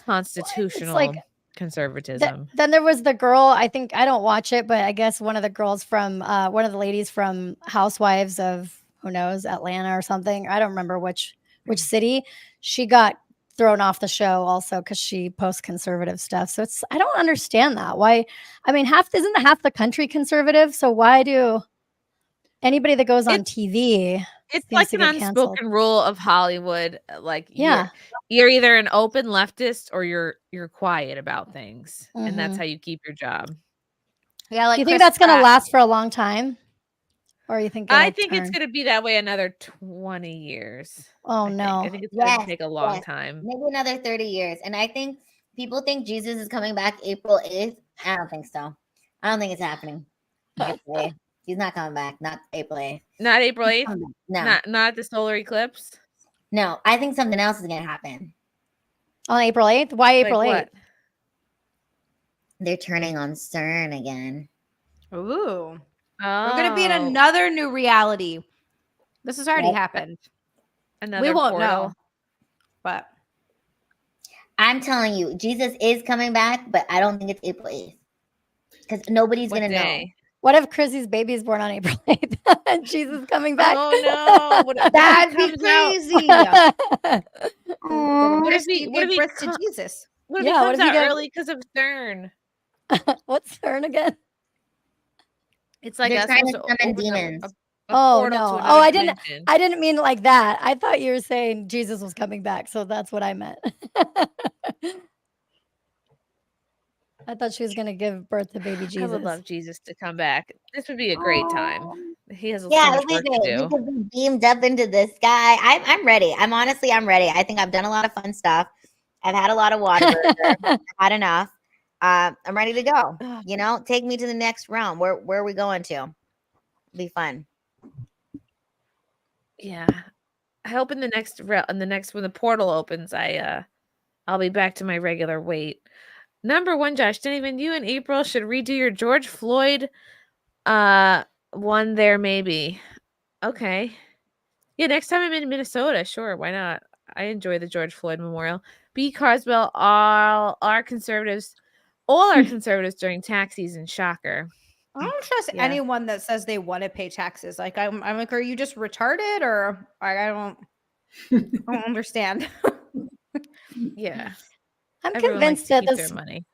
constitutional conservatism. Then there was the girl, I think, I don't watch it, but I guess one of the girls from, one of the ladies from Housewives of, who knows, Atlanta or something. I don't remember which city. She got thrown off the show also because she posts conservative stuff. So I don't understand that. Why? I mean, isn't half the country conservative? So why do anybody that goes on TV? It's like an unspoken rule of Hollywood. Like, Yeah. you're either an open leftist or you're quiet about things, and that's how you keep your job. Yeah, like Do you think that's going to last for a long time, or you think? I think it's going to be that way another 20 years. Oh no! I think it's going to take a long time. Maybe another 30 years. And I think people think Jesus is coming back April 8th. I don't think so. I don't think it's happening. April 8th. He's not coming back. Not April 8th. Not April 8th? No. Not the solar eclipse? No, I think something else is going to happen. On April 8th? Why April 8th? They're turning on CERN again. Ooh. We're going to be in another new reality. This has already happened. We won't know. But I'm telling you, Jesus is coming back, but I don't think it's April 8th. Because nobody's going to know. What if Chrissy's baby is born on April 8th and Jesus coming back? Oh no! That'd be crazy. What if he gave birth to Jesus? What if he comes out early because of CERN? What's CERN again? It's like They're us trying to supposed summon demons. Oh portal to no! another Oh, I dimension. didn't mean like that. I thought you were saying Jesus was coming back, so that's what I meant. I thought she was going to give birth to baby Jesus. I would love Jesus to come back. This would be a great time. He has so Yeah, much it'll work be to great. do. We could be beamed up into the sky. I'm ready. I'm ready. I think I've done a lot of fun stuff. I've had a lot of water. I've had enough. I'm ready to go. Take me to the next realm. Where are we going to? It'll be fun. Yeah, I hope in the next when the portal opens, I'll be back to my regular weight. Number one, Josh, Donovan, you and April should redo your George Floyd one there, maybe. Okay. Yeah, next time I'm in Minnesota, sure, why not? I enjoy the George Floyd Memorial. B. Carswell, all our conservatives during tax season. Shocker. I don't trust anyone that says they want to pay taxes. Like I'm like, are you just retarded, or I don't understand. Yeah. I'm Everyone convinced likes to that keep their money.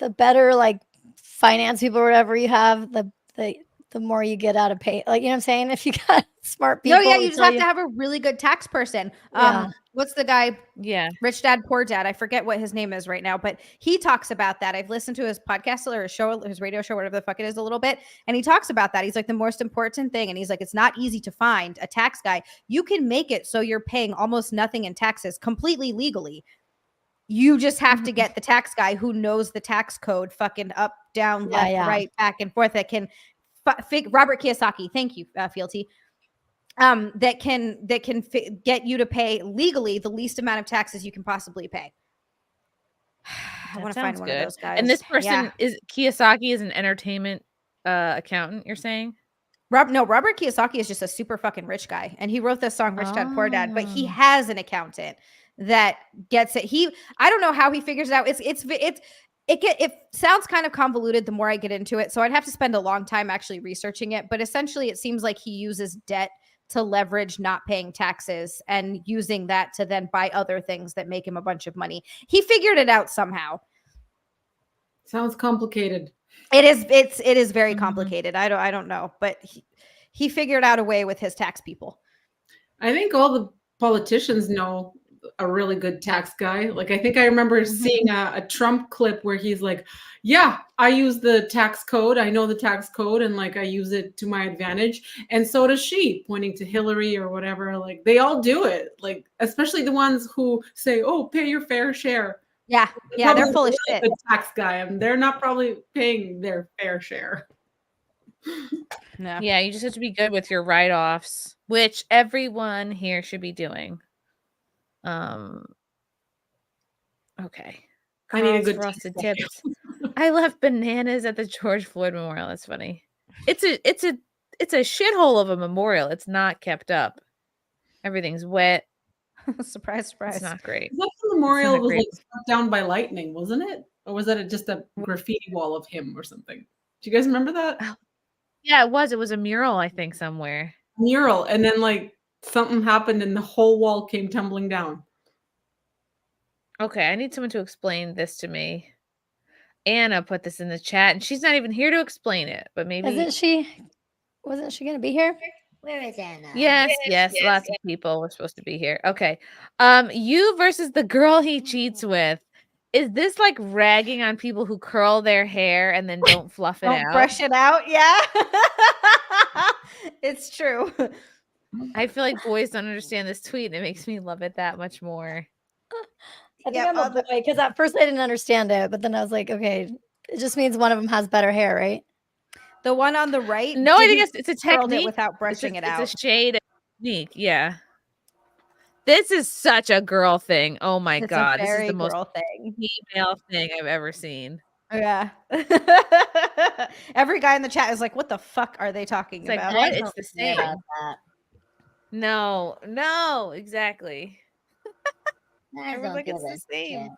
the better like finance people or whatever you have, the more you get out of pay. Like, you know what I'm saying? If you got smart people. No, yeah, you just have to have a really good tax person. Yeah. What's the guy? Yeah. Rich Dad, Poor Dad. I forget what his name is right now, but he talks about that. I've listened to his podcast or his show, his radio show, whatever the fuck it is, a little bit. And he talks about that. He's like, the most important thing. And he's like, it's not easy to find a tax guy. You can make it so you're paying almost nothing in taxes completely legally. You just have to get the tax guy who knows the tax code fucking up, down, left, right, back and forth. That can Robert Kiyosaki. Thank you, Fealty. That can get you to pay legally the least amount of taxes you can possibly pay. I want to find one of those guys. And this person is Kiyosaki is an entertainment accountant, you're saying? Robert Kiyosaki is just a super fucking rich guy. And he wrote this song, Rich Dad, Poor Dad, but he has an accountant that gets it. I don't know how he figures it out. It sounds kind of convoluted the more I get into it. So I'd have to spend a long time actually researching it. But essentially it seems like he uses debt to leverage not paying taxes and using that to then buy other things that make him a bunch of money. He figured it out somehow. Sounds complicated. It is very complicated. I don't know, but he figured out a way with his tax people. I think all the politicians know a really good tax guy. Like, I think I remember seeing a Trump clip where he's like, yeah, I use the tax code. I know the tax code, and like I use it to my advantage. And so does she, pointing to Hillary or whatever. Like, they all do it. Like, especially the ones who say, oh, pay your fair share. Yeah, they're full of shit. The tax guy, and they're not probably paying their fair share. No. Yeah, you just have to be good with your write-offs, which everyone here should be doing. Okay. I need a Carl's good frosted tax tips. I left bananas at the George Floyd Memorial. That's funny. It's a shithole of a memorial. It's not kept up. Everything's wet. Surprise, surprise. It's not great. That memorial was great. like struck down by lightning, wasn't it? Or was that just a graffiti wall of him or something? Do you guys remember that? Yeah, it was. It was a mural, I think, somewhere. Mural, and then like something happened and the whole wall came tumbling down. Okay, I need someone to explain this to me. Anna put this in the chat, and she's not even here to explain it, but maybe Wasn't she going to be here? Where is Anna? Yes, lots of people were supposed to be here. Okay. You versus the girl he cheats with. Is this like ragging on people who curl their hair and then don't fluff it Don't out? brush it out. Yeah. It's true. I feel like boys don't understand this tweet, and it makes me love it that much more. I think I'm a boy because at first I didn't understand it, but then I was like, okay, it just means one of them has better hair, right? The one on the right. No, I think it's a curled technique it without brushing it out. It's a shade of technique. Yeah. This is such a girl thing. Oh my God. This is the most female thing I've ever seen. Yeah. Every guy in the chat is like, what the fuck are they talking It's about? like, what? It's the same. No, exactly. Everyone's like, it's the same.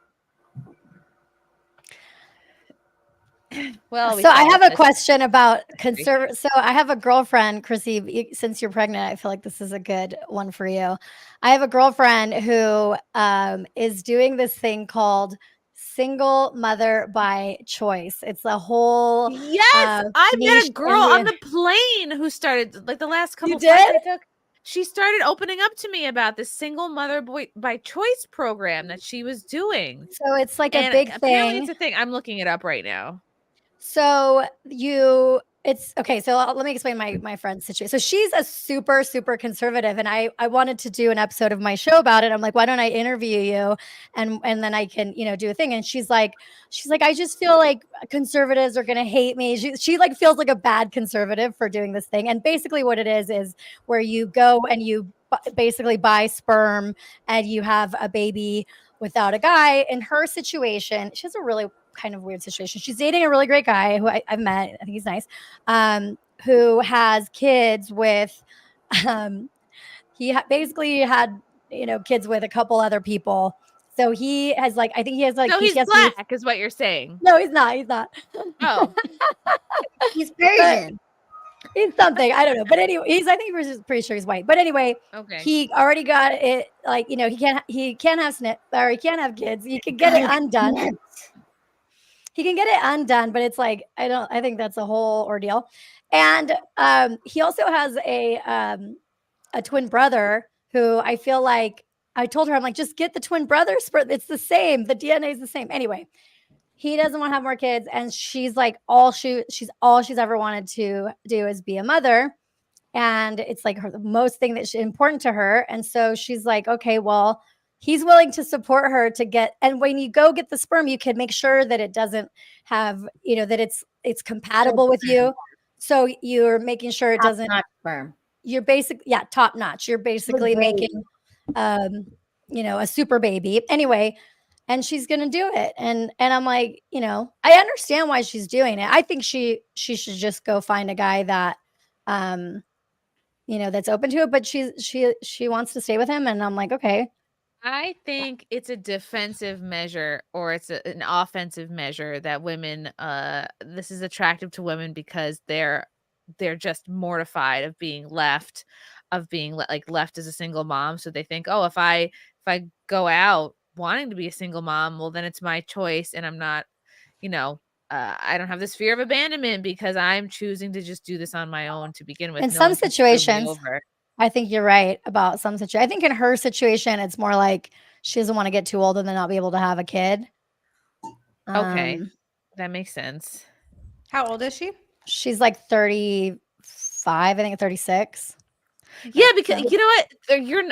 Well, so I have a question about conservative. So I have a girlfriend, Chrissy. Since you're pregnant, I feel like this is a good one for you. I have a girlfriend who is doing this thing called single mother by choice. It's a whole I met a girl on the plane who started like the last couple You flights I did? took. She started opening up to me about this single mother by choice program that she was doing. So it's like a And big apparently thing. it's a thing. I'm looking it up right now. So it's okay. So let me explain my friend's situation. So she's a super, super conservative. And I wanted to do an episode of my show about it. I'm like, why don't I interview you? And then I can, do a thing. And she's like, I just feel like conservatives are going to hate me. She like feels like a bad conservative for doing this thing. And basically what it is where you go and you basically buy sperm and you have a baby without a guy. In her situation, she has a really kind of weird situation. She's dating a really great guy who I've met. I think he's nice. Who has kids with, basically had, kids with a couple other people. So he has like, I think he has like, So he's black is what you're saying. No, he's not. He's not. Oh, He's Persian. He's something. I don't know. But anyway, I think he was pretty sure he's white. But anyway, okay. He already got it. Like, he can't have he can't have kids. You can get it undone. He can get it undone, but it's like, I think that's a whole ordeal. And he also has a twin brother who I feel like I told her, I'm like, just get the twin brother sperm. It's the same. The DNA is the same. Anyway, he doesn't want to have more kids. And she's like, all she's ever wanted to do is be a mother. And it's like the most thing that's important to her. And so she's like, okay, well, he's willing to support her to get, and when you go get the sperm, you can make sure that it doesn't have, that it's compatible with you. So you're making sure it doesn't. Top-notch sperm. You're top notch. You're basically making, a super baby. Anyway, and she's gonna do it. And I'm like, I understand why she's doing it. I think she should just go find a guy that, that's open to it. But she wants to stay with him, and I'm like, okay. I think it's a defensive measure or it's an offensive measure that women, this is attractive to women because they're they're just mortified of being left, left as a single mom. So they think, oh, if I go out wanting to be a single mom, well, then it's my choice, and I'm not, I don't have this fear of abandonment because I'm choosing to just do this on my own to begin with. In No some one can screw me situations, over. I think you're right about some situations. I think in her situation, it's more like she doesn't want to get too old and then not be able to have a kid. Okay, that makes sense. How old is she? She's like 35, I think 36. Yeah, because you know what? You're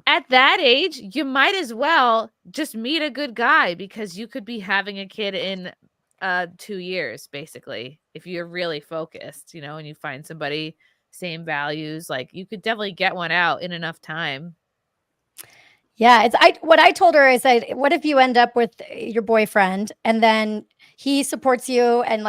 at that age, you might as well just meet a good guy, because you could be having a kid in 2 years, basically, if you're really focused, and you find somebody same values. Like, you could definitely get one out in enough time. Yeah, what I told her is, what if you end up with your boyfriend and then he supports you and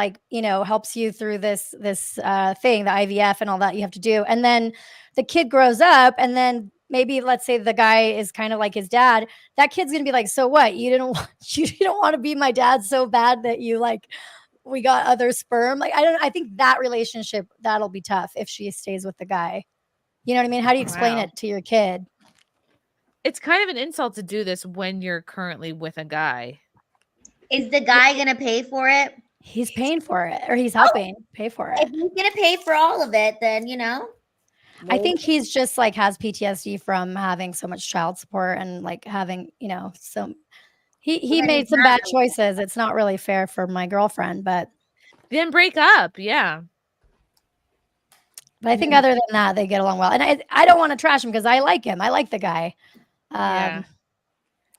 helps you through this thing, the IVF and all that you have to do, and then the kid grows up, and then maybe let's say the guy is kind of like his dad. That kid's gonna be like, so what? You don't want to be my dad so bad that we got other sperm. I think that relationship, that'll be tough if she stays with the guy. You know what I mean? How do you explain it to your kid? It's kind of an insult to do this when you're currently with a guy. Is the guy going to pay for it? He's paying for it, or he's helping pay for it. If he's going to pay for all of it, then, I think he's just has PTSD from having so much child support and having, he made some bad choices. It's not really fair for my girlfriend, but then break up. Yeah. But I think other than that, they get along well. And I don't want to trash him because I like him. I like the guy. Yeah.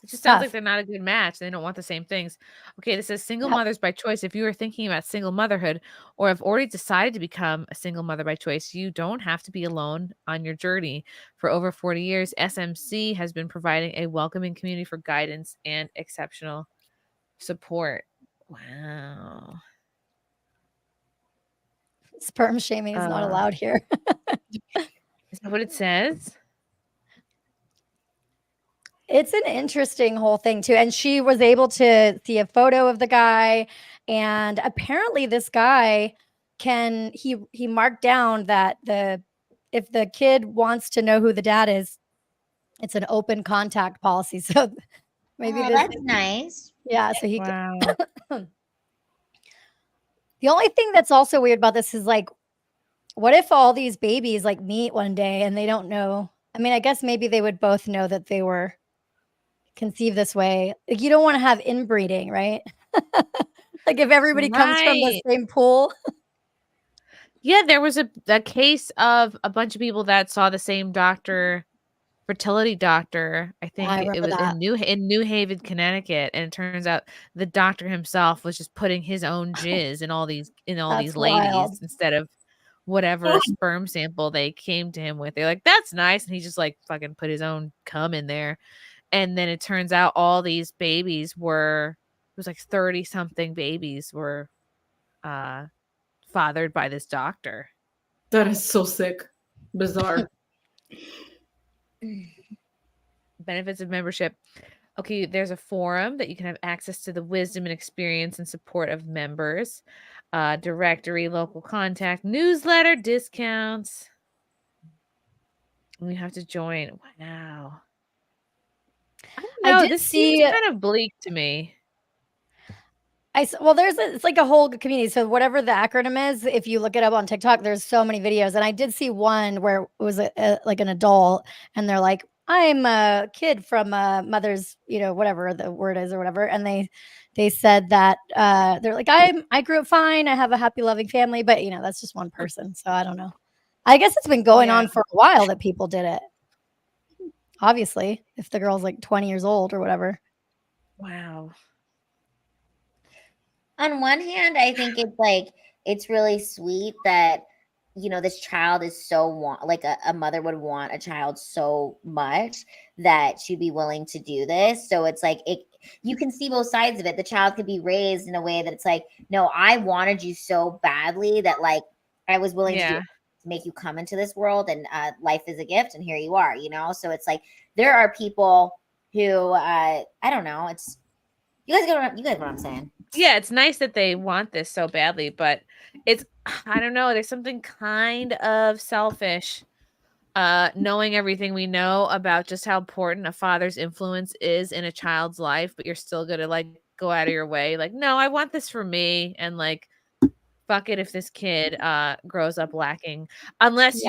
It just sounds like they're not a good match. They don't want the same things. Okay, this says single mothers by choice. If you are thinking about single motherhood or have already decided to become a single mother by choice, you don't have to be alone on your journey. For over 40 years, SMC has been providing a welcoming community for guidance and exceptional support. Wow. Sperm shaming is not allowed here. Is that what it says? It's an interesting whole thing too. And she was able to see a photo of the guy. And apparently this guy he marked down that if the kid wants to know who the dad is, it's an open contact policy. So maybe that's nice. Yeah. So he The only thing that's also weird about this is what if all these babies meet one day and they don't know? I mean, I guess maybe they would both know that they were conceived this way. You don't want to have inbreeding, right? If everybody comes from the same pool. Yeah, there was a case of a bunch of people that saw the same doctor, fertility doctor. I think it was in New Haven, Connecticut, and it turns out the doctor himself was just putting his own jizz in all these ladies wild. Instead of whatever sperm sample they came to him with. They're like, that's nice, and he just fucking put his own cum in there. And then it turns out all these babies it was 30 something babies were fathered by this doctor. That is so sick. Bizarre. Benefits of membership. Okay, there's a forum that you can have access to the wisdom and experience and support of members. Directory, local contact, newsletter, discounts. We have to join. Wow. I don't know. This seems kind of bleak to me. Well, it's a whole community. So whatever the acronym is, if you look it up on TikTok, there's so many videos. And I did see one where it was an adult, and they're like, I'm a kid from a mother's, whatever the word is or whatever. And they said that they're like, I grew up fine. I have a happy, loving family, but that's just one person. So I don't know. I guess it's been going on for a while that people did it. Obviously, if the girl's 20 years old or whatever. Wow. On one hand, I think it's really sweet that, this child is so a mother would want a child so much that she'd be willing to do this. So it's you can see both sides of it. The child could be raised in a way that it's no, I wanted you so badly that I was willing to make you come into this world, and life is a gift, and here you are, So it's there are people who I don't know. You guys get what I'm saying. Yeah, it's nice that they want this so badly, but it's I don't know, there's something kind of selfish knowing everything we know about just how important a father's influence is in a child's life, but you're still going to like go out of your way like, no, I want this for me, and like fuck it if this kid grows up lacking, unless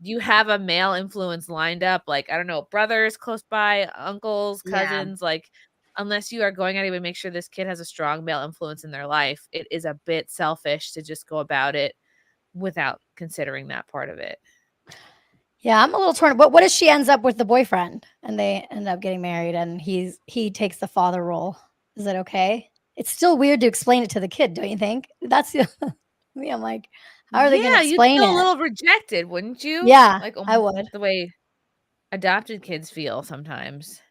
you have a male influence lined up, like I don't know, brothers close by, uncles, cousins, like unless you are going out of your way to make sure this kid has a strong male influence in their life, it is a bit selfish to just go about it without considering that part of it. Yeah, I'm a little torn. But what if she ends up with the boyfriend and they end up getting married and he takes the father role? Is that okay? It's still weird to explain it to the kid, don't you think? That's me. I'm like, how are they going to explain you'd feel it? a little rejected, wouldn't you? Yeah, like I would. the way adopted kids feel sometimes.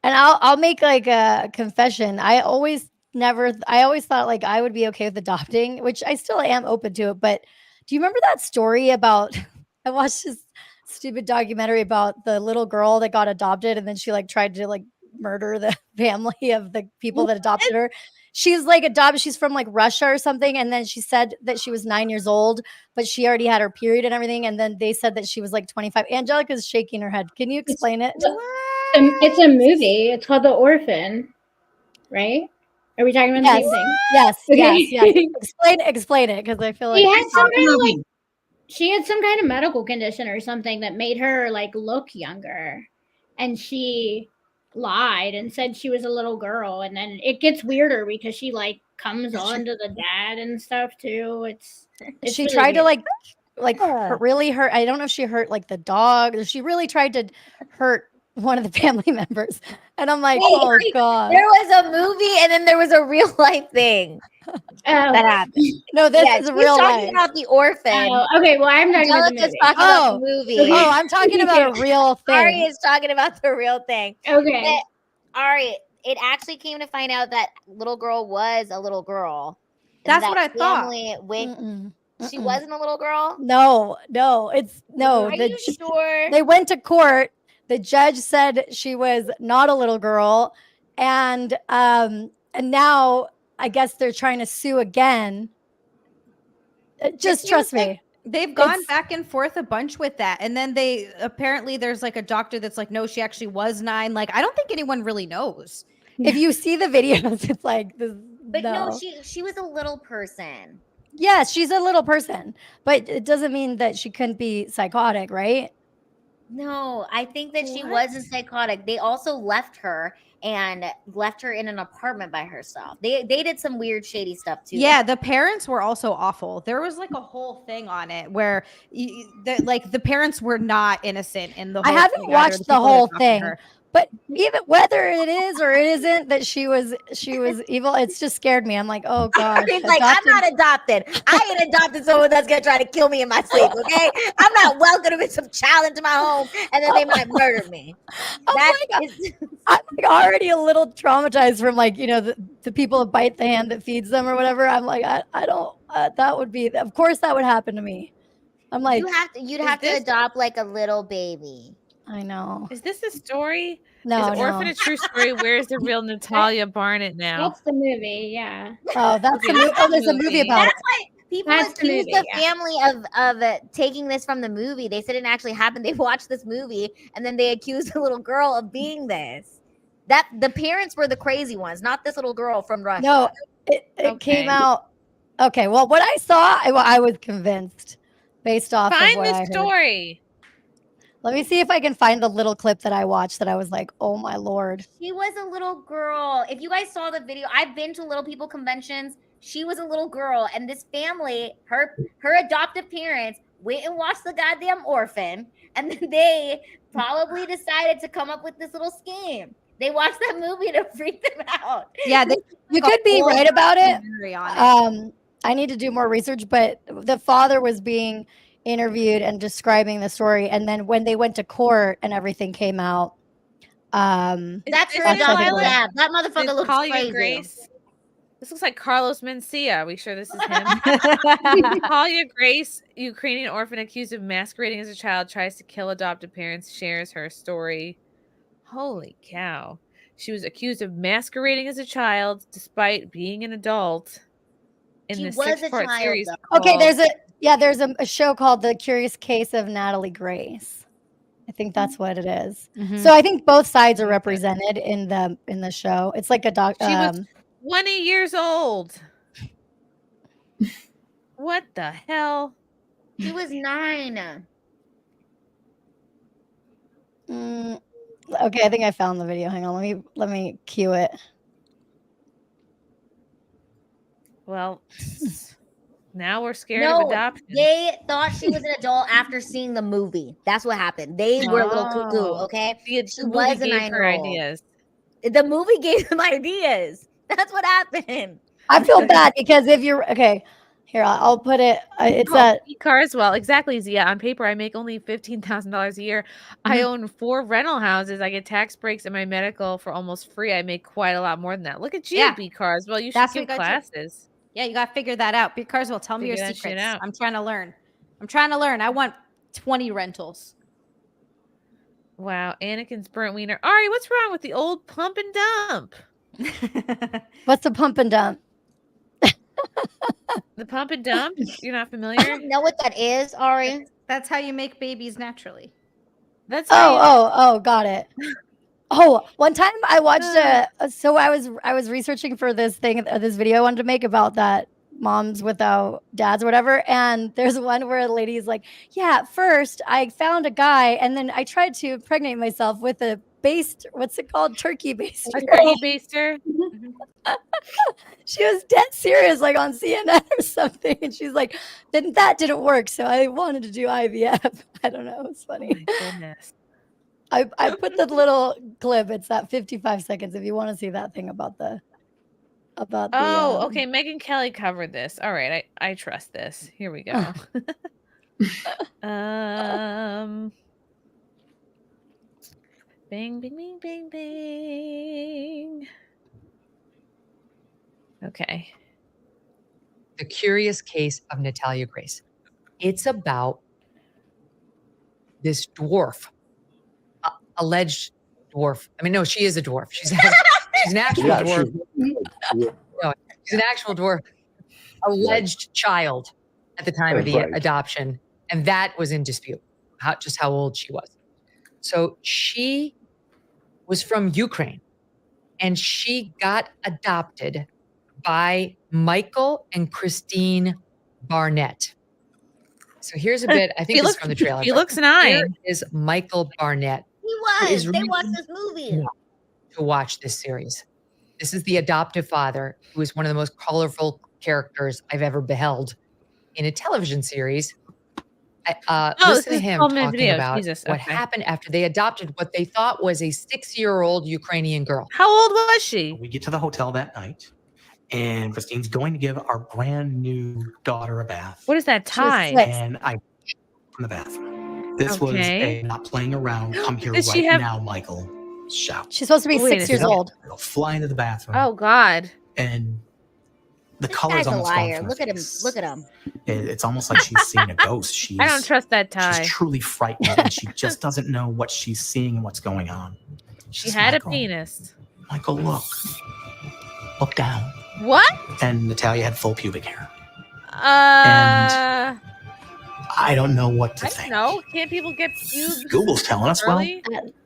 And I'll make like a confession. I always thought like I would be okay with adopting, which I still am open to it. But do you remember that story about I watched this stupid documentary about the little girl that got adopted and then she like tried to like murder the family of the people that adopted her. She's like adopted. She's from like Russia or something. And then she said that she was 9 years old, but she already had her period and everything. And then they said that she was like 25. Angelica's shaking her head. Can you explain it? It's a movie. It's called The Orphan, right? Are we talking about the same thing? Yes. Okay. Yes. Explain it because I feel like she had some kind of medical condition or something that made her like look younger, and she lied and said she was a little girl, and then it gets weirder because she like comes on to the dad and stuff too. It's she really tried to weird. really hurt. I don't know if she hurt like the dog. She really tried to hurt one of the family members. And I'm like, oh God. There was a movie and then there was a real life thing that happened. No, this is she's real talking life. about The Orphan. Okay, well, I'm talking about the Angelica's movie. talking about the movie. Oh, I'm talking about a real thing. Ari is talking about the real thing. Okay. But, Ari, it actually came to find out that little girl was a little girl. That's what I thought. She wasn't a little girl? No. It's no. Are you sure? They went to court. The judge said she was not a little girl, and now I guess they're trying to sue again. Just trust me. They've gone back and forth a bunch with that. And then apparently there's like a doctor that's like, no, she actually was 9. Like, I don't think anyone really knows. If you see the videos, it's like this. But no, she was a little person. Yes, she's a little person, but it doesn't mean that she couldn't be psychotic, right? No, I think that she wasn't psychotic. They also left her in an apartment by herself. They did some weird shady stuff too. Yeah, the parents were also awful. There was like a whole thing on it where the parents were not innocent in the whole I haven't watched the whole thing. But even whether it is or it isn't that she was evil, it's just scared me. I'm like, oh God. It's like, I'm not adopted. I ain't adopted someone that's gonna try to kill me in my sleep. Okay, I'm not welcome to bring some child into my home and then they might murder me. I'm like already a little traumatized from like the people that bite the hand that feeds them or whatever. I'm like, I don't. That would be. Of course, that would happen to me. I'm like, you'd have to adopt like a little baby. I know. Is this a story? No, Is Orphan a true story? Where's the real Natalia Barnett now? That's the movie, yeah. Oh, that's the movie. Oh, there's a movie about it. That's why people accuse the family of taking this from the movie. They said it actually happened. They watched this movie and then they accused the little girl of being this. That the parents were the crazy ones, not this little girl from Russia. No, it came out. Okay, well, what I saw, I was convinced based off of what I heard. Story. Let me see if I can find the little clip that I watched that I was like, oh my Lord. She was a little girl. If you guys saw the video, I've been to little people conventions. She was a little girl. And this family, her adoptive parents, went and watched the goddamn Orphan. And then they probably decided to come up with this little scheme. They watched that movie to freak them out. Yeah, you could be right about it. I need to do more research, but the father was being interviewed and describing the story, and then when they went to court and everything came out, that's her adopted dad. That motherfucker looks crazy. Grace. This looks like Carlos Mencia. Are we sure this is him? Talia Grace, Ukrainian orphan accused of masquerading as a child, tries to kill adopted parents, shares her story. Holy cow. She was accused of masquerading as a child despite being an adult. In She the was a 6-part child, series. though. Okay, called- there's a show called The Curious Case of Natalie Grace. I think that's what it is. Mhm. So I think both sides are represented in the show. It's like a doc. She was 20 years old. What the hell? She was 9. Okay, I think I found the video. Hang on, let me cue it. Well, now we're scared No, of adoption. they thought she was an adult after seeing the movie. That's what happened. They were a little cuckoo, Oh. okay? The She movie was a gave her 9-year-old. ideas. The movie gave them ideas. That's what happened. I feel bad because if you're okay, here I'll put it. It's at Carswell. Exactly, Zia. On paper, I make only $15,000 a year. I own 4 rental houses. I get tax breaks and my medical for almost free. I make quite a lot more than that. Look at you, Yeah. B. Carswell. You should That's give what got you. classes. Yeah, you got to figure that out. Big Carswell, tell me your Figure that shit secrets. out. I'm trying to learn. I want 20 rentals. Wow, Anakin's burnt wiener. Ari, what's wrong with the old pump and dump? what's the pump and dump? The pump and dump? You're not I familiar? don't know what that is, Ari. That's how you make babies naturally. That's how Oh, got it. Oh, one time I watched so I was researching for this video I wanted to make about that moms without dads or whatever, and there's one where a lady's like, yeah, at first I found a guy and then I tried to impregnate myself with a what's it called? Turkey baster. A turkey baster? She was dead serious, like on CNN or something, and she's like, then that didn't work, so I wanted to do IVF. I don't know, it's funny. Oh my goodness. I put the little clip. It's that 55 seconds if you want to see that thing about the okay. Megan Kelly covered this. All right, I trust this. Here we go. Bing, bing, bing, bing, bing. Okay. The Curious Case of Natalia Grace. It's about this dwarf, alleged dwarf. I mean, no, she is a dwarf. She's an actual dwarf. No, she's an actual dwarf. Alleged child at the time of the adoption, and that was in dispute. How old she was. So she was from Ukraine, and she got adopted by Michael and Christine Barnett. So here's a bit. I think this is from the trailer. He looks 9. Here is Michael Barnett. He was. They really watched this movie. to watch this series. This is the adoptive father, who is one of the most colorful characters I've ever beheld in a television series. Listen to him talking about what happened after they adopted what they thought was a 6-year-old Ukrainian girl. How old was she? We get to the hotel that night, and Christine's going to give our brand new daughter a bath. What is that tie? And I from the bathroom. This was a not playing around. Come here right now, Michael. Shout. She's supposed to be 6 years old. I'll fly into the bathroom. Oh God. And the This color's guy's a almost gone liar. from Look her at him. face. Look at him. It's almost like she's seeing a ghost. She's, I don't trust that tie. She's truly frightened, and she just doesn't know what she's seeing and what's going on. She had a penis. Michael, look down. What? And Natalia had full pubic hair. I don't know what to think. No, can't people get pubes? Google's telling us, early?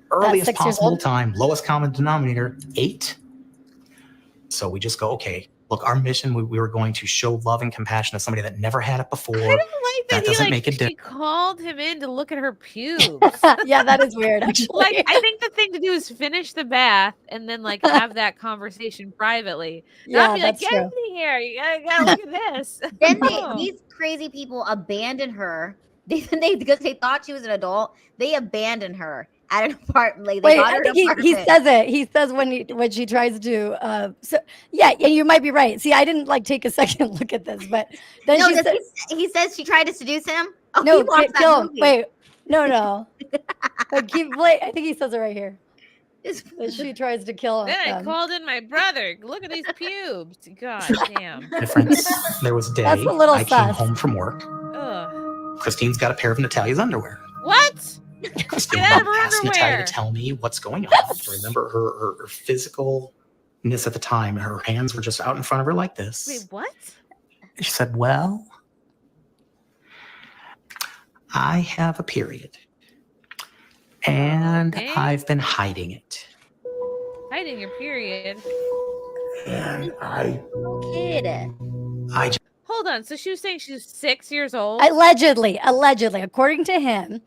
earliest 6 years possible old? time, lowest common denominator, 8. So we just go, okay, look, our mission, we were going to show love and compassion to somebody that never had it before. I don't like that, doesn't make a she difference. called him in to look at her pubes. Yeah, that is weird, actually. Like, I think the thing to do is finish the bath and then like have that conversation privately. Yeah, Not be like, that's get true. in here. You gotta look at this. Then No. these crazy people abandoned her. Because they thought she was an adult, they abandoned her at an apartment. Like, they Wait, got her I an think he apartment. says it. He says when she tries to. So yeah, you might be right. See, I didn't like take a second look at this, but then No, she does said, he says she tried to seduce him. Oh, "No, he watched that kill him." movie. Wait, no. Like, I think he says it right here. That she tries to kill him. Then I called in my brother. Look at these pubes. God damn. Difference. There was a day That's a little I came sus. home from work. Ugh. Christine's got a pair of Natalia's underwear. What? Christine Get out of her asked Natalia underwear. to tell me what's going on. Remember her physicalness at the time. Her hands were just out in front of her like this. Wait, what? She said, well, I have a period. And Okay. I've been hiding it. Hiding your period. And I Kid. just Hold on. So she was saying she was 6 years old? Allegedly, according to him,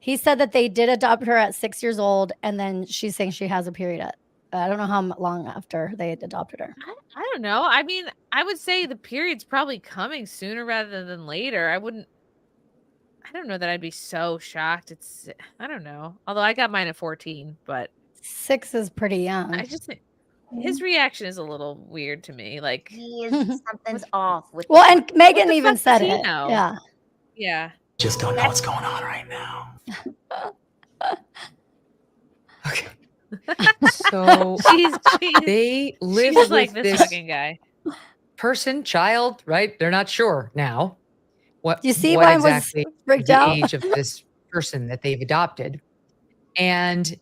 he said that they did adopt her at 6 years old, and then she's saying she has a period at I don't know how long after they had adopted her. I don't know. I mean, I would say the period's probably coming sooner rather than later. I don't know that I'd be so shocked. I don't know. Although I got mine at 14, but 6 is pretty young. I just think his reaction is a little weird to me. Like Something's off with. Well, and Megan the even fuck said does he it. know? Yeah. Yeah. just don't know what's going on right now. So She's they live she's with like this this fucking guy. person, child, right? They're not sure now what You see what why I was exactly freaked the out? age of this person that they've adopted. And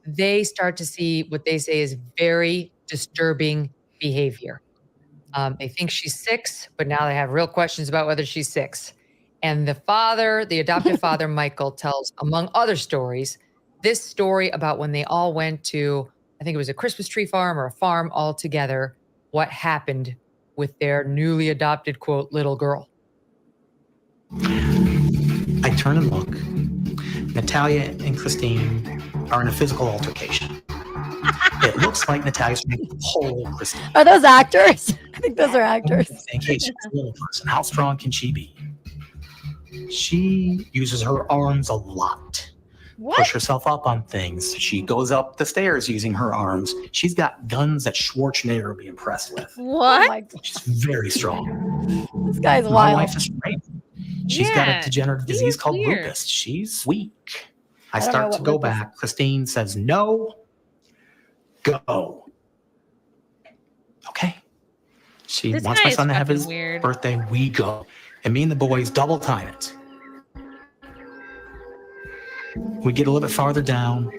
they start to see what they say is very disturbing behavior. They think she's 6, but now they have real questions about whether she's 6. And the adoptive father, Michael, tells, among other stories, this story about when they all went to, I think it was a Christmas tree farm or a farm all together, what happened with their newly adopted, quote, little girl. I turn and look. Natalia and Christine are in a physical altercation. It looks like Natalia's trying to pull Christine. Are those actors? I think those are actors. In case she's a little person, how strong can she be? She uses her arms a lot. Push herself up on things. She goes up the stairs using her arms. She's got guns that Schwarzenegger would be impressed with. What? She's very strong. This guy's My wild. wife is great. She's got a degenerative disease called lupus. She's weak. I don't know start to what go lupus- back. Christine says, no, go. Okay. She This wants guy my is son to have fucking his weird. birthday. We go. And me and the boys double time it. We get a little bit farther down.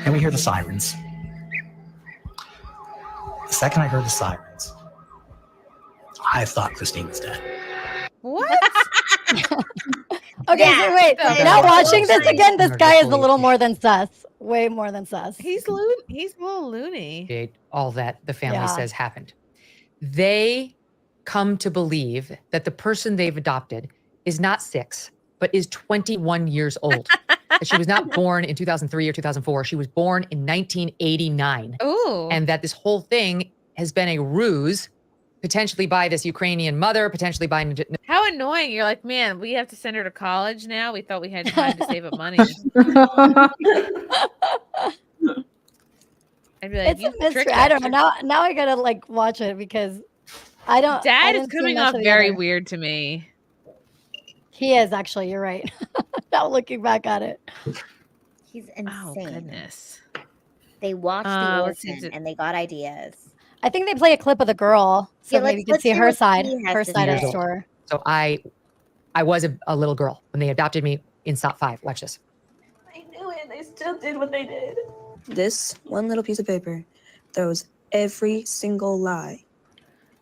And we hear the sirens. The second I heard the sirens, I thought Christine was dead. What? Okay, Yeah. so wait. Okay. Now watching this again, this guy is a Wonderful. little more than sus. Way more than sus. He's a little loony. All that the family Yeah. says happened. They come to believe that the person they've adopted is not 6, but is 21 years old. That she was not born in 2003 or 2004. She was born in 1989. Ooh. And that this whole thing has been a ruse, potentially by this Ukrainian mother, potentially by... How annoying. You're like, man, we have to send her to college now. We thought we had time to save up money. I'd be like, It's you a mystery. tricked I us. don't know. Now I gotta like watch it because I don't. I Dad is didn't see coming much off of the very other- weird to me. He is actually. You're right. Now looking back at it. He's insane. Oh, goodness. They watched let's see, The Orphan and they got ideas. I think they play a clip of the girl, so Yeah, maybe you can let's see hear her what side, he has her to side of say. the story. So I was a little girl when they adopted me in SOP 5. Watch this. They knew it. They still did what they did. This one little piece of paper throws every single lie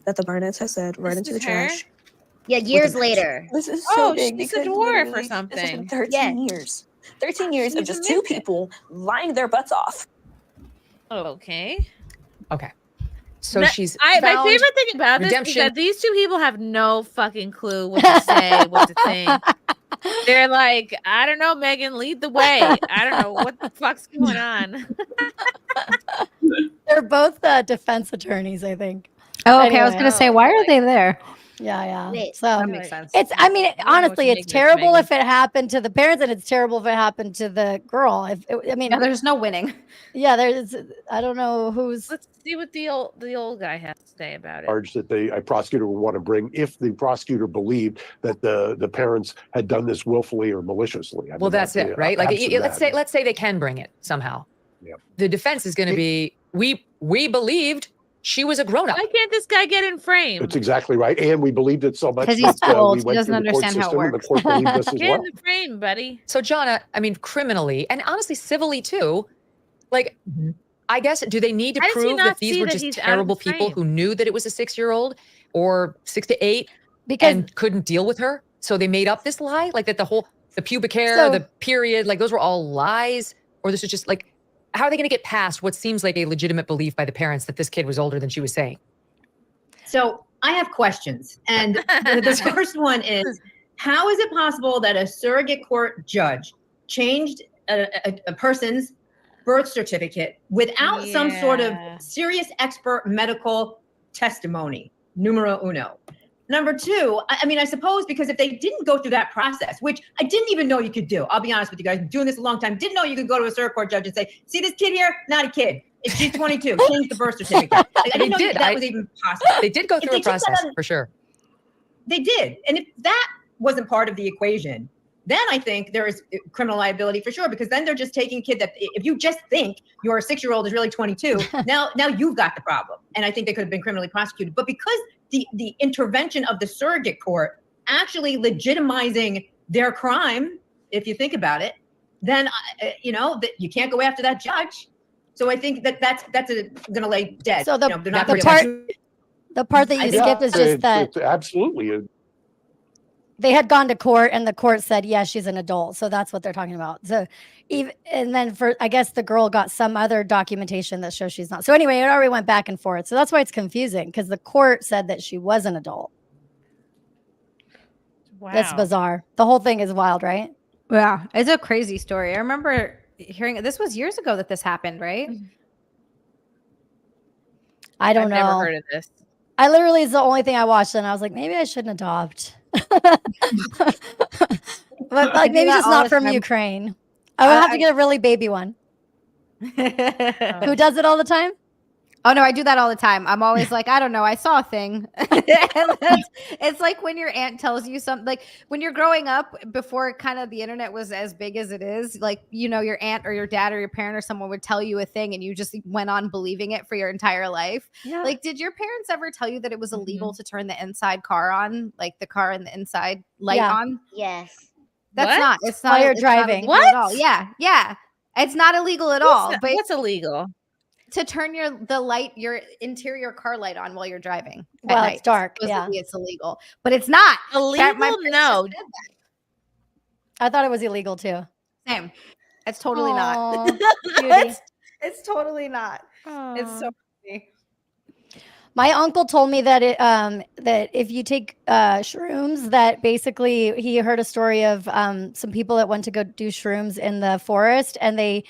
that the Barnetts has said right into the is her? trash. Yeah, years later. This is so Oh, big. she's a because dwarf or literally This has something. been 13 years. 13 years of She's a just 2 midget. people lying their butts off. Okay. Okay. So No, she's my found favorite thing about this is redemption. that these two people have no fucking clue what to say, what to think. They're like, I don't know, Megan, lead the way. I don't know what the fuck's going on. They're both defense attorneys, I think. Oh, okay. I was Anyway. gonna say, why are they there? Yeah. Wait, So That makes sense. it's. I mean, I don't know what honestly, to it's make of this, terrible Megan. if it happened to the parents, and it's terrible if it happened to the girl. I mean, Yeah, there's no winning. yeah, there's. I don't know who's. Let's see what the old guy has to say about it. Charge that a prosecutor would want to bring if the prosecutor believed that the parents had done this willfully or maliciously. I Well, mean, that's the it, right? Like, absent that. let's say they can bring it somehow. Yeah. The defense is going to be, we believed She was a grown-up. Why can't this guy get in frame? It's exactly right. And we believed it so much 'Cause he's that too old. we He went doesn't through the court understand how it system, and the works. court believed us as Get well. in the frame, buddy. So, Jonna, I mean, criminally and honestly, civilly too, like, I guess, do they need to How does he prove not that these see were that just he's out of terrible the people frame? who knew that it was a 6-year-old or 6 to 8 Because- and couldn't deal with her? So they made up this lie? Like that the pubic hair, So- the period, like those were all lies? Or this is just like, how are they going to get past what seems like a legitimate belief by the parents that this kid was older than she was saying? So I have questions. And the first one is, how is it possible that a surrogate court judge changed a person's birth certificate without some sort of serious expert medical testimony? Numero uno. Number two, I mean, I suppose because if they didn't go through that process, which I didn't even know you could do, I'll be honest with you guys, doing this a long time, didn't know you could go to a surrogate court judge and say, see this kid here? Not a kid. If she's 22, change the birth certificate. Like, I didn't know that was even possible. They did go If through they a took that process, on- for sure. They did. And if that wasn't part of the equation, then I think there is criminal liability for sure, because then they're just taking a kid that, if you just think your 6-year-old is really 22, now you've got the problem. And I think they could have been criminally prosecuted. But because the intervention of the surrogate court actually legitimizing their crime, if you think about it, then, that you can't go after that judge. So I think that's going to lay dead. So they're not the part that you skipped is just that It's absolutely. they had gone to court and the court said, yes, she's an adult. So that's what they're talking about. So and then I guess the girl got some other documentation that shows she's not. So anyway, it already went back and forth. So that's why it's confusing, because the court said that she was an adult. Wow. That's bizarre. The whole thing is wild, right? Yeah, it's a crazy story. I remember hearing this was years ago that this happened, right? I don't I've know. never heard of this. I literally, it's the only thing I watched, and I was like, maybe I shouldn't adopt. But like, maybe just not from Ukraine. I would have to get a really baby one. Who does it all the time? Oh no, I do that all the time. I'm always like, I don't know, I saw a thing. It's like when your aunt tells you something, like when you're growing up before kind of the internet was as big as it is, like, your aunt or your dad or your parent or someone would tell you a thing and you just went on believing it for your entire life. Yeah. Like, did your parents ever tell you that it was illegal to turn the inside car on, like the car and the inside light on? Yes. That's What? not. It's not. While you're it's not driving. illegal at all. Yeah, yeah. It's not illegal at all. But What's illegal? to turn your interior car light on while you're driving. at Well, night. it's dark. Supposedly Yeah. it's illegal, but it's not Illegal? My parents No. just did that. I thought it was illegal too. Same. It's totally not. Aw, cutie. It's totally not. It's so funny. My uncle told me that that if you take shrooms, that basically he heard a story of some people that went to go do shrooms in the forest, and they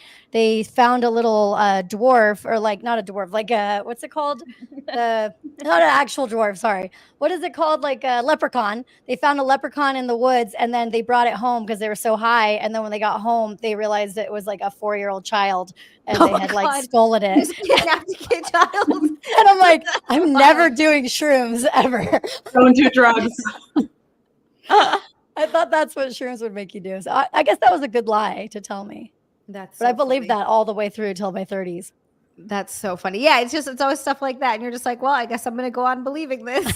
found a little dwarf, or like not a dwarf, like what's it called? Not an actual dwarf. Sorry, what is it called? Like a leprechaun. They found a leprechaun in the woods, and then they brought it home because they were so high. And then when they got home, they realized it was like a 4-year-old child, and they had like stolen it. Kidnapped a kid child. And I'm like, I'm never doing shrooms ever. Don't do drugs. I thought that's what shrooms would make you do. So I guess that was a good lie to tell me. But I believed that all the way through till my 30s. That's so funny. Yeah, it's always stuff like that, and you're just like, well, I guess I'm gonna go on believing this.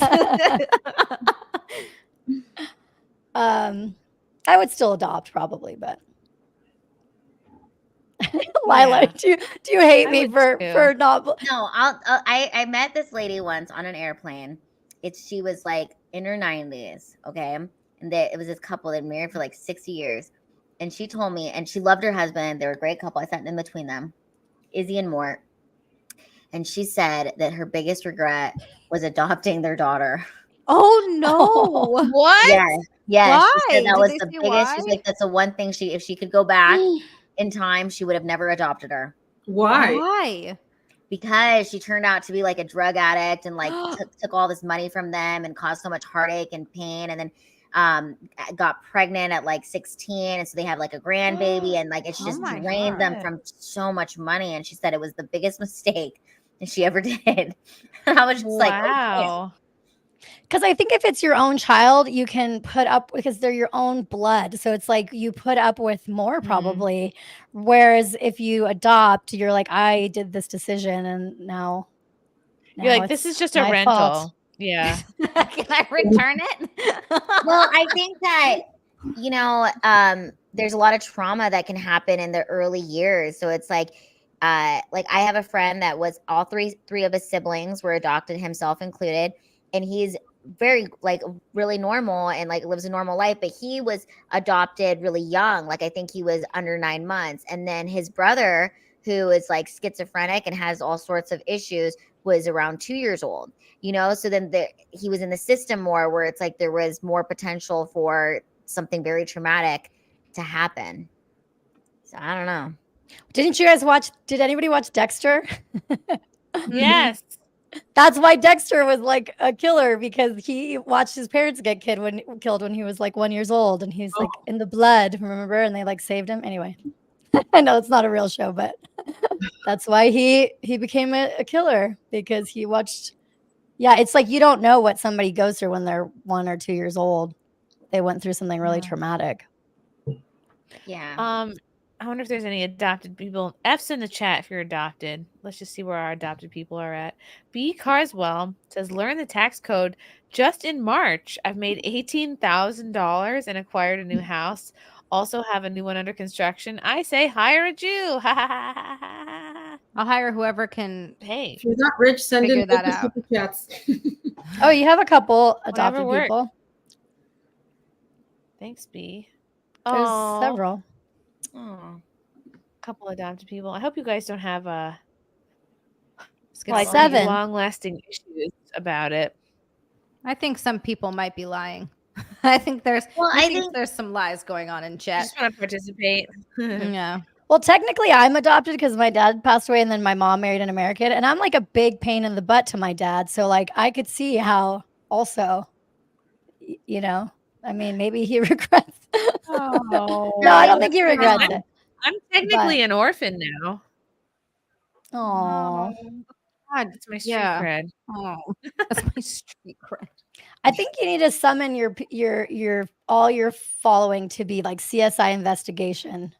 I would still adopt probably, but Lila, do you hate me for not? No, I met this lady once on an airplane. She was like in her 90s, okay, and it was this couple that married for like 60 years, and she told me, and she loved her husband. They were a great couple. I sat in between them, Izzy and Mort, and she said that her biggest regret was adopting their daughter. Oh no! What? Yeah. Why? She said that Did was they the say biggest. why? She's like, that's the one thing if she could go back in time, she would have never adopted her. Why? Why? Because she turned out to be like a drug addict and like took all this money from them and caused so much heartache and pain, and then got pregnant at like 16, and so they had like a grandbaby, and like it's just drained them from so much money. And she said it was the biggest mistake that she ever did. And I was just like, wow. Because I think if it's your own child, you can put up, because they're your own blood. So it's like you put up with more probably. Whereas if you adopt, you're like, I did this decision and now You're Now like, this it's is just a my rental. fault. Yeah. Can I return it? Well, I think that, you know, there's a lot of trauma that can happen in the early years. So it's like I have a friend that was all three of his siblings were adopted, himself included, and he's very like really normal and like lives a normal life, but he was adopted really young. Like I think he was under 9 months. And then his brother, who is like schizophrenic and has all sorts of issues, was around 2 years old. You know, so then he was in the system more, where it's like there was more potential for something very traumatic to happen. So I don't know. Did anybody watch Dexter? Yes. That's why Dexter was like a killer, because he watched his parents get killed when he was like 1 year old, and he's like in the blood, remember? And they like saved him. Anyway, I know it's not a real show, but that's why he became a killer, because he watched. Yeah, it's like you don't know what somebody goes through when they're 1 or 2 years old. They went through something really traumatic. Yeah. I wonder if there's any adopted people. F's in the chat if you're adopted. Let's just see where our adopted people are at. B Carswell says, learn the tax code just in March. I've made $18,000 and acquired a new house. Also have a new one under construction. I say hire a Jew. I'll hire whoever can. Hey, If you're not rich, send in figure that focus out. super chats. Oh, you have a couple Whatever adopted works. people. Thanks, B. There's Aw. several. Oh, couple adopted people. I hope you guys don't have Like 7. long-lasting issues about it. I think some people might be lying. I think there's there's some lies going on in chat. Just want to participate. Yeah. Well, technically, I'm adopted because my dad passed away, and then my mom married an American, and I'm like a big pain in the butt to my dad. So, like, I could see how also, you know, I mean, maybe he regrets. Oh, No, I don't think he regrets it. I'm technically an orphan now. Oh, God, That's my street yeah. cred. Oh, that's my street cred. I think you need to summon your all your following to be like CSI investigation.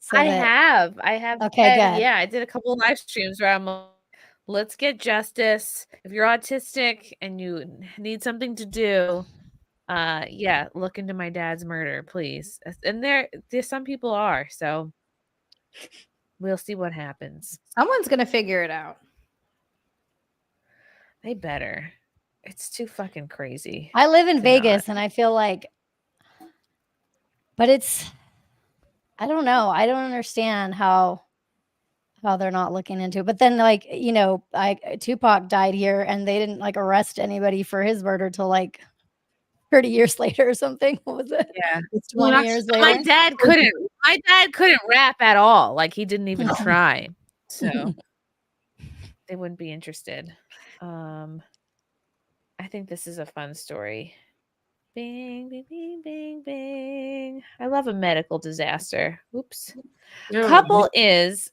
So I that- have. Okay, good. Yeah, I did a couple of live streams where I'm like, let's get justice. If you're autistic and you need something to do, yeah, look into my dad's murder, please. And there's some people are, so we'll see what happens. Someone's gonna figure it out. They better. It's too fucking crazy. I live in to Vegas, not. and I feel like, but it's, I don't know. I don't understand how they're not looking into it. But then, like, you know, Tupac died here, and they didn't like arrest anybody for his murder till like 30 years later or something. What was it? Yeah, 20 years later. My dad couldn't rap at all. Like he didn't even try. So they wouldn't be interested. I think this is a fun story. Bing, bing, bing, bing, bing. I love a medical disaster. Oops. Couple is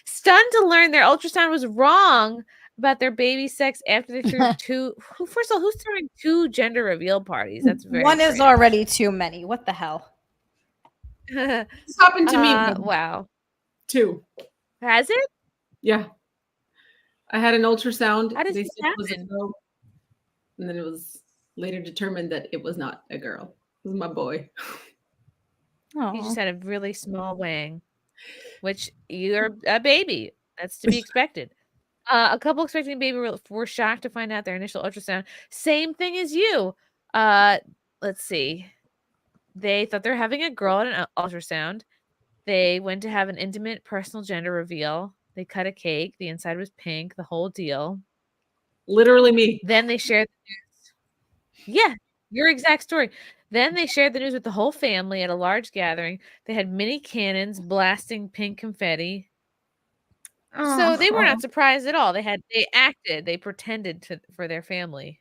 stunned to learn their ultrasound was wrong about their baby sex after they threw first of all, who's throwing 2 gender reveal parties? That's very One is strange. already too many. What the hell? This happened to me. Wow. 2. Has it? Yeah. I had an ultrasound. How does They this said it was a happen? girl, and then it was later determined that it was not a girl. It was my boy. You just had a really small wang, which you're a baby. That's to be expected. A couple expecting a baby were shocked to find out their initial ultrasound. Same thing as you. Let's see. They thought they were having a girl at an ultrasound. They went to have an intimate personal gender reveal. They cut a cake. The inside was pink, the whole deal. Literally me. Then they shared the news. Yeah, your exact story. Then they shared the news with the whole family at a large gathering. They had mini cannons blasting pink confetti. So they were not surprised at all. They acted, they pretended for their family.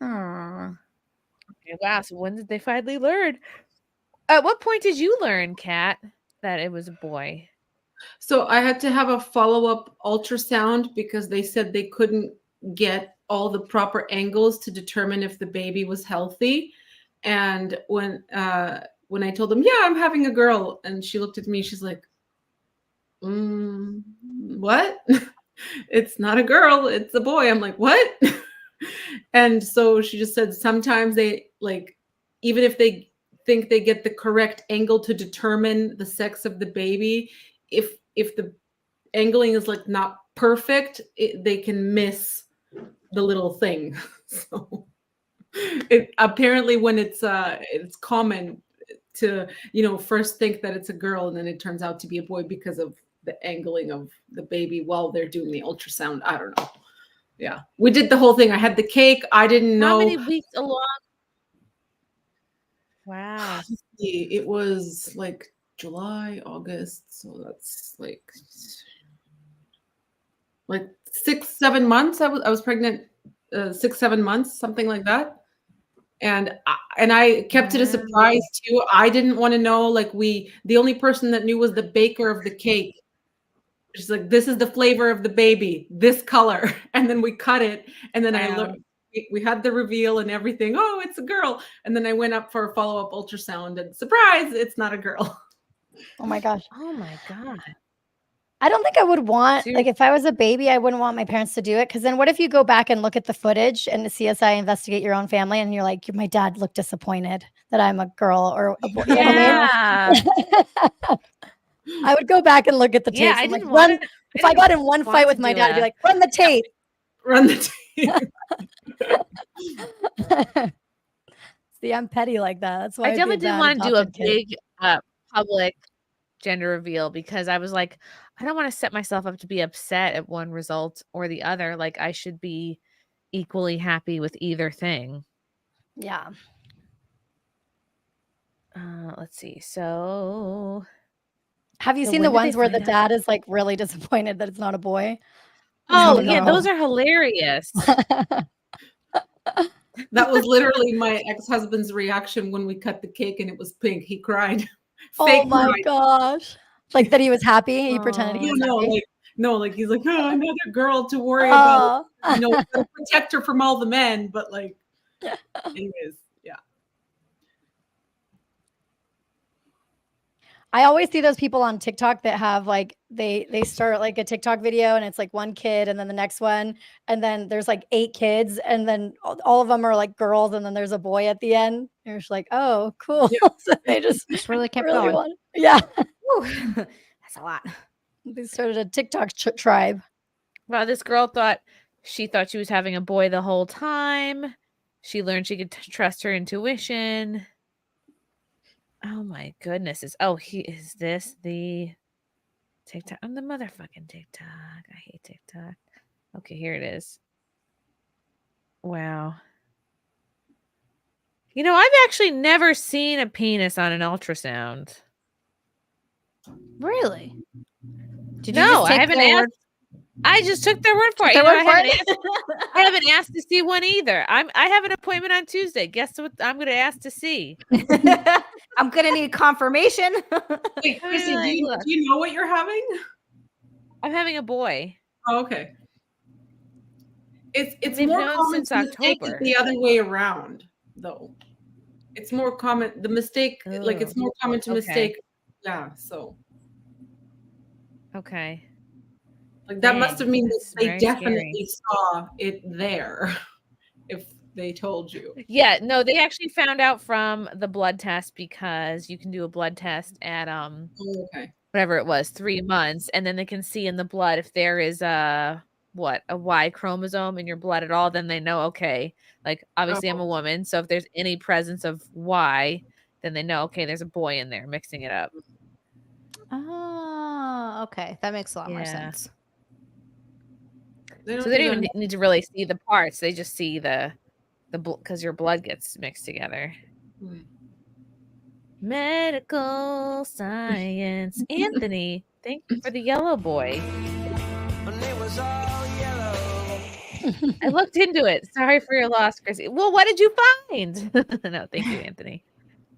Aw. Okay, wow. So when did they finally learn? At what point did you learn, Kat, that it was a boy? So I had to have a follow-up ultrasound because they said they couldn't get all the proper angles to determine if the baby was healthy. And when I told them, yeah, I'm having a girl, and she looked at me, she's like, what? it's not a girl, it's a boy. I'm like, what? And so she just said sometimes they like, even if they think they get the correct angle to determine the sex of the baby, if the angling is like not perfect, they can miss the little thing. So it apparently when it's common to first think that it's a girl and then it turns out to be a boy because of the angling of the baby while they're doing the ultrasound. I don't know. Yeah, we did the whole thing. I had the cake. I didn't know. How many weeks along? Wow. It was like July, August. So that's like 6-7 months. I was pregnant 6-7 months, something like that. And I kept it a surprise too. I didn't want to know. Like the only person that knew was the baker of the cake. She's like, this is the flavor of the baby, this color. And then we cut it. And then I looked, we had the reveal and everything. Oh, it's a girl. And then I went up for a follow-up ultrasound and surprise, it's not a girl. Oh my gosh. Oh my God. I don't think I would want, like, if I was a baby, I wouldn't want my parents to do it. Because then what if you go back and look at the footage and the CSI Investigate Your Own Family and you're like, my dad looked disappointed that I'm a girl or a boy. Yeah. I would go back and look at the tapes. Yeah, I and, didn't like, want to. if I got in one fight with my dad, I'd be like, run the tape. Run the tape. See, I'm petty like that. That's why I I'd be definitely didn't bad want to do a adopted kid. big public gender reveal because I was like, I don't want to set myself up to be upset at one result or the other. Like I should be equally happy with either thing. Yeah. Let's see. So have you seen the ones where the dad is like really disappointed that it's not a boy? Oh, yeah, those are hilarious. That was literally my ex-husband's reaction when we cut the cake and it was pink. He cried. Oh my gosh. Like that he was happy. He pretended he was happy. Like he's like, oh, another girl to worry about. Protect her from all the men. But like, anyways, yeah. I always see those people on TikTok that have like they start like a TikTok video and it's like one kid and then the next one and then there's like 8 kids and then all of them are like girls and then there's a boy at the end. You're just like, oh, cool. Yeah. So they just really kept going. Yeah, that's a lot. They started a TikTok tribe. Wow, this girl thought she was having a boy the whole time. She learned she could trust her intuition. Oh my goodness! Is this the TikTok? I'm the motherfucking TikTok. I hate TikTok. Okay, here it is. Wow. I've actually never seen a penis on an ultrasound. Really? No, I haven't asked. I just took their word for it. I haven't asked to see one either. I have an appointment on Tuesday. Guess what? I'm going to ask to see. I'm going to need confirmation. Wait, Chrissy, do you know what you're having? I'm having a boy. Oh, okay. It's more common to mistake it the other way around, though. It's more common. The mistake, like it's more common to mistake. Yeah. So. Okay. Like that must have mean that they definitely saw it there if they told you. Yeah, no, they actually found out from the blood test because you can do a blood test at whatever it was, 3 months, and then they can see in the blood if there is a Y chromosome in your blood at all, then they know, okay, like obviously I'm a woman, so if there's any presence of Y, then they know, okay, there's a boy in there mixing it up. Oh, okay. That makes a lot more sense. So they don't even need to really see the parts. They just see the because your blood gets mixed together. Medical science. Anthony, thank you for the yellow boy. I looked into it. Sorry for your loss, Chrissy. Well, what did you find? No, thank you, Anthony.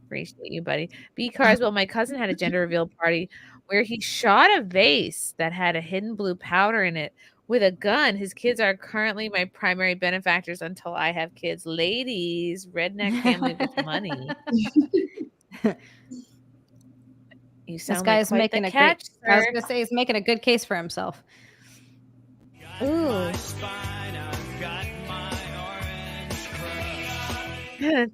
Appreciate you, buddy. B. Carswell, my cousin had a gender reveal party where he shot a vase that had a hidden blue powder in it with a gun. His kids are currently my primary benefactors until I have kids. Ladies, redneck family with money. You sound this guy's like making a catch. I was gonna say he's making a good case for himself. Ooh.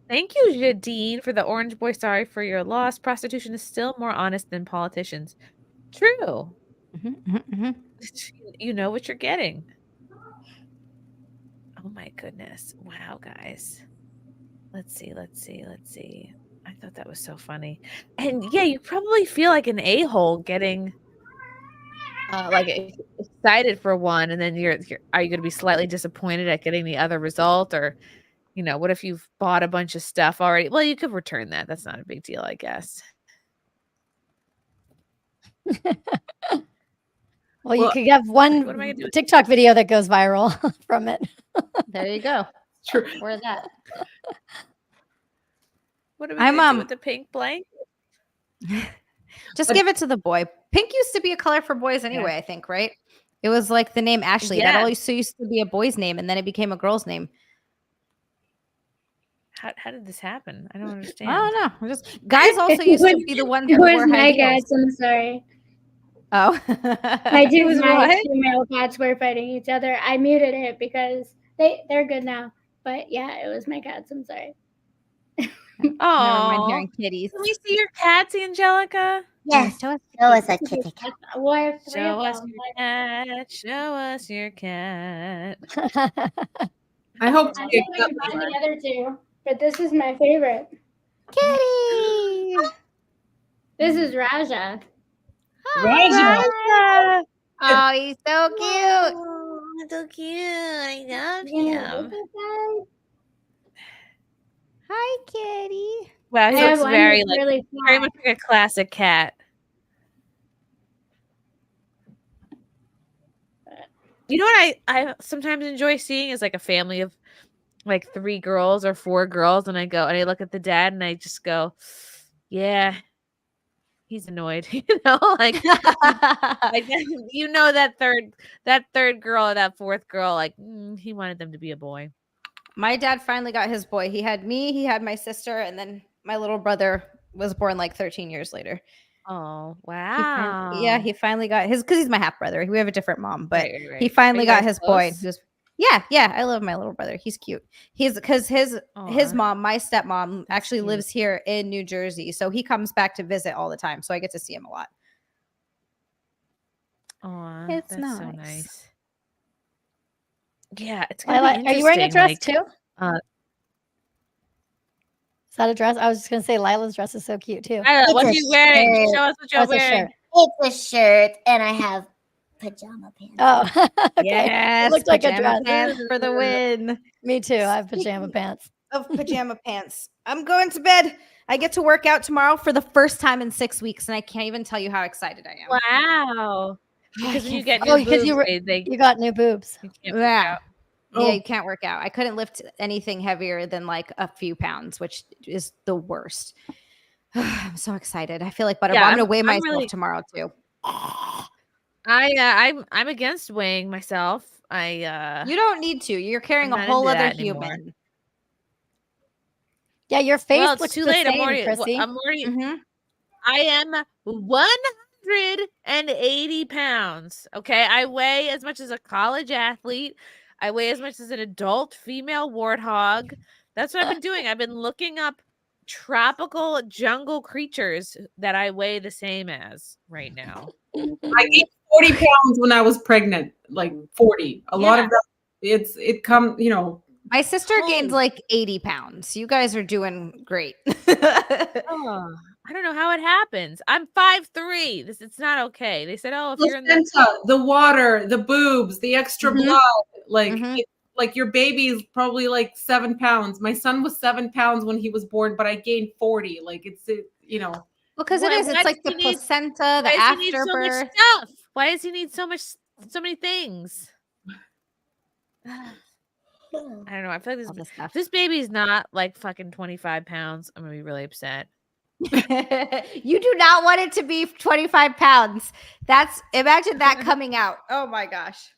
Thank you, Jadine, for the orange boy. Sorry for your loss. Prostitution is still more honest than politicians. True. You know what you're getting. Oh my goodness. Wow, guys. Let's see. I thought that was so funny. And yeah, you probably feel like an a-hole getting like excited for one, and then are you going to be slightly disappointed at getting the other result? Or, you know, what if you've bought a bunch of stuff already? Well, you could return that. That's not a big deal, I guess. Well, you could have one TikTok video that goes viral from it. There you go. True. Where's that? What are we going to do with the pink blanket? Just give it to the boy. Pink used to be a color for boys anyway, I think, right? It was like the name Ashley. That always used to be a boy's name, and then it became a girl's name. How did this happen? I don't understand. I don't know. Guys also used to be the ones who It wore was high my heels. cats. I'm sorry. Oh. My two Was my what? two male cats were fighting each other. I muted it because they're good now. But yeah, it was my cats. I'm sorry. Never mind Oh, hearing kitties. can we see your cats, Angelica? Yes. Show us a kitty cat. Show us your cat. Show us your cat. I hope I think I can find the other two, but this is my favorite. Kitty. This is Raja. Raja. Oh, he's so cute. Oh, so cute. I love him. Hi, kitty. Wow, he I looks have one very that's like really very much like a classic cat. You know what I sometimes enjoy seeing is like a family of like 3 girls or 4 girls, and I look at the dad and I just go, yeah, he's annoyed. You know, like you know that third girl or that fourth girl, like he wanted them to be a boy. My dad finally got his boy. He had me, he had my sister, and then my little brother was born like 13 years later. Oh, wow. He finally got his, because he's my half brother. We have a different mom, but Right. he finally Are you got guys his boy. close? Yeah, I love my little brother. He's cute. He's because his mom, my stepmom, actually cute. lives here in New Jersey, so he comes back to visit all the time. So I get to see him a lot. Oh, It's that's nice. so nice. Yeah, it's gonna Lila, be are you wearing a interesting, dress like, too? Is that a dress? I was just gonna say Lila's dress is so cute too. Lila, what are you wearing? shirt. Show us what you're Oh, it's a wearing. shirt. It's a shirt, and I have pajama pants. Oh, okay. Yes, It looked like a pajama dress. pants for the win. Me too. I have pajama pants. Of pajama pants. I'm going to bed. I get to work out tomorrow for the first time in 6 weeks, and I can't even tell you how excited I am. Wow. Because when you get Oh, new because boobs, you got new boobs. you can't work Yeah. out. Yeah, you can't work out. I couldn't lift anything heavier than like a few pounds, which is the worst. I'm so excited. I feel like Butterball. Yeah, I'm gonna I'm weigh myself really- tomorrow too. I'm against weighing myself. You don't need to. You're carrying I'm a not whole into other that anymore. human. Yeah, your face Well, it's looks too the late. same, Chrissy. I'm already I am 180 pounds. Okay. I weigh as much as a college athlete. I weigh as much as an adult female warthog. That's what I've been doing. I've been looking up tropical jungle creatures that I weigh the same as right now. I gained 40 pounds when I was pregnant, like 40. A lot of that, you know. My sister gained like 80 pounds. You guys are doing great. Oh, I don't know how it happens. I'm 5'3". It's not okay. They said, oh, if you're in The water, the boobs, the extra blood, like your baby is probably like 7 pounds. My son was 7 pounds when he was born, but I gained 40. Like you know. Because it is. It's like the placenta, the why does he need so much afterbirth. stuff? Why does he need so many things? I don't know. I feel like this baby's not like fucking 25 pounds. I'm gonna be really upset. You do not want it to be 25 pounds. Imagine that coming out. Oh my gosh.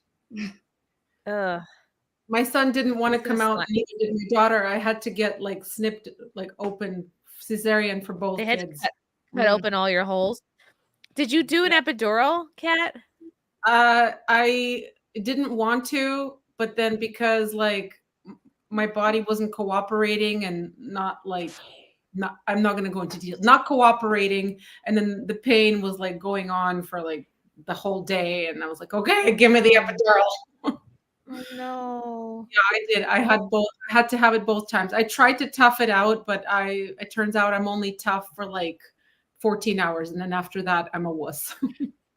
My son didn't want to come out, and neither did my daughter. I had to get like snipped, like open cesarean for both They had kids. to cut open all your holes. Did you do an epidural, Kat? didn't want to, but then because like my body wasn't cooperating and I'm not going to go into detail, not cooperating. And then the pain was like going on for like the whole day. And I was like, okay, give me the epidural. Oh, no. Yeah, I did. I had both. I had to have it both times. I tried to tough it out, but it turns out I'm only tough for like 14 hours. And then after that, I'm a wuss.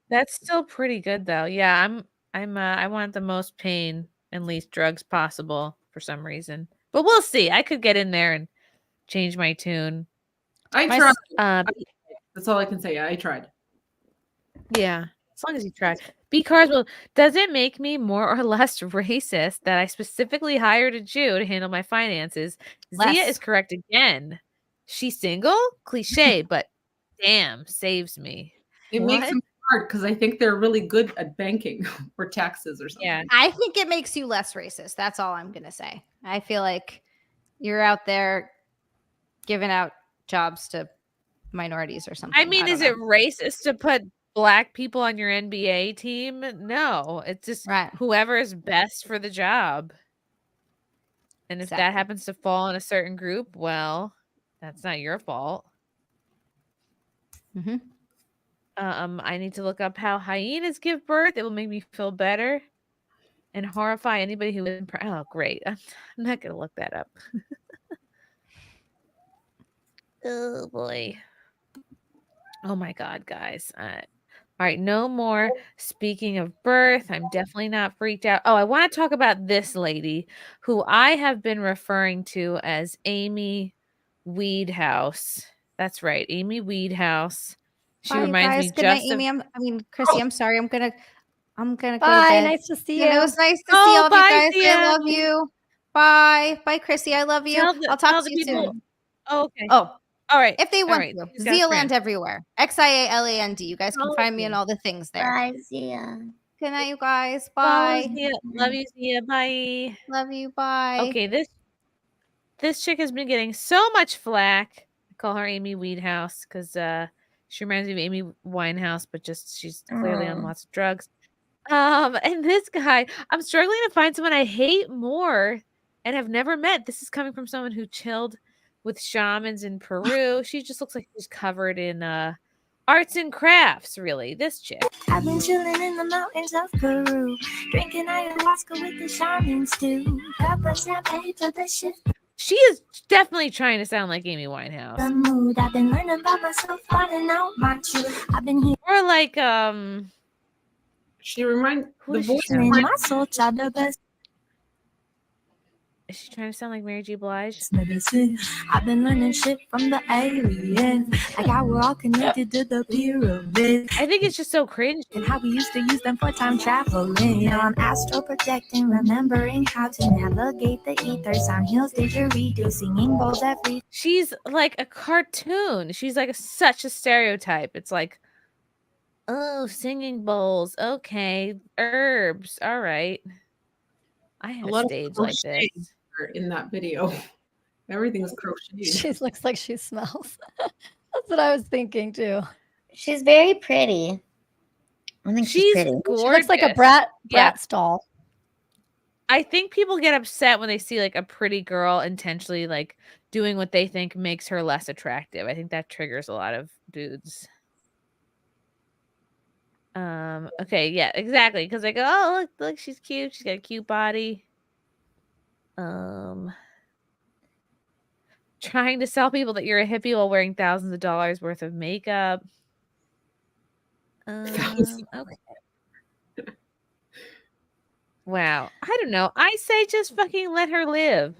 That's still pretty good though. Yeah, I want the most pain and least drugs possible for some reason. But we'll see. I could get in there and change my tune. I tried. That's all I can say. I tried. Yeah, as long as you try. B. Carswell, does it make me more or less racist that I specifically hired a Jew to handle my finances? Zia Less. is correct again. She's single? Cliche, but damn, saves me. It makes them hard because I think they're really good at banking or taxes or something. Yeah. I think it makes you less racist. That's all I'm going to say. I feel like you're out there giving out jobs to minorities or something. I mean, is it racist to put Black people on your NBA team? No, it's just whoever is best for the job. And if that happens to fall in a certain group, well, that's not your fault. Mm-hmm. I need to look up how hyenas give birth. It will make me feel better and horrify anybody who isn't. Oh, great. I'm not going to look that up. Oh, boy. Oh, my God, guys. All right, no more speaking of birth. I'm definitely not freaked out. Oh, I want to talk about this lady who I have been referring to as Amy Weedhouse. That's right, Amy Weedhouse. She reminds me Good night, just of Amy. Chrissy, I'm sorry. I'm gonna go to Bye. bed. Nice to see you. It was nice to see all of you guys. I love you. Bye. Bye, Chrissy. I love you. I'll talk to you soon. Oh, okay. Oh, all right. If they want right. to. He's got a Zealand friend. everywhere. XIALAND. You guys can find me in all the things there. Bye, Zia. Good night, you guys. Bye, Bye. Zia. Love you, Zia. Bye. Love you. Bye. Okay, this chick has been getting so much flack. I call her Amy Weedhouse because she reminds me of Amy Winehouse, but just she's clearly on lots of drugs. And this guy, I'm struggling to find someone I hate more and have never met. This is coming from someone who chilled with shamans in Peru. She just looks like she's covered in arts and crafts, really. This chick. I've been chilling in the mountains of Peru, drinking ayahuasca with the shamans too. Pepper champagne for the shift. She is definitely trying to sound like Amy Winehouse. The mood I've been learning about myself, finding out my truth. I've been here. Or like She reminds who the is she voice. sound my like? soul tried the best. Is she trying to sound like Mary J. Blige? I've been learning shit from the aliens. Like how we're all connected to the pyramids. I think it's just so cringe. And how we used to use them for time traveling. Now I'm astral projecting, remembering how to navigate the ether. Sound heals, didgeridoo, singing bowls every. She's like a cartoon. She's like such a stereotype. It's like, oh, singing bowls. Okay. Herbs. All right. I had a stage like this. In that video. Everything's crocheted. She looks like she smells. That's what I was thinking too. She's very pretty. I think she's pretty. Gorgeous. She looks like a brat doll. I think people get upset when they see like a pretty girl intentionally like doing what they think makes her less attractive. I think that triggers a lot of dudes. Okay, yeah, exactly. Because they go, oh, look, she's cute. She's got a cute body. Trying to sell people that you're a hippie while wearing thousands of dollars worth of makeup. Okay. Wow. I don't know. I say just fucking let her live.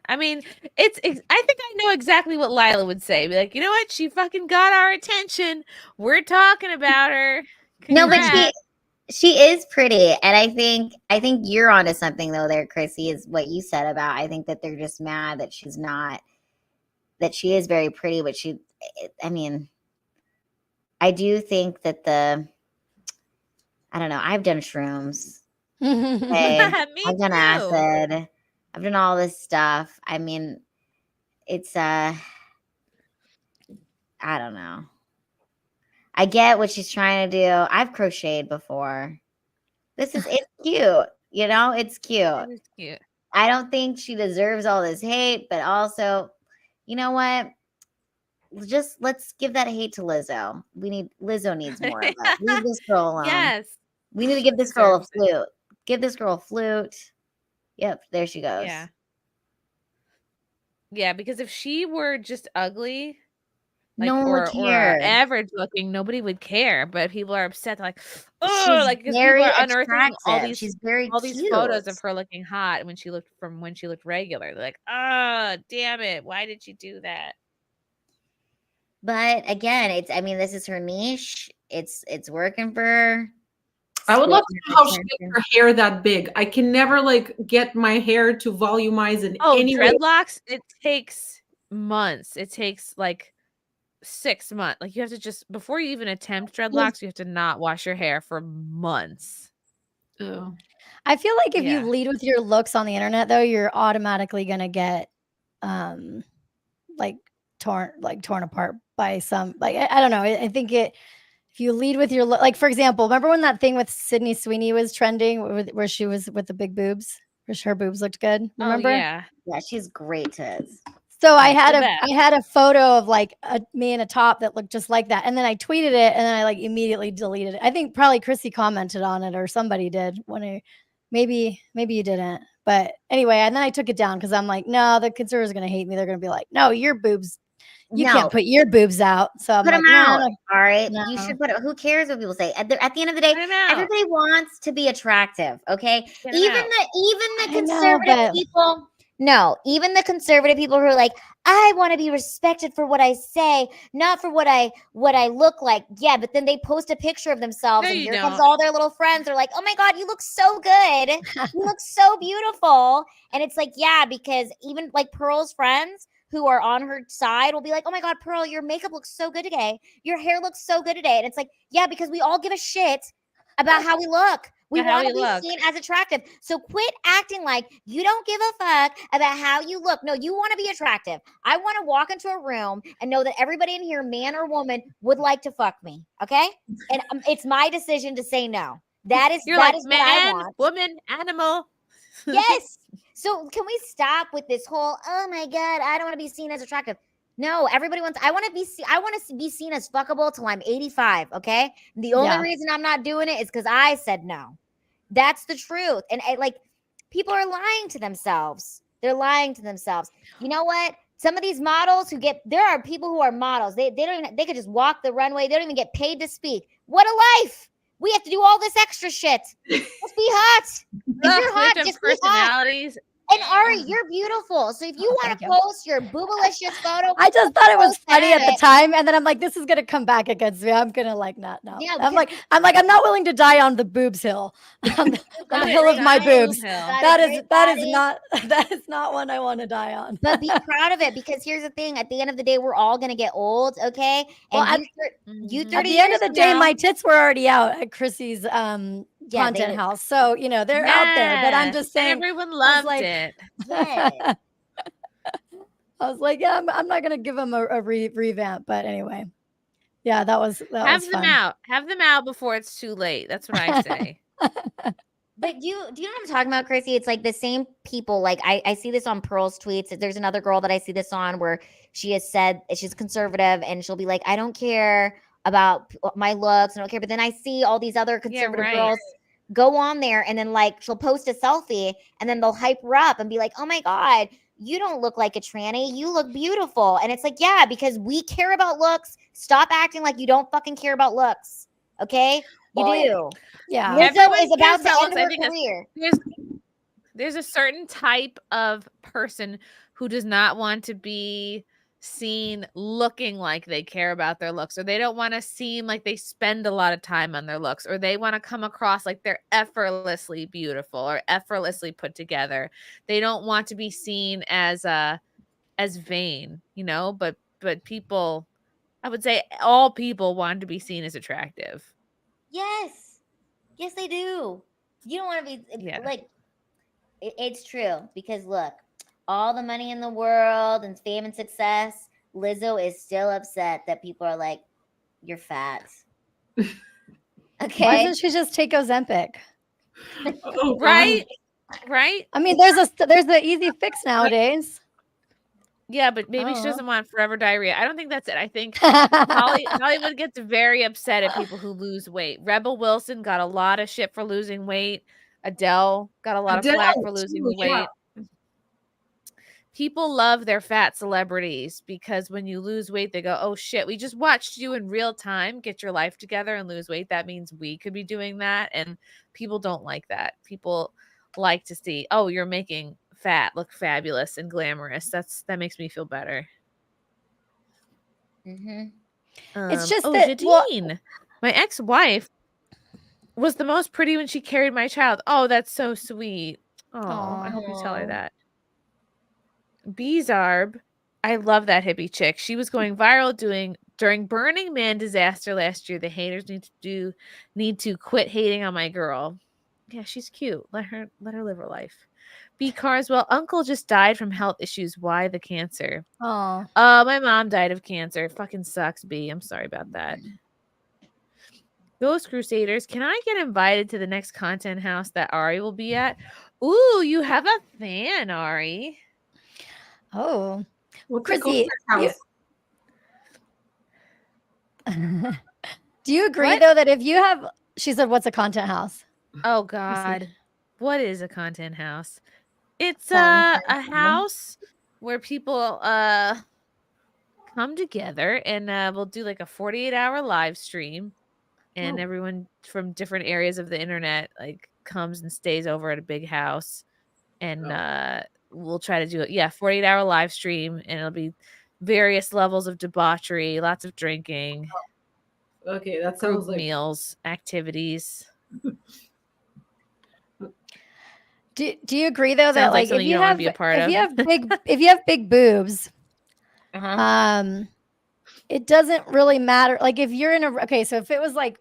I mean, I think I know exactly what Lila would say. Be like, you know what? She fucking got our attention. We're talking about her. No, but Congrats. she is pretty, and I think you're onto something though. There, Chrissy, is what you said about. I think that they're just mad that she's not. That she is very pretty, but I mean, I do think that I don't know. I've done shrooms. Okay? I've done acid. I've done all this stuff. I mean, it's I don't know. I get what she's trying to do. I've crocheted before. It's cute. You know, it's cute. It is cute. I don't think she deserves all this hate, but also, you know what? Let's give that hate to Lizzo. Lizzo needs more of that. Leave this girl alone. Yes. We need to give this girl a flute. Give this girl a flute. Yep, there she goes. Yeah. Yeah, because if she were just ugly, like, no one would or care. average looking, nobody would care. But people are upset. They're like, She's oh, like because people very are unearthing all attractive. these She's very these photos cute. of her looking hot when she looked regular. They're like, oh, damn it, why did you do that? But again, this is her niche. It's working for her. I would love to know how she gets her hair that big. I can never get my hair to volumize in any way. Dreadlocks, it takes months. It takes like 6 months. Like you have to just before you even attempt dreadlocks, you have to not wash your hair for months. Oh. I feel like if you lead with your looks on the internet, though, you're automatically gonna get torn apart by some I don't know. I think if you lead with your look, like for example, remember when that thing with Sydney Sweeney was trending, where she was with the big boobs, where her boobs looked good? Remember? Oh, yeah, she's great, Tiz. So I had a photo of me in a top that looked just like that, and then I tweeted it, and then I immediately deleted it. I think probably Chrissie commented on it, or somebody did. Maybe you didn't, but anyway, and then I took it down because I'm like, no, the conservatives are gonna hate me. They're gonna be like, no, your boobs. You can't put your boobs out. So I'm put like, them out. no, All right. no. You should put it. Who cares what people say? At the end of the day, everybody wants to be attractive. Okay. Even the conservative people. No, even the conservative people who are like, I want to be respected for what I say, not for what I look like. Yeah, but then they post a picture of themselves, and here comes all their little friends. They're like, oh my God, you look so good. You look so beautiful. And it's like, yeah, because even Pearl's friends who are on her side will be like, oh my God, Pearl, your makeup looks so good today. Your hair looks so good today. And it's like, yeah, because we all give a shit about how we look. We want to be seen as attractive. So quit acting like you don't give a fuck about how you look. No, you want to be attractive. I want to walk into a room and know that everybody in here, man or woman, would like to fuck me. Okay? And it's my decision to say no. That is man, what I want. Woman, animal. Yes. So can we stop with this whole, oh my God, I don't want to be seen as attractive. No, everybody wants. I want to be seen as fuckable till I'm 85. Okay. The only reason I'm not doing it is because I said no. That's the truth. And people are lying to themselves. They're lying to themselves. You know what? Some of these models there are people who are models. They could just walk the runway. They don't even get paid to speak. What a life. We have to do all this extra shit. Let's be hot. If you're hot, just be hot. And Ari, you're beautiful. So if you want to post your boobalicious photo, I just thought it was funny at the time, and then I'm like, this is gonna come back against me. I'm gonna not. Yeah, I'm not willing to die on the boobs hill, on the hill of my boobs. That is not one I want to die on. But be proud of it, because here's the thing: at the end of the day, we're all gonna get old, okay? And you 30 at the end of the day, my tits were already out at Chrissie's content house, so they're out there. But I'm just saying, everyone loved it. Yeah. I was like, yeah, I'm not gonna give them a revamp, but anyway, yeah, that was have them fun. have them out before it's too late. That's what I say. But do you know what I'm talking about, Chrissy? It's like the same people. Like I see this on Pearl's tweets. There's another girl that I see this on where she has said she's conservative, and she'll be like, I don't care about my looks, I don't care. But then I see all these other conservative girls go on there, and then she'll post a selfie, and then they'll hype her up and be like, oh my God, you don't look like a tranny, you look beautiful. And it's like, yeah, because we care about looks. Stop acting like you don't fucking care about looks. Okay? You do. Yeah. Lizzo is about to end her career. There's a certain type of person who does not want to be seen looking like they care about their looks, or they don't want to seem like they spend a lot of time on their looks, or they want to come across like they're effortlessly beautiful or effortlessly put together. They don't want to be seen as vain, but people, I would say all people want to be seen as attractive. Yes, they do. You don't want to be it's true, because look, all the money in the world and fame and success, Lizzo is still upset that people are like, you're fat. Okay. Why doesn't she just take Ozempic? Right? Right? I mean, there's the easy fix nowadays. Yeah, but maybe she Oh. doesn't want forever diarrhea. I don't think that's it. I think Hollywood gets very upset at people who lose weight. Rebel Wilson got a lot of shit for losing weight. Adele got a lot of flack for losing weight. People love their fat celebrities because when you lose weight, they go, oh shit, we just watched you in real time get your life together and lose weight. That means we could be doing that. And people don't like that. People like to see, oh, you're making fat look fabulous and glamorous. That makes me feel better. It's just that Jadine, my ex-wife, was the most pretty when she carried my child. Oh, that's so sweet. Oh, I hope you tell her that. Bizarb, I love that hippie chick. She was going viral during Burning Man disaster last year. The haters need to quit hating on my girl. Yeah, she's cute. Let her live her life. B Carswell, uncle just died from health issues. Why the cancer? Oh, my mom died of cancer. It fucking sucks, B. I'm sorry about that. Ghost Crusaders, can I get invited to the next content house that Ari will be at? Ooh, you have a fan, Ari. Oh, What's Chrissy, house? do you agree What? though that if you have, she said, what's a content house? Oh God, what is a content house? It's Sorry. a house where people come together and we'll do like a 48-hour live stream, and everyone from different areas of the internet like comes and stays over at a big house, and we'll try to do it. Yeah, 48-hour live stream, and it'll be various levels of debauchery, lots of drinking. Okay, that group sounds like meals, activities. Do you agree though that Sounds like like if something you you don't wanna have be a part if of. you have big boobs, it doesn't really matter. Like if you're in so if it was like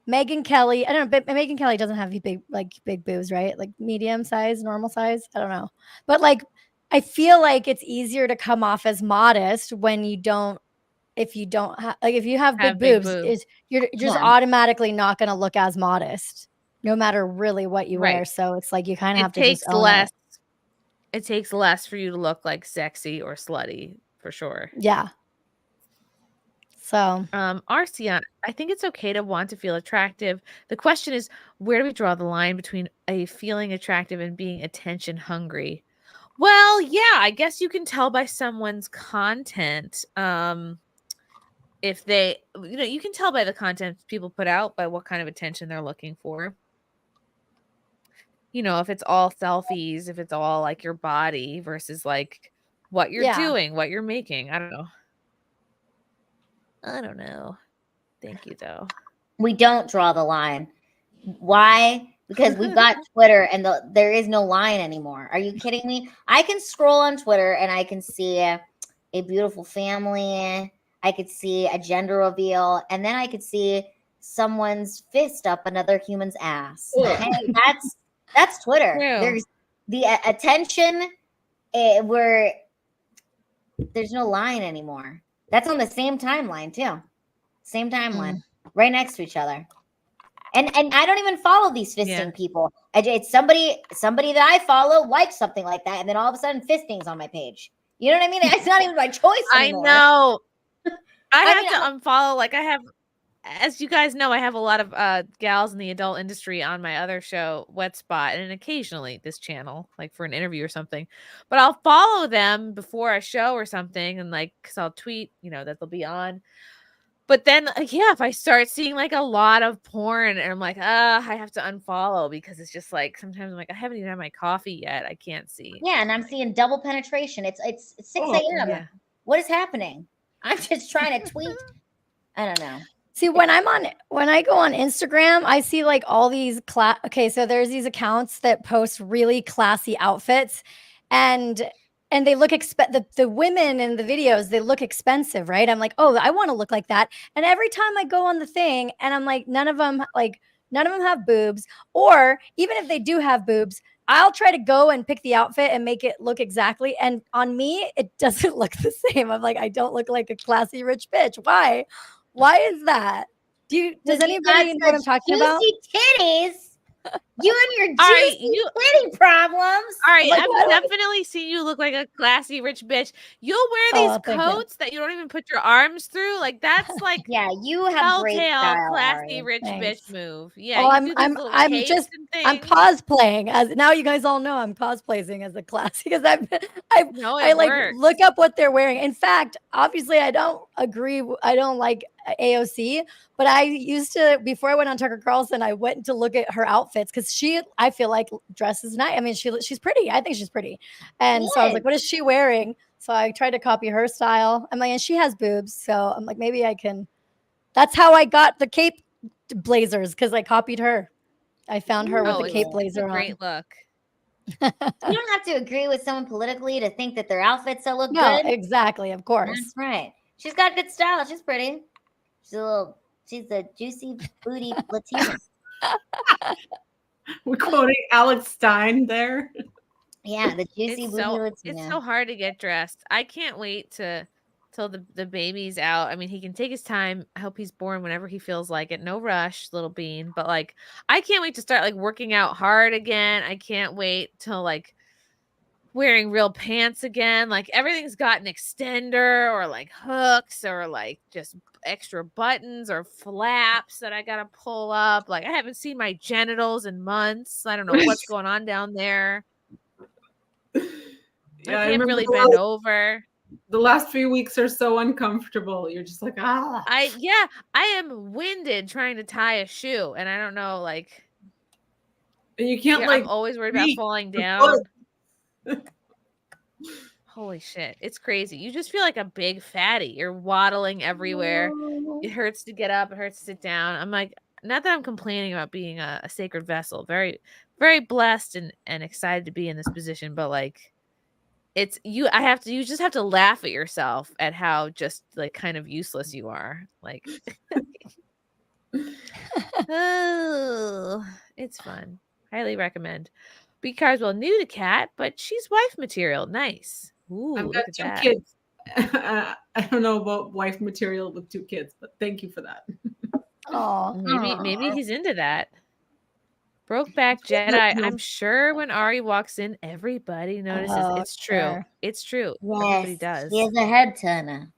Megyn Kelly, I don't know, but Megyn Kelly doesn't have big boobs, right? Like medium size, normal size. I don't know, but like I feel like it's easier to come off as modest when you don't. If you don't if you have big boobs, you're just automatically not going to look as modest, no matter really what you wear. So it's like you kind of have to just own it. It takes less for you to look like sexy or slutty, for sure. Yeah. So, Arcion, I think it's okay to want to feel attractive. The question is, where do we draw the line between a feeling attractive and being attention hungry? Well, yeah, I guess you can tell by someone's content. If they, you can tell by the content people put out by what kind of attention they're looking for. If it's all selfies, if it's all like your body versus like what you're doing, what you're making. I don't know. Thank you, though. We don't draw the line. Why? Because we've got Twitter and there is no line anymore. Are you kidding me? I can scroll on Twitter and I can see a beautiful family. I could see a gender reveal, and then I could see someone's fist up another human's ass. Okay? That's Twitter. True. There's the attention where there's no line anymore. That's on the same timeline too. Same timeline, right next to each other. And I don't even follow these fisting people. It's somebody that I follow likes something like that, and then all of a sudden fisting's on my page. You know what I mean? It's not even my choice anymore. I know. I have to unfollow. Like I have, as you guys know, I have a lot of gals in the adult industry on my other show, Wet Spot, and occasionally this channel, like for an interview or something. But I'll follow them before a show or something, and like, cause I'll tweet, that they'll be on. But then, if I start seeing like a lot of porn, and I'm like, I have to unfollow because it's just like sometimes I'm like, I haven't even had my coffee yet. I can't see. Yeah, and I'm seeing double penetration. It's 6 a.m. Yeah. What is happening? I'm just trying to tweet. I don't know. see when I go on Instagram, I see like all these so there's these accounts that post really classy outfits, and they look the women in the videos, they look expensive, right? I'm like, oh, I want to look like that. And every time I go on the thing, and I'm like, none of them have boobs, or even if they do have boobs, I'll try to go and pick the outfit and make it look exactly. And on me, it doesn't look the same. I'm like, I don't look like a classy rich bitch. Why is that? Does anybody know what I'm talking about? Juicy titties. You and your All right, juicy titty problems. All right, Like, I've definitely seen you look like a classy rich bitch. You'll wear these thank you. coats that you don't even put your arms through. Like that's like yeah, you have great telltale style, classy Ari. rich Thanks. bitch move. Yeah, Oh, you do these little I'm capes just and I'm things. cosplaying as now you guys all know I'm cosplaying as a class because No, I it like works. look up what they're wearing. In fact, obviously I don't agree. I don't like AOC, but I used to before I went on Tucker Carlson, I went to look at her outfits because I feel like dresses nice. I mean, she's pretty. I think she's pretty, and so I was like, what is she wearing? So I tried to copy her style. I'm like, and she has boobs, so I'm like, maybe I can. That's how I got the cape blazers because I copied her. I found her with the cape It's blazer a on. great look. You don't have to agree with someone politically to think that their outfits will look No, good. exactly, of course. That's right. She's got good style. She's pretty. She's a juicy booty Latina. We're quoting Alex Stein there. Yeah, the juicy It's booty so Latina. it's so hard to get dressed. I can't wait till the baby's out. I mean, he can take his time. I hope he's born whenever he feels like it. No rush, little bean. But like, I can't wait to start like working out hard again. I can't wait till like wearing real pants again. Like everything's got an extender or like hooks or like just extra buttons or flaps that I gotta pull up. Like I haven't seen my genitals in months. I don't know what's going on down there. Yeah, I can't really bend over. The last few weeks are so uncomfortable. You're just like, ah. I am winded trying to tie a shoe, and I don't know, like, and you can't I'm always worried about falling down. Holy shit, it's crazy. You just feel like a big fatty. You're waddling everywhere. It hurts to get up. It hurts to sit down. I'm like, not that I'm complaining about being a sacred vessel. Very, very blessed and excited to be in this position, but like. You just have to laugh at yourself at how just like kind of useless you are. Like oh, it's fun. Highly recommend. B Carswell new to cat, but she's wife material. Nice. Ooh, I've look got at 2 that. kids. I don't know about wife material with 2 kids, but thank you for that. Oh, maybe he's into that. Brokeback Jedi. I'm sure when Ari walks in, everybody notices. It's true. sure. It's true. Yes, Everybody does. He is a head turner.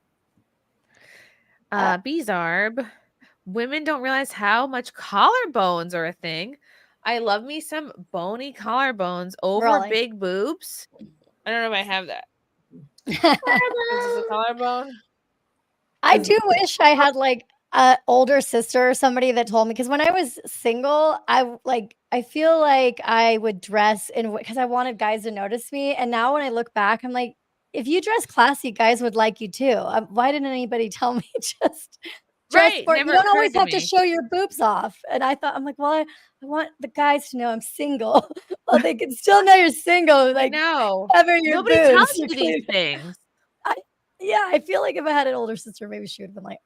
Bizarb. Women don't realize how much collarbones are a thing. I love me some bony collarbones over Really? big boobs. I don't know if I have that. Is this a collarbone? I do wish I had like an older sister or somebody that told me because when I was single, I feel like I would dress in because I wanted guys to notice me. And now when I look back, I'm like, if you dress classy, guys would like you too. Why didn't anybody tell me just dress Right, for You never don't always occurred to have to me. show your boobs off. And I thought, I'm like, well, I want the guys to know I'm single. Well, they can still know you're single. Like, No, cover your nobody boobs. tells You're you these clear. things. I feel like if I had an older sister, maybe she would have been like,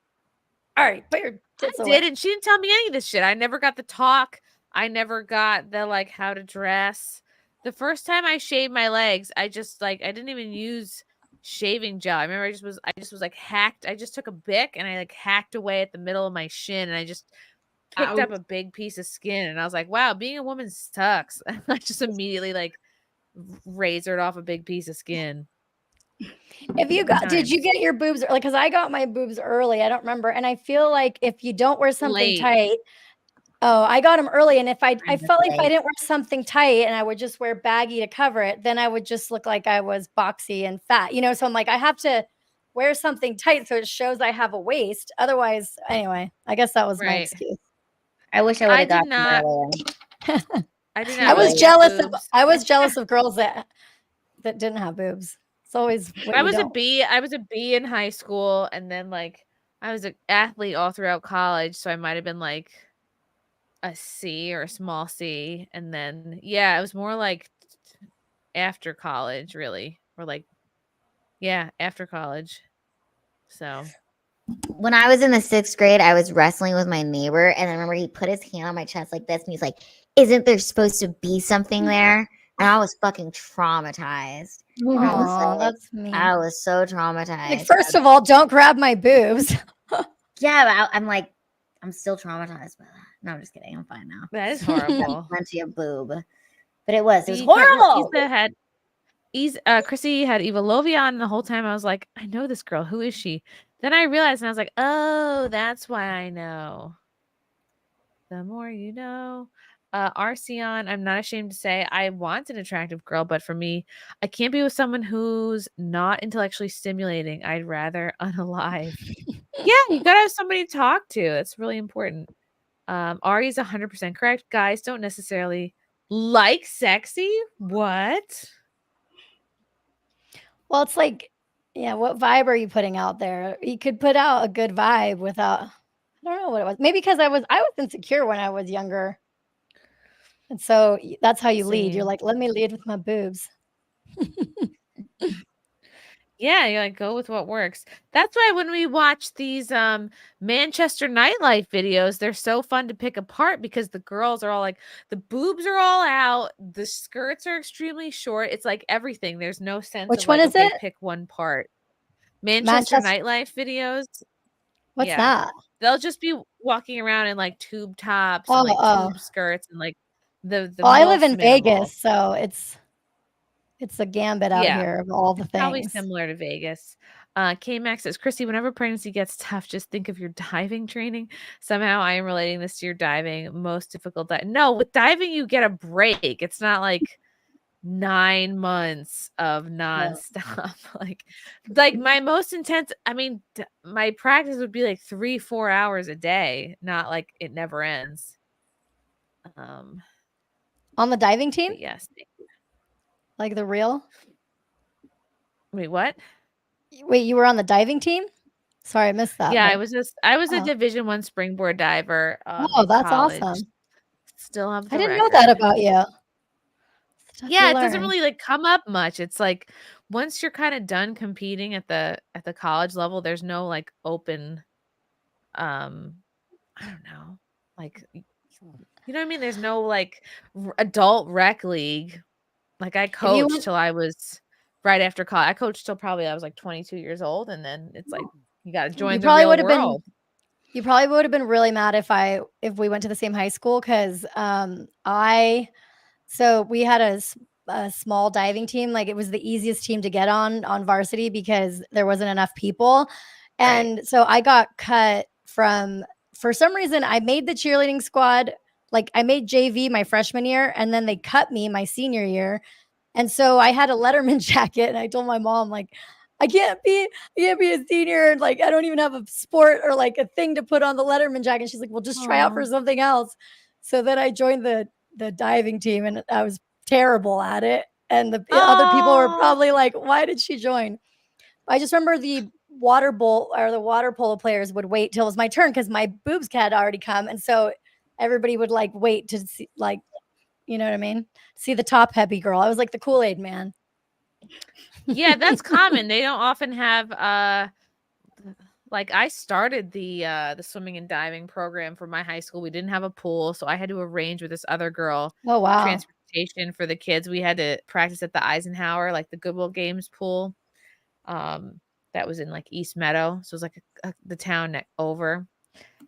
all right, put your tits away. Didn't. She didn't tell me any of this shit. I never got the talk. I never got the like how to dress. The first time I shaved my legs, I didn't even use shaving gel. I remember I just was like hacked. I just took a Bic and I like hacked away at the middle of my shin and I just picked up a big piece of skin and I was like, wow, being a woman sucks. I just immediately like razored off a big piece of skin. Did you get your boobs like? Because I got my boobs early. I don't remember, and I feel like if you don't wear something Late. tight, I got them early, and if I felt like if I didn't wear something tight and I would just wear baggy to cover it, then I would just look like I was boxy and fat, So I'm like, I have to wear something tight so it shows I have a waist. Otherwise, anyway, I guess that was my excuse. I wish I would have got not. I did not. I was really jealous get of boobs. I was jealous of girls that didn't have boobs. It's always what I you was a don't. B. I was a B in high school, and then like I was an athlete all throughout college, so I might have been like a C or a small C, and then it was more like after college, really, or like after college. So When I was in the 6th grade, I was wrestling with my neighbor, and I remember he put his hand on my chest like this, and he's like, "Isn't there supposed to be something there?" And I was fucking traumatized. Oh, that's mean. I was so traumatized. Like, first of all, don't grab my boobs. Yeah, but I'm like, I'm still traumatized by that. No, I'm just kidding. I'm fine now. That is horrible. Plenty of boob. But it was See, horrible. Chrissy had Eva Lovia on the whole time. I was like, I know this girl. Who is she? Then I realized, and I was like, oh, that's why I know. The more you know. Arceon, I'm not ashamed to say I want an attractive girl, but for me, I can't be with someone who's not intellectually stimulating. I'd rather unalive. Yeah, you gotta have somebody to talk to. That's really important. Ari's 100% correct. Guys don't necessarily like sexy. What? Well, it's like, yeah, what vibe are you putting out there? You could put out a good vibe without, I don't know what it was. Maybe because I was insecure when I was younger. And so that's how you lead. You're Same. like, let me lead with my boobs. Yeah, you like go with what works. That's why when we watch these Manchester nightlife videos, they're so fun to pick apart because the girls are all like the boobs are all out, the skirts are extremely short. It's like everything. There's no sense Which of one like, is okay, it? pick one part. Manchester nightlife videos. What's Yeah. that? They'll just be walking around in like tube tops Oh, and like oh. tube skirts and like the Well, I live most in minimal. Vegas, so it's a gambit out Yeah. here of all the It's probably things. similar to Vegas. K-Max says, Chrissy, whenever pregnancy gets tough, just think of your diving training. Somehow I am relating this to your diving. Most difficult. No, with diving, you get a break. It's not like 9 months of nonstop. like my most intense, I mean, my practice would be like 3-4 hours a day, not like it never ends. On the diving team? Yes. Like the real? Wait, what? Wait, you were on the diving team? Sorry, I missed that. Yeah, but- I was a Oh. Division 1 springboard diver. Oh, in that's college. awesome. Still have the I didn't record. know that about you. Stuff Yeah, you it doesn't learn. really like come up much. It's like once you're kind of done competing at the college level, there's no like open I don't know. Like you know what I mean? There's no like adult rec league. Like I coached went- till I was right after college. I coached till probably I was like 22 years old, and then it's like you got to join You the probably real would have world. You probably would have been really mad if we went to the same high school because so we had a small diving team. Like it was the easiest team to get on varsity because there wasn't enough people. And so I got cut for some reason, I made the cheerleading squad. Like I made JV my freshman year and then they cut me my senior year. And so I had a Letterman jacket and I told my mom, like, I can't be a senior. And like, I don't even have a sport or like a thing to put on the Letterman jacket. And she's like, well, just try out for Aw. something else. So then I joined the diving team and I was terrible at it. And the other people were probably like, why did she join? I just remember the water polo players would wait till it was my turn because my boobs had already come. And so everybody would like wait to see, like, you know what I mean? See the top heavy girl. I was like the Kool-Aid man. Yeah, that's common. They don't often have like I started the swimming and diving program for my high school. We didn't have a pool, so I had to arrange with this other girl Oh, wow. transportation for the kids. We had to practice at the Eisenhower, like the Goodwill Games pool. That was in like East Meadow. So it was like the town over.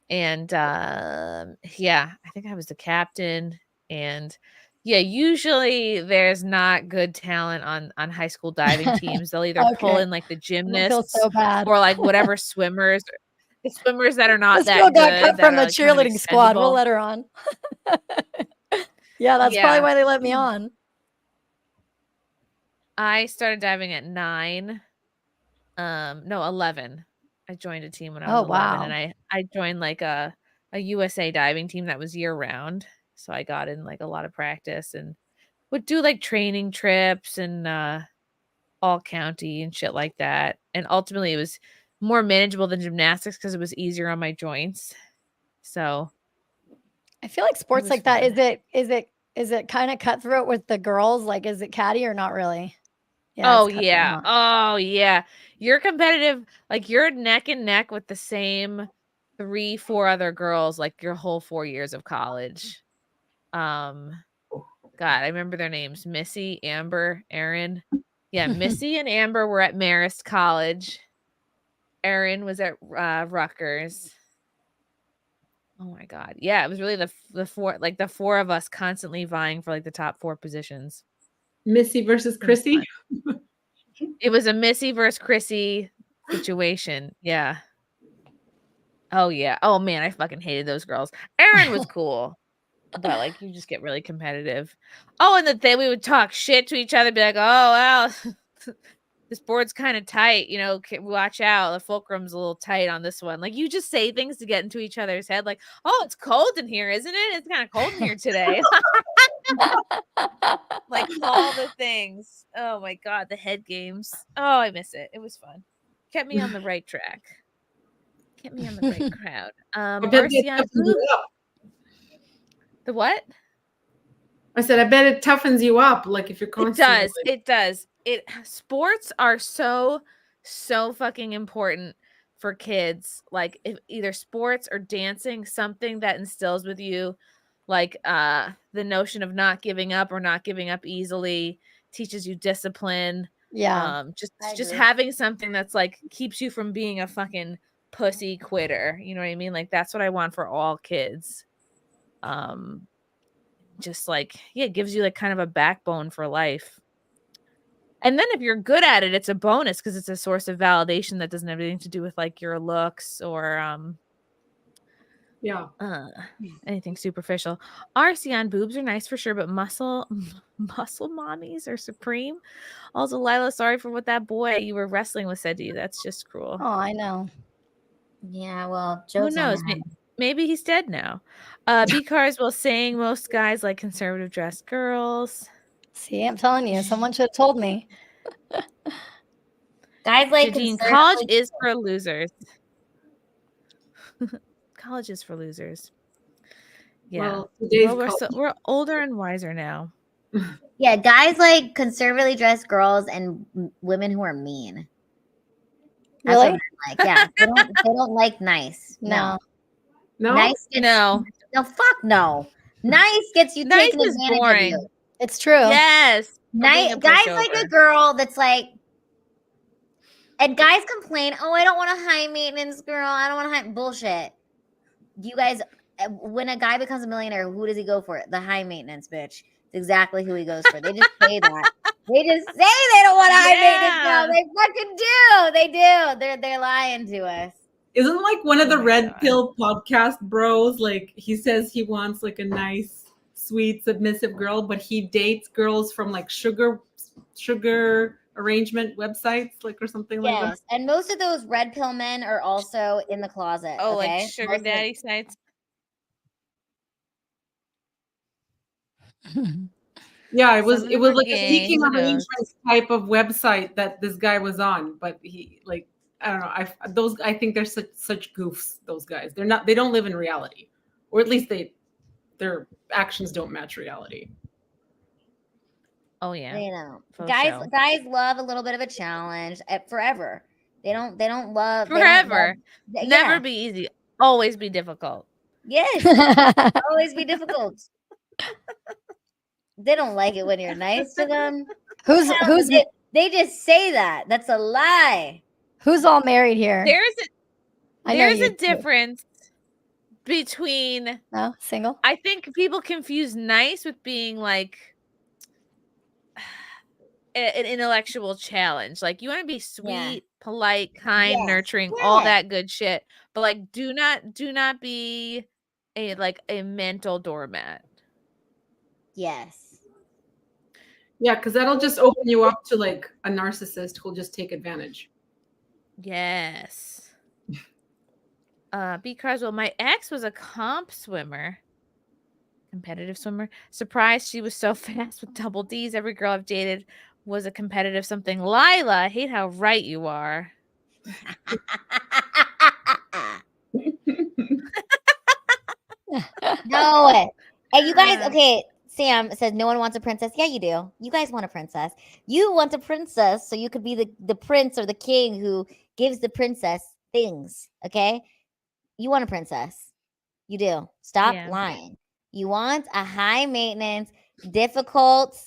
And yeah, I think I was the captain. And yeah, usually there's not good talent on high school diving teams. They'll either pull Okay. in like the I feel gymnasts so bad. or like whatever swimmers, the swimmers that are not This that girl got good, cut that from are the like kind of cheerleading squad. We'll expendable. let her on. Yeah, that's probably why they let me on. I started diving at 9. No, 11. I joined a team when I was 11, and I joined like a USA diving team that was year round. So I got in like a lot of practice and would do like training trips and all county and shit like that. And ultimately it was more manageable than gymnastics because it was easier on my joints. So I feel like sports was like that. Is it kind of cutthroat with the girls? Like, is it catty or not really? Yeah. Oh it's cutthroat, yeah. huh? Oh yeah. You're competitive. Like you're neck and neck with the same 3-4 other girls like your whole 4 years of college. God, I remember their names. Missy, Amber, Erin. Yeah, Missy and Amber were at Marist College. Erin was at Rutgers. Oh my god. Yeah, it was really the four of us constantly vying for like the top 4 positions. Missy versus Chrissie. It was a Missy versus Chrissie situation. Yeah. Oh yeah. Oh man, I fucking hated those girls. Erin was cool. But like you just get really competitive. Oh, and then we would talk shit to each other, be like, "Oh, well, this board's kind of tight, you know, watch out. The fulcrum's a little tight on this one." Like you just say things to get into each other's head, like, "Oh, it's cold in here, isn't it? It's kind of cold in here today." Like all the things. Oh my god, the head games. Oh, I miss it. It was fun. Kept me on the right track. Kept me on the right crowd. The what? I said, I bet it toughens you up. Like if you're constantly. It does. Sports are so fucking important for kids. Like if either sports or dancing, something that instills with you, like the notion of not giving up or not giving up easily, teaches you discipline. Yeah. Just having something that's like keeps you from being a fucking pussy quitter. You know what I mean? Like that's what I want for all kids. Just like, yeah, it gives you like kind of a backbone for life. And then if you're good at it, it's a bonus because it's a source of validation that doesn't have anything to do with like your looks or anything superficial. RC boobs are nice for sure, but muscle mommies are supreme. Also, Lila, sorry for what that boy you were wrestling with said to you. That's just cruel. Oh, I know. Yeah, well, who knows? Maybe he's dead now. B-Cars will saying most guys like conservative dressed girls. See, I'm telling you, someone should have told me. Guys like Jadine, college is for losers. College is for losers. Yeah. Well, we're older and wiser now. Yeah, guys like conservatively dressed girls and women who are mean. That's Really? what I like. Yeah, they don't like nice. No. Nice gets, no, fuck no. Nice gets you Nice taking is advantage boring. of you. It's true. Yes. Nice guys like a girl that's like, and guys complain, "Oh, I don't want a high maintenance girl. I don't want a high bullshit." You guys, when a guy becomes a millionaire, who does he go for? The high maintenance bitch. It's exactly who he goes for. They just say that. They just say they don't want a high maintenance girl. They fucking do. They do. They're lying to us. Isn't like one of the Red Pill podcast bros, like he says he wants like a nice, sweet, submissive girl, but he dates girls from like sugar arrangement websites, like or something like that. Yes, and most of those red pill men are also in the closet. Oh, okay? like sugar daddy sites. Yeah, it was like a seeking arrangements type of website that this guy was on, but he like I don't know. I think they're such goofs. Those guys, they don't live in reality, or at least their actions don't match reality. Oh yeah, they don't. Guys love a little bit of a challenge forever. They don't love forever. Never be easy. Always be difficult. Yes, always be difficult. They don't like it when you're nice to them. They just say that. That's a lie. Who's all married here? There's a difference between single. I think people confuse nice with being like an intellectual challenge. Like you want to be sweet, polite, kind, nurturing, all that good shit. But like do not be a mental doormat. Yes. Yeah, because that'll just open you up to like a narcissist who'll just take advantage. Yes. Because my ex was a comp swimmer. Competitive swimmer. Surprised she was so fast with double D's. Every girl I've dated was a competitive something. Lila, I hate how right you are. No. Hey, you guys, okay. Sam says no one wants a princess. Yeah, you do. You guys want a princess. You want a princess so you could be the prince or the king who gives the princess things. Okay? You want a princess. You do. Stop lying. You want a high maintenance, difficult,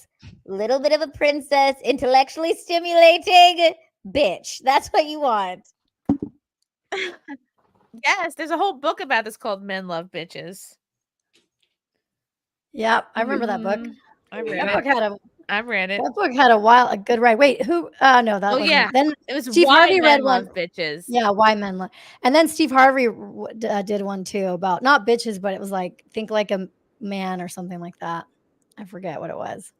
little bit of a princess, intellectually stimulating bitch. That's what you want. Yes, there's a whole book about this called Men Love Bitches. Yeah, I remember that book. I read That book had a I read it. That book had a good ride. Wait, who? No, that Oh wasn't. yeah, Then it was Steve Why Harvey Men read Love one. Bitches. Yeah, Why Men Love. And then Steve Harvey did one too about not bitches, but it was like think like a man or something like that. I forget what it was.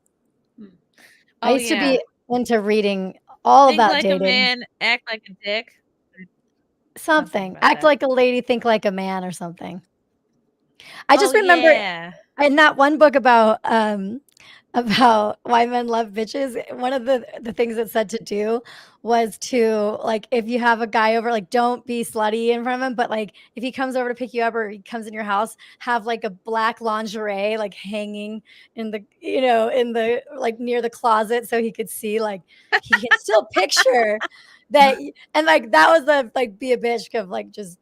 I Oh used to yeah. be into reading all Think about like dating. a man, act like a dick. Something. about Act that. like a lady, think like a man or something. I just Oh, remember yeah. in that one book about why men love bitches, one of the things it said to do was to, like, if you have a guy over, like, don't be slutty in front of him, but like if he comes over to pick you up or he comes in your house, have like a black lingerie like hanging in the, in the, like, near the closet so he could see, like, he can still picture that. And like that was the, like, be a bitch of, like, just,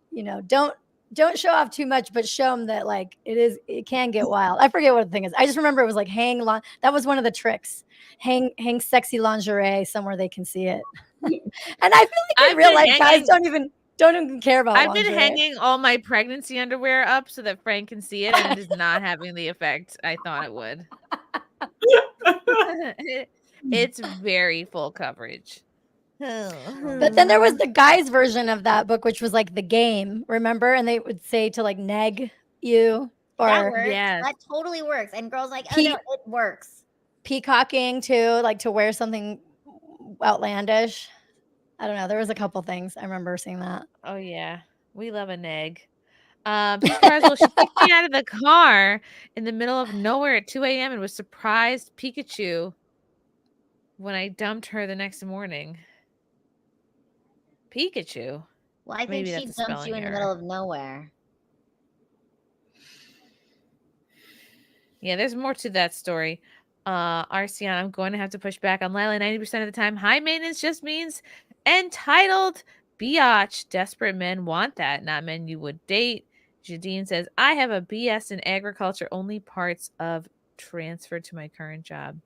don't show off too much, but show them that, like, it can get wild. I forget what the thing is. I just remember it was like that was one of the tricks. Hang sexy lingerie somewhere they can see it. And I feel like in real life guys don't even care about I've been lingerie. hanging all my pregnancy underwear up so that Frank can see it, and it is not having the effect I thought it would. It's very full coverage. But then there was the guys version of that book, which was like the game, remember? And they would say to, like, neg you That or works. That totally works. And girls like, oh no, it works. peacocking too, like to wear something outlandish. I don't know. There was a couple things I remember seeing that. Oh yeah, we love an egg. Pete Carswell, she kicked me out of the car in the middle of nowhere at 2 a.m. and was surprised Pikachu when I dumped her the next morning. Pikachu? Well, I think Maybe she that's a dumped you in the middle of nowhere. Yeah, there's more to that story. Arcion, I'm going to have to push back on Lila 90% of the time. High maintenance just means entitled biatch. Desperate men want that, not men you would date. Jadine says, I have a BS in agriculture, only parts of transferred to my current job.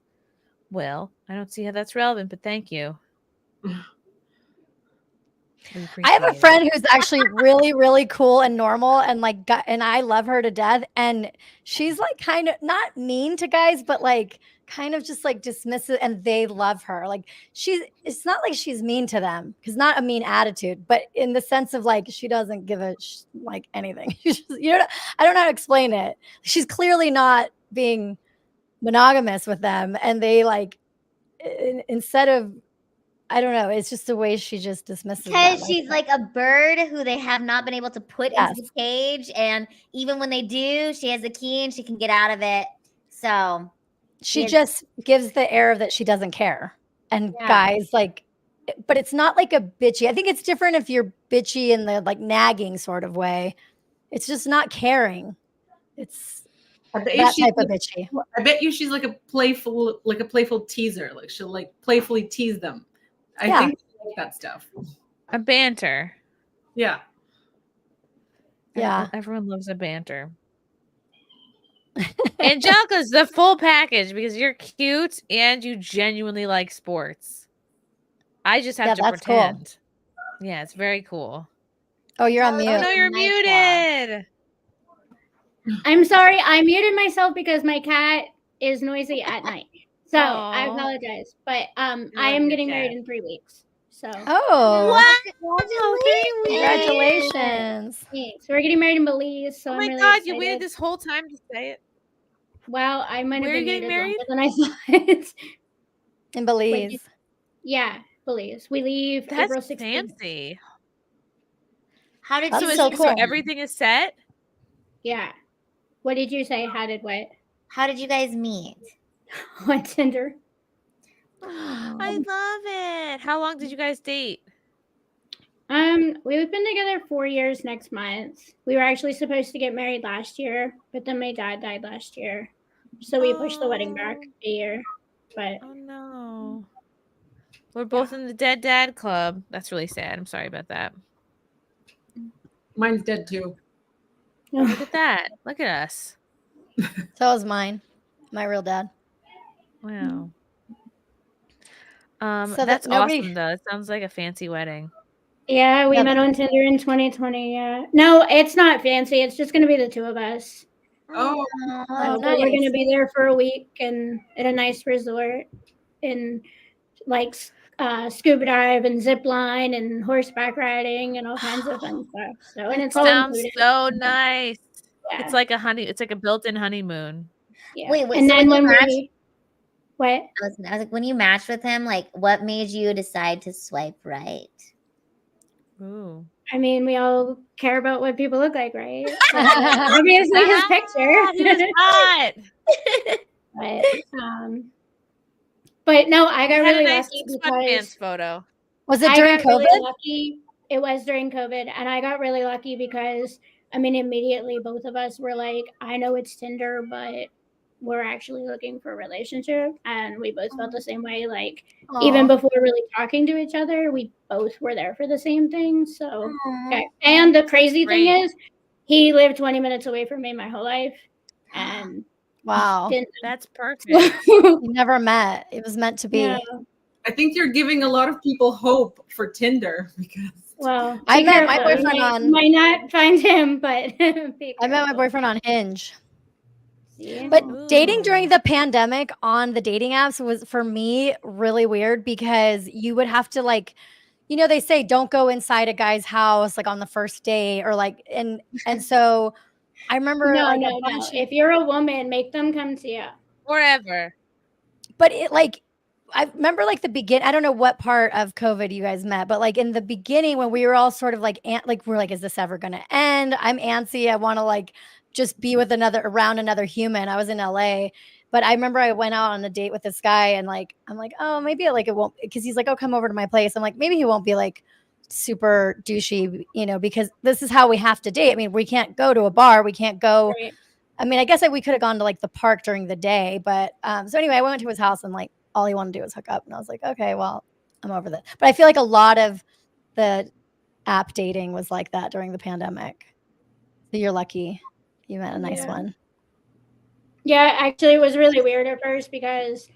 Well, I don't see how that's relevant, but thank you. I have a friend who's actually really, really cool and normal and like, and I love her to death. And she's like kind of not mean to guys, but like kind of just like dismissive, and they love her. Like it's not like she's mean to them, because not a mean attitude, but in the sense of like, she doesn't give a like anything. I don't know how to explain it. She's clearly not being monogamous with them. And they like, instead of, I don't know. It's just the way she just dismisses Because them. she's like a bird who they have not been able to put into the cage. And even when they do, she has a key and she can get out of it. So she just gives the air of that she doesn't care. And guys like, but it's not like a bitchy. I think it's different if you're bitchy in the like nagging sort of way. It's just not caring. It's that type of bitchy. I bet you she's like a playful teaser. Like she'll like playfully tease them. I think I like that stuff. A banter. Yeah. Yeah. Everyone loves a banter. Angelica's the full package because you're cute and you genuinely like sports. I just have to pretend. Cool. Yeah, it's very cool. Oh, you're on mute. Oh no, you're muted. I'm sorry. I muted myself because my cat is noisy at night. So I apologize. But I am getting married in 3 weeks. So Congratulations. Thanks. We're getting married in Belize. So oh I'm my really god, excited. you waited this whole time to say it. Well, I might have been getting married than I thought. In Belize. Yeah, Belize. We leave That's April 16th. fancy. How did so, so everything is set? Yeah. What did you say? How did what? How did you guys meet? On Tinder. I love it. How long did you guys date? We've been together 4 years next month. We were actually supposed to get married last year, but then my dad died last year. So we pushed the wedding back a year. But oh no. We're both in the dead dad club. That's really sad. I'm sorry about that. Mine's dead too. Look at that. Look at us. So is mine. My real dad. Wow. So that's awesome though. It sounds like a fancy wedding. Yeah, we Yeah. met on Tinder in 2020. Yeah. No, it's not fancy. It's just going to be the two of us. Oh, But we're going to be there for a week and at a nice resort and like scuba dive and zip line and horseback riding and all kinds of fun stuff. So, and it's all Sounds included. so nice. Yeah. It's like a built-in honeymoon. Yeah. Wait, and so then when you when matched, we, what? I was like, when you matched with him, like, what made you decide to swipe right? Ooh. I mean, we all care about what people look like, right? So, obviously, his picture. He was hot. But no, I got He had a really nice lucky sweatpants because photo. Was it I during got really COVID? lucky. It was during COVID, and I got really lucky because I mean, immediately both of us were like, "I know it's Tinder, but we're actually looking for a relationship," and we both felt the same way. Like even Aw. before really talking to each other, we both were there for the same thing. So, okay. And the crazy thing is, he lived 20 minutes away from me my whole life, and Wow. That's perfect. You never met. It was meant to be. Yeah. I think you're giving a lot of people hope for Tinder because Well, I be met my careful. boyfriend You on. might not find him, but be I met my careful. boyfriend on Hinge. See? But dating during the pandemic on the dating apps was for me really weird because you would have to like, you know, they say don't go inside a guy's house like on the first date or like and so I remember No, like no, a no. bunch of, If you're a woman, make them come to you. Forever. but it like I remember like the begin. I don't know what part of COVID you guys met, but like in the beginning when we were all sort of like we're like, is this ever gonna end? I'm antsy. I want to like just be with around another human. I was in LA, but I remember I went out on a date with this guy and like I'm like, oh, maybe like it won't because he's like, oh, come over to my place. I'm like, maybe he won't be like super douchey, you know, because this is how we have to date. I mean, we can't go to a bar, we can't go. Right. I mean, I guess we could have gone to like the park during the day, but so anyway, I went to his house and like all he wanted to do was hook up, and I was like, okay, well, I'm over that. But I feel like a lot of the app dating was like that during the pandemic. So you're lucky you met a nice one. Yeah, actually, it was really weird at first because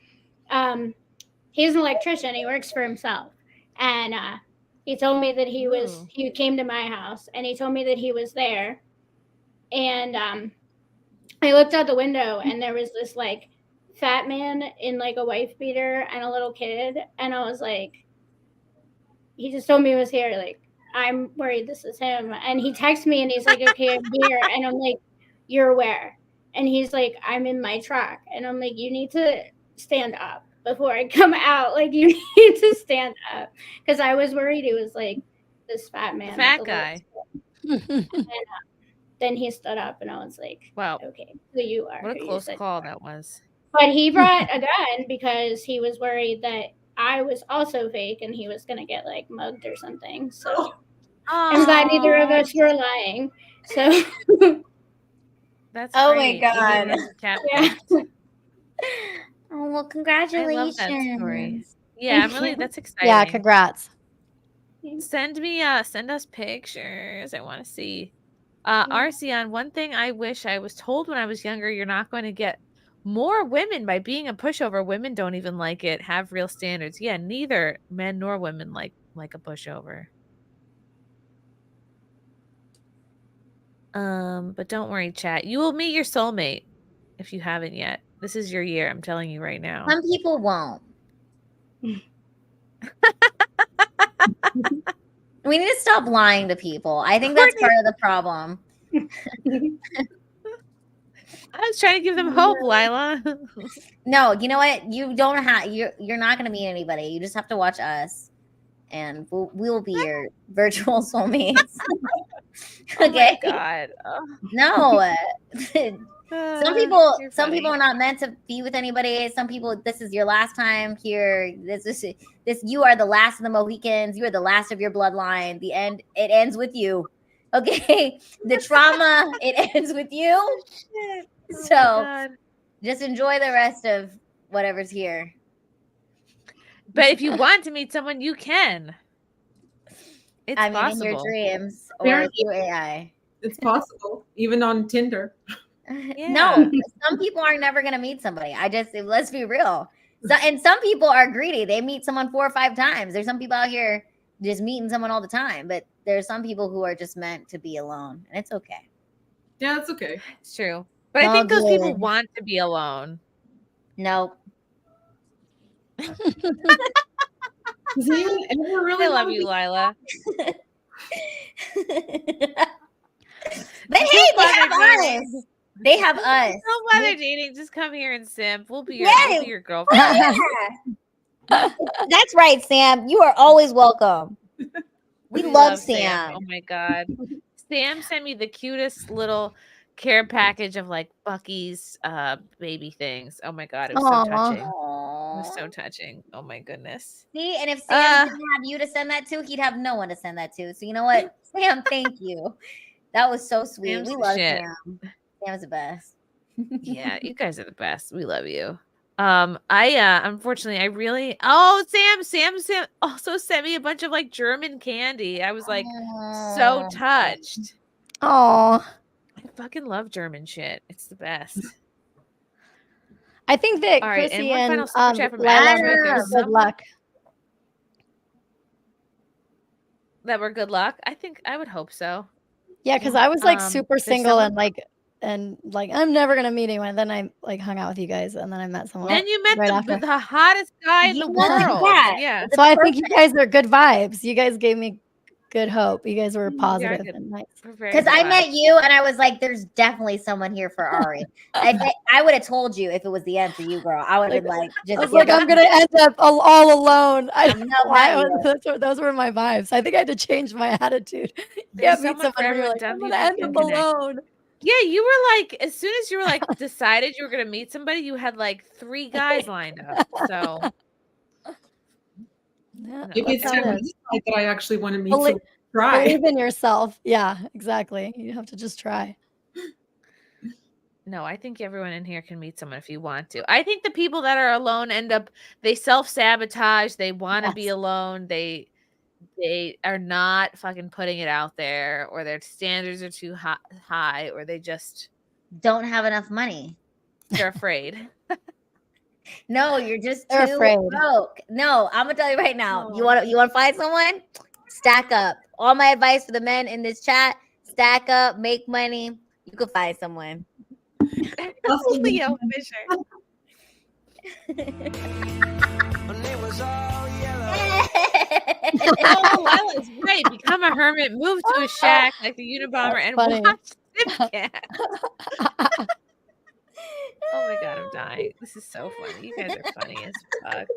he's an electrician. He works for himself, and he told me that he came to my house, and he told me that he was there, and I looked out the window, and there was this like fat man in like a wife beater and a little kid, and I was like, he just told me he was here. Like, I'm worried this is him, and he texts me, and he's like, okay, I'm here, and I'm like, you're where? And he's like, I'm in my truck, and I'm like, you need to stand up before I come out. Like, you need to stand up, because I was worried it was like this fat man, Fat with a guy. and, then he stood up, and I was like, wow, okay, so you are. What a close call that was. But he brought a gun because he was worried that I was also fake and he was going to get like mugged or something. So I'm glad neither of us were lying. So that's Oh great. my God. Yeah. Oh, well, I congratulations. love that story. Yeah, I'm really that's exciting. Yeah, congrats. Send us pictures. I want to see. Arcion, one thing I wish I was told when I was younger, you're not going to get more women by being a pushover. Women don't even like it. Have real standards. Yeah, neither men nor women like a pushover. But don't worry, chat. You will meet your soulmate if you haven't yet. This is your year. I'm telling you right now. Some people won't. We need to stop lying to people. I think that's part of the problem. I was trying to give them hope, Lila. No, you know what? You don't have. You're not going to meet anybody. You just have to watch us, and we'll be your virtual soulmates. Okay. Oh my God. Oh. No. Some people are not meant to be with anybody. Some people, this is your last time here. This you are the last of the Mohicans. You are the last of your bloodline. The end. It ends with you. Okay. The trauma, it ends with you. So just enjoy the rest of whatever's here. But if you want to meet someone, you can. It's possible. In your dreams or through AI. It's possible, even on Tinder. Yeah. No, some people are never going to meet somebody. Let's be real. And some people are greedy. They meet someone 4 or 5 times. There's some people out here just meeting someone all the time. But there's some people who are just meant to be alone, and it's okay. Yeah, it's okay. It's true. But I think those people want to be alone. Nope. Does anyone ever really I love you, Lila. But hey, they have us. They have us. Don't bother dating. Just come here and simp. We'll be your girlfriend. That's right, Sam. You are always welcome. We love Sam. Oh my god. Sam sent me the cutest little care package of like Bucky's baby things. Oh my god, it was so touching. It was so touching. Oh my goodness. See, and if Sam didn't have you to send that to, he'd have no one to send that to. So you know what, Sam, thank you. That was so sweet. Sam's we love shit. Sam. Sam's the best. Yeah, you guys are the best. We love you. I unfortunately Sam also sent me a bunch of like German candy. I was like so touched. Oh, I fucking love German shit. It's the best. I think that All right, Chrissy and one and final super chat from Lila Ariadna. are good luck. That were good luck. I think I would hope so. Yeah, because I was like super there's single someone- and I'm never gonna meet anyone. Then I like hung out with you guys, and then I met someone. And you met right the, after. the hottest guy in the world. Yeah. So I think you guys are good vibes. You guys gave me good hope. You guys were positive and nice. Because I met you and I was like, there's definitely someone here for Ari. I would have told you if it was the end for you, girl. I would have been like, just I was like, I'm gonna end up all alone. Those were my vibes. I think I had to change my attitude. Yeah, meet someone someone for and you're everyone, like, dumb I'm people gonna end can up connect. alone. Yeah, you were like, as soon as you were like decided you were gonna meet somebody, you had like 3 guys lined up. So Yeah, Maybe it's that's how time it is. that I actually want to meet Believe- someone. Try. Believe in yourself. Yeah, exactly. You have to just try. no, I think everyone in here can meet someone if you want to. I think the people that are alone they self-sabotage, they want to be alone, they are not fucking putting it out there, or their standards are too high, or they just don't have enough money. They're afraid. No, you're just They're too afraid. broke. No, I'm gonna tell you right now. You want to find someone? Stack up. All my advice for the men in this chat: stack up, make money. You can find someone. Leo Fisher. Oh, Lila's right. Become a hermit, move to a shack like the Unabomber, and funny. watch SimpCast. Oh my god, I'm dying. This is so funny. You guys are funny as fuck.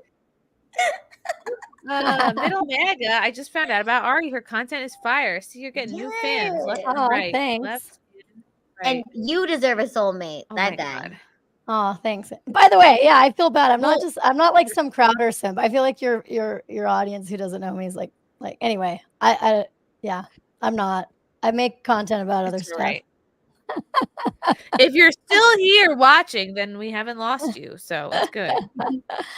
Middle Maga, I just found out about Ari. Her content is fire. See, you're getting new fans left and Oh, right. thanks. Left and right. And you deserve a soulmate. Oh that my guy. God. Oh, thanks. By the way, yeah, I feel bad. I'm not like some Crowder simp. I feel like your audience who doesn't know me is like anyway. Yeah, I'm not. I make content about other stuff. Right. If you're still here watching, then we haven't lost you, so it's good.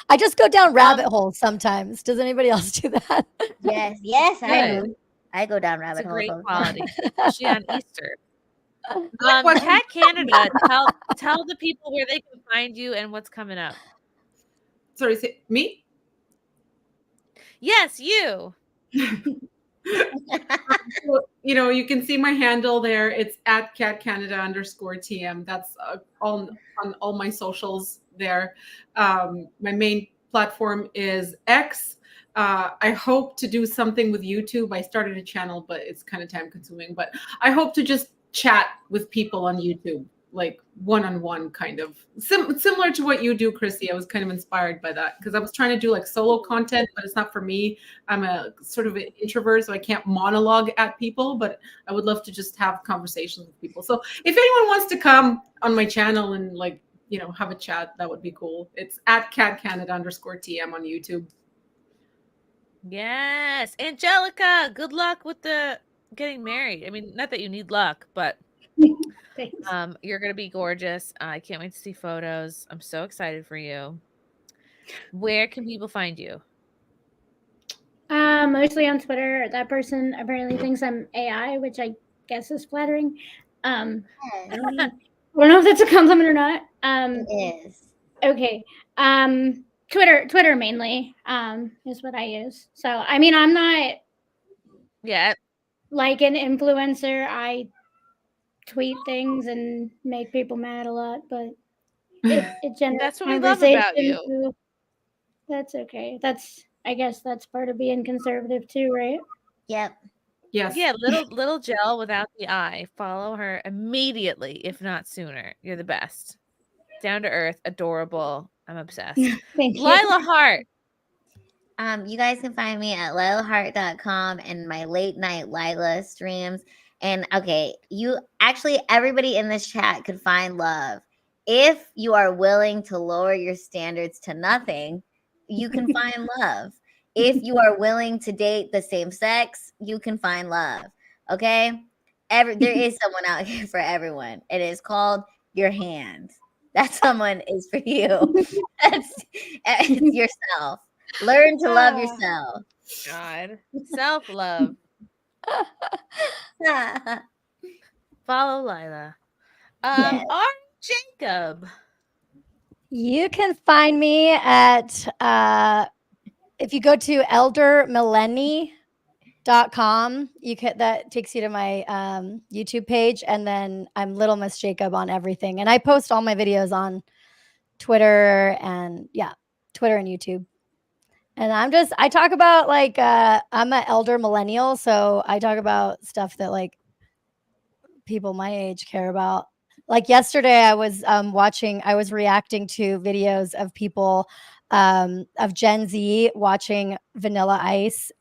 I just go down rabbit holes sometimes. Does anybody else do that? Yes, I Good. do. I go down It's rabbit a holes. great all the time. quality, especially on Easter. Cat Canada, tell the people where they can find you and what's coming up. Sorry, me? Yes, you. You know, you can see my handle there. It's at @CatCanada_TM. That's on all my socials there. My main platform is X. I hope to do something with YouTube. I started a channel, but it's kind of time consuming. But I hope to just chat with people on YouTube, like one-on-one kind of. Similar to what you do, Chrissy. I was kind of inspired by that because I was trying to do like solo content, but it's not for me. I'm a sort of an introvert, so I can't monologue at people, but I would love to just have conversations with people. So if anyone wants to come on my channel and like, you know, have a chat, that would be cool. It's at @CatCanada_TM on YouTube. Yes, Angelica. Good luck with the getting married. I mean, not that you need luck, but you're gonna be gorgeous. I can't wait to see photos. I'm so excited for you. Where can people find you? Mostly on Twitter. That person apparently thinks I'm AI, which I guess is flattering. I don't know if that's a compliment or not. It is. Okay. Twitter mainly is what I use. So I mean, I'm not Yeah. Like an influencer, I tweet things and make people mad a lot, but it generates That's what we love about conversation, you. so that's okay. I guess that's part of being conservative too, right? Yep. Yes. Yeah, little gel without the eye. Follow her immediately, if not sooner. You're the best. Down to earth, adorable. I'm obsessed. Thank you. Lila Hart. You guys can find me at lilahart.com and my late night Lila streams. And okay, everybody in this chat could find love. If you are willing to lower your standards to nothing, you can find love. If you are willing to date the same sex, you can find love. Okay? There is someone out here for everyone. It is called your hand. That someone is for you. It's yourself. Learn to love yourself. God. Self-love. Follow Lila. Yes. Jacob. You can find me at if you go to eldermillennial.com, that takes you to my YouTube page, and then I'm Little Miss Jacob on everything. And I post all my videos on Twitter and Twitter and YouTube. And I talk about I'm an elder millennial, so I talk about stuff that like people my age care about. Like yesterday, I was reacting to videos of people of Gen Z watching Vanilla Ice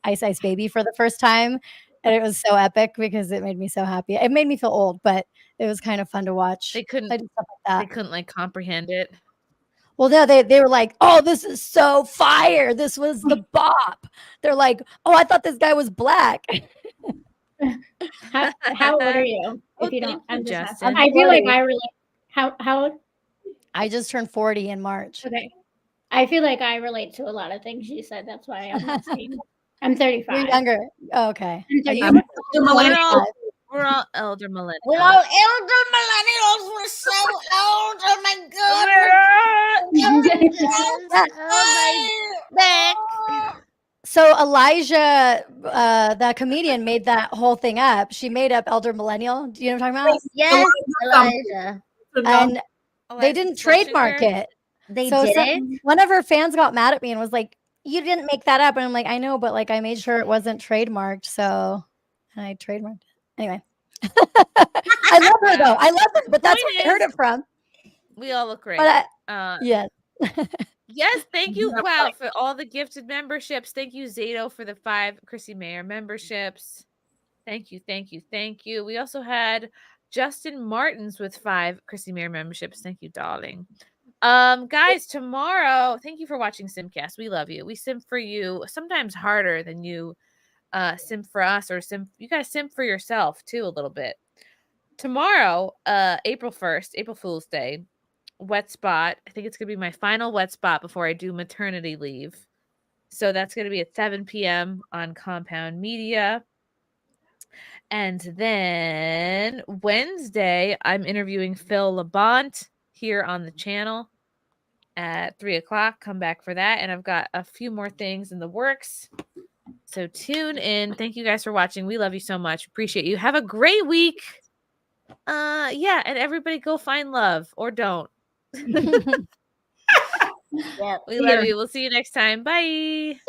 Baby for the first time. And it was so epic because it made me so happy. It made me feel old, but it was kind of fun to watch. They couldn't comprehend it. Well, no, they were like, oh, this is so fire. This was the bop. They're like, oh, I thought this guy was black. How old are you? If you don't, I'm just asking. I feel like I relate. How old? I just turned 40 in March. Okay. I feel like I relate to a lot of things you said. That's why I'm asking. I'm 35. You're younger. Oh, okay. We're all elder millennials. We're all elder millennials. We're so old. Oh my god. So Elijah, that comedian, made that whole thing up. She made up elder millennial. Do you know what I'm talking about? Yes, Elijah. And they didn't trademark it. They so didn't? one of her fans got mad at me and was like, "You didn't make that up." And I'm like, "I know, but like I made sure it wasn't trademarked." So I trademarked it. Anyway. I love her though. I love her, but that's where I heard it from. We all look great. But yes. Yes, thank you. Wow, for all the gifted memberships. Thank you, Zato, for the 5 Chrissie Mayr memberships. Thank you, thank you, thank you. We also had Justin Martins with 5 Chrissie Mayr memberships. Thank you, darling. Guys, tomorrow, thank you for watching SimpCast. We love you. We simp for you, sometimes harder than you simp for us, or you guys simp for yourself too a little bit. Tomorrow, April 1st, April Fool's Day, wet spot. I think it's gonna be my final wet spot before I do maternity leave. So that's gonna be at 7 p.m. on Compound Media. And then Wednesday, I'm interviewing Phil Labonte here on the channel at 3 o'clock. Come back for that. And I've got a few more things in the works. So tune in. Thank you guys for watching. We love you so much. Appreciate you. Have a great week. Yeah, and everybody go find love or don't. We love you. We'll see you next time. Bye.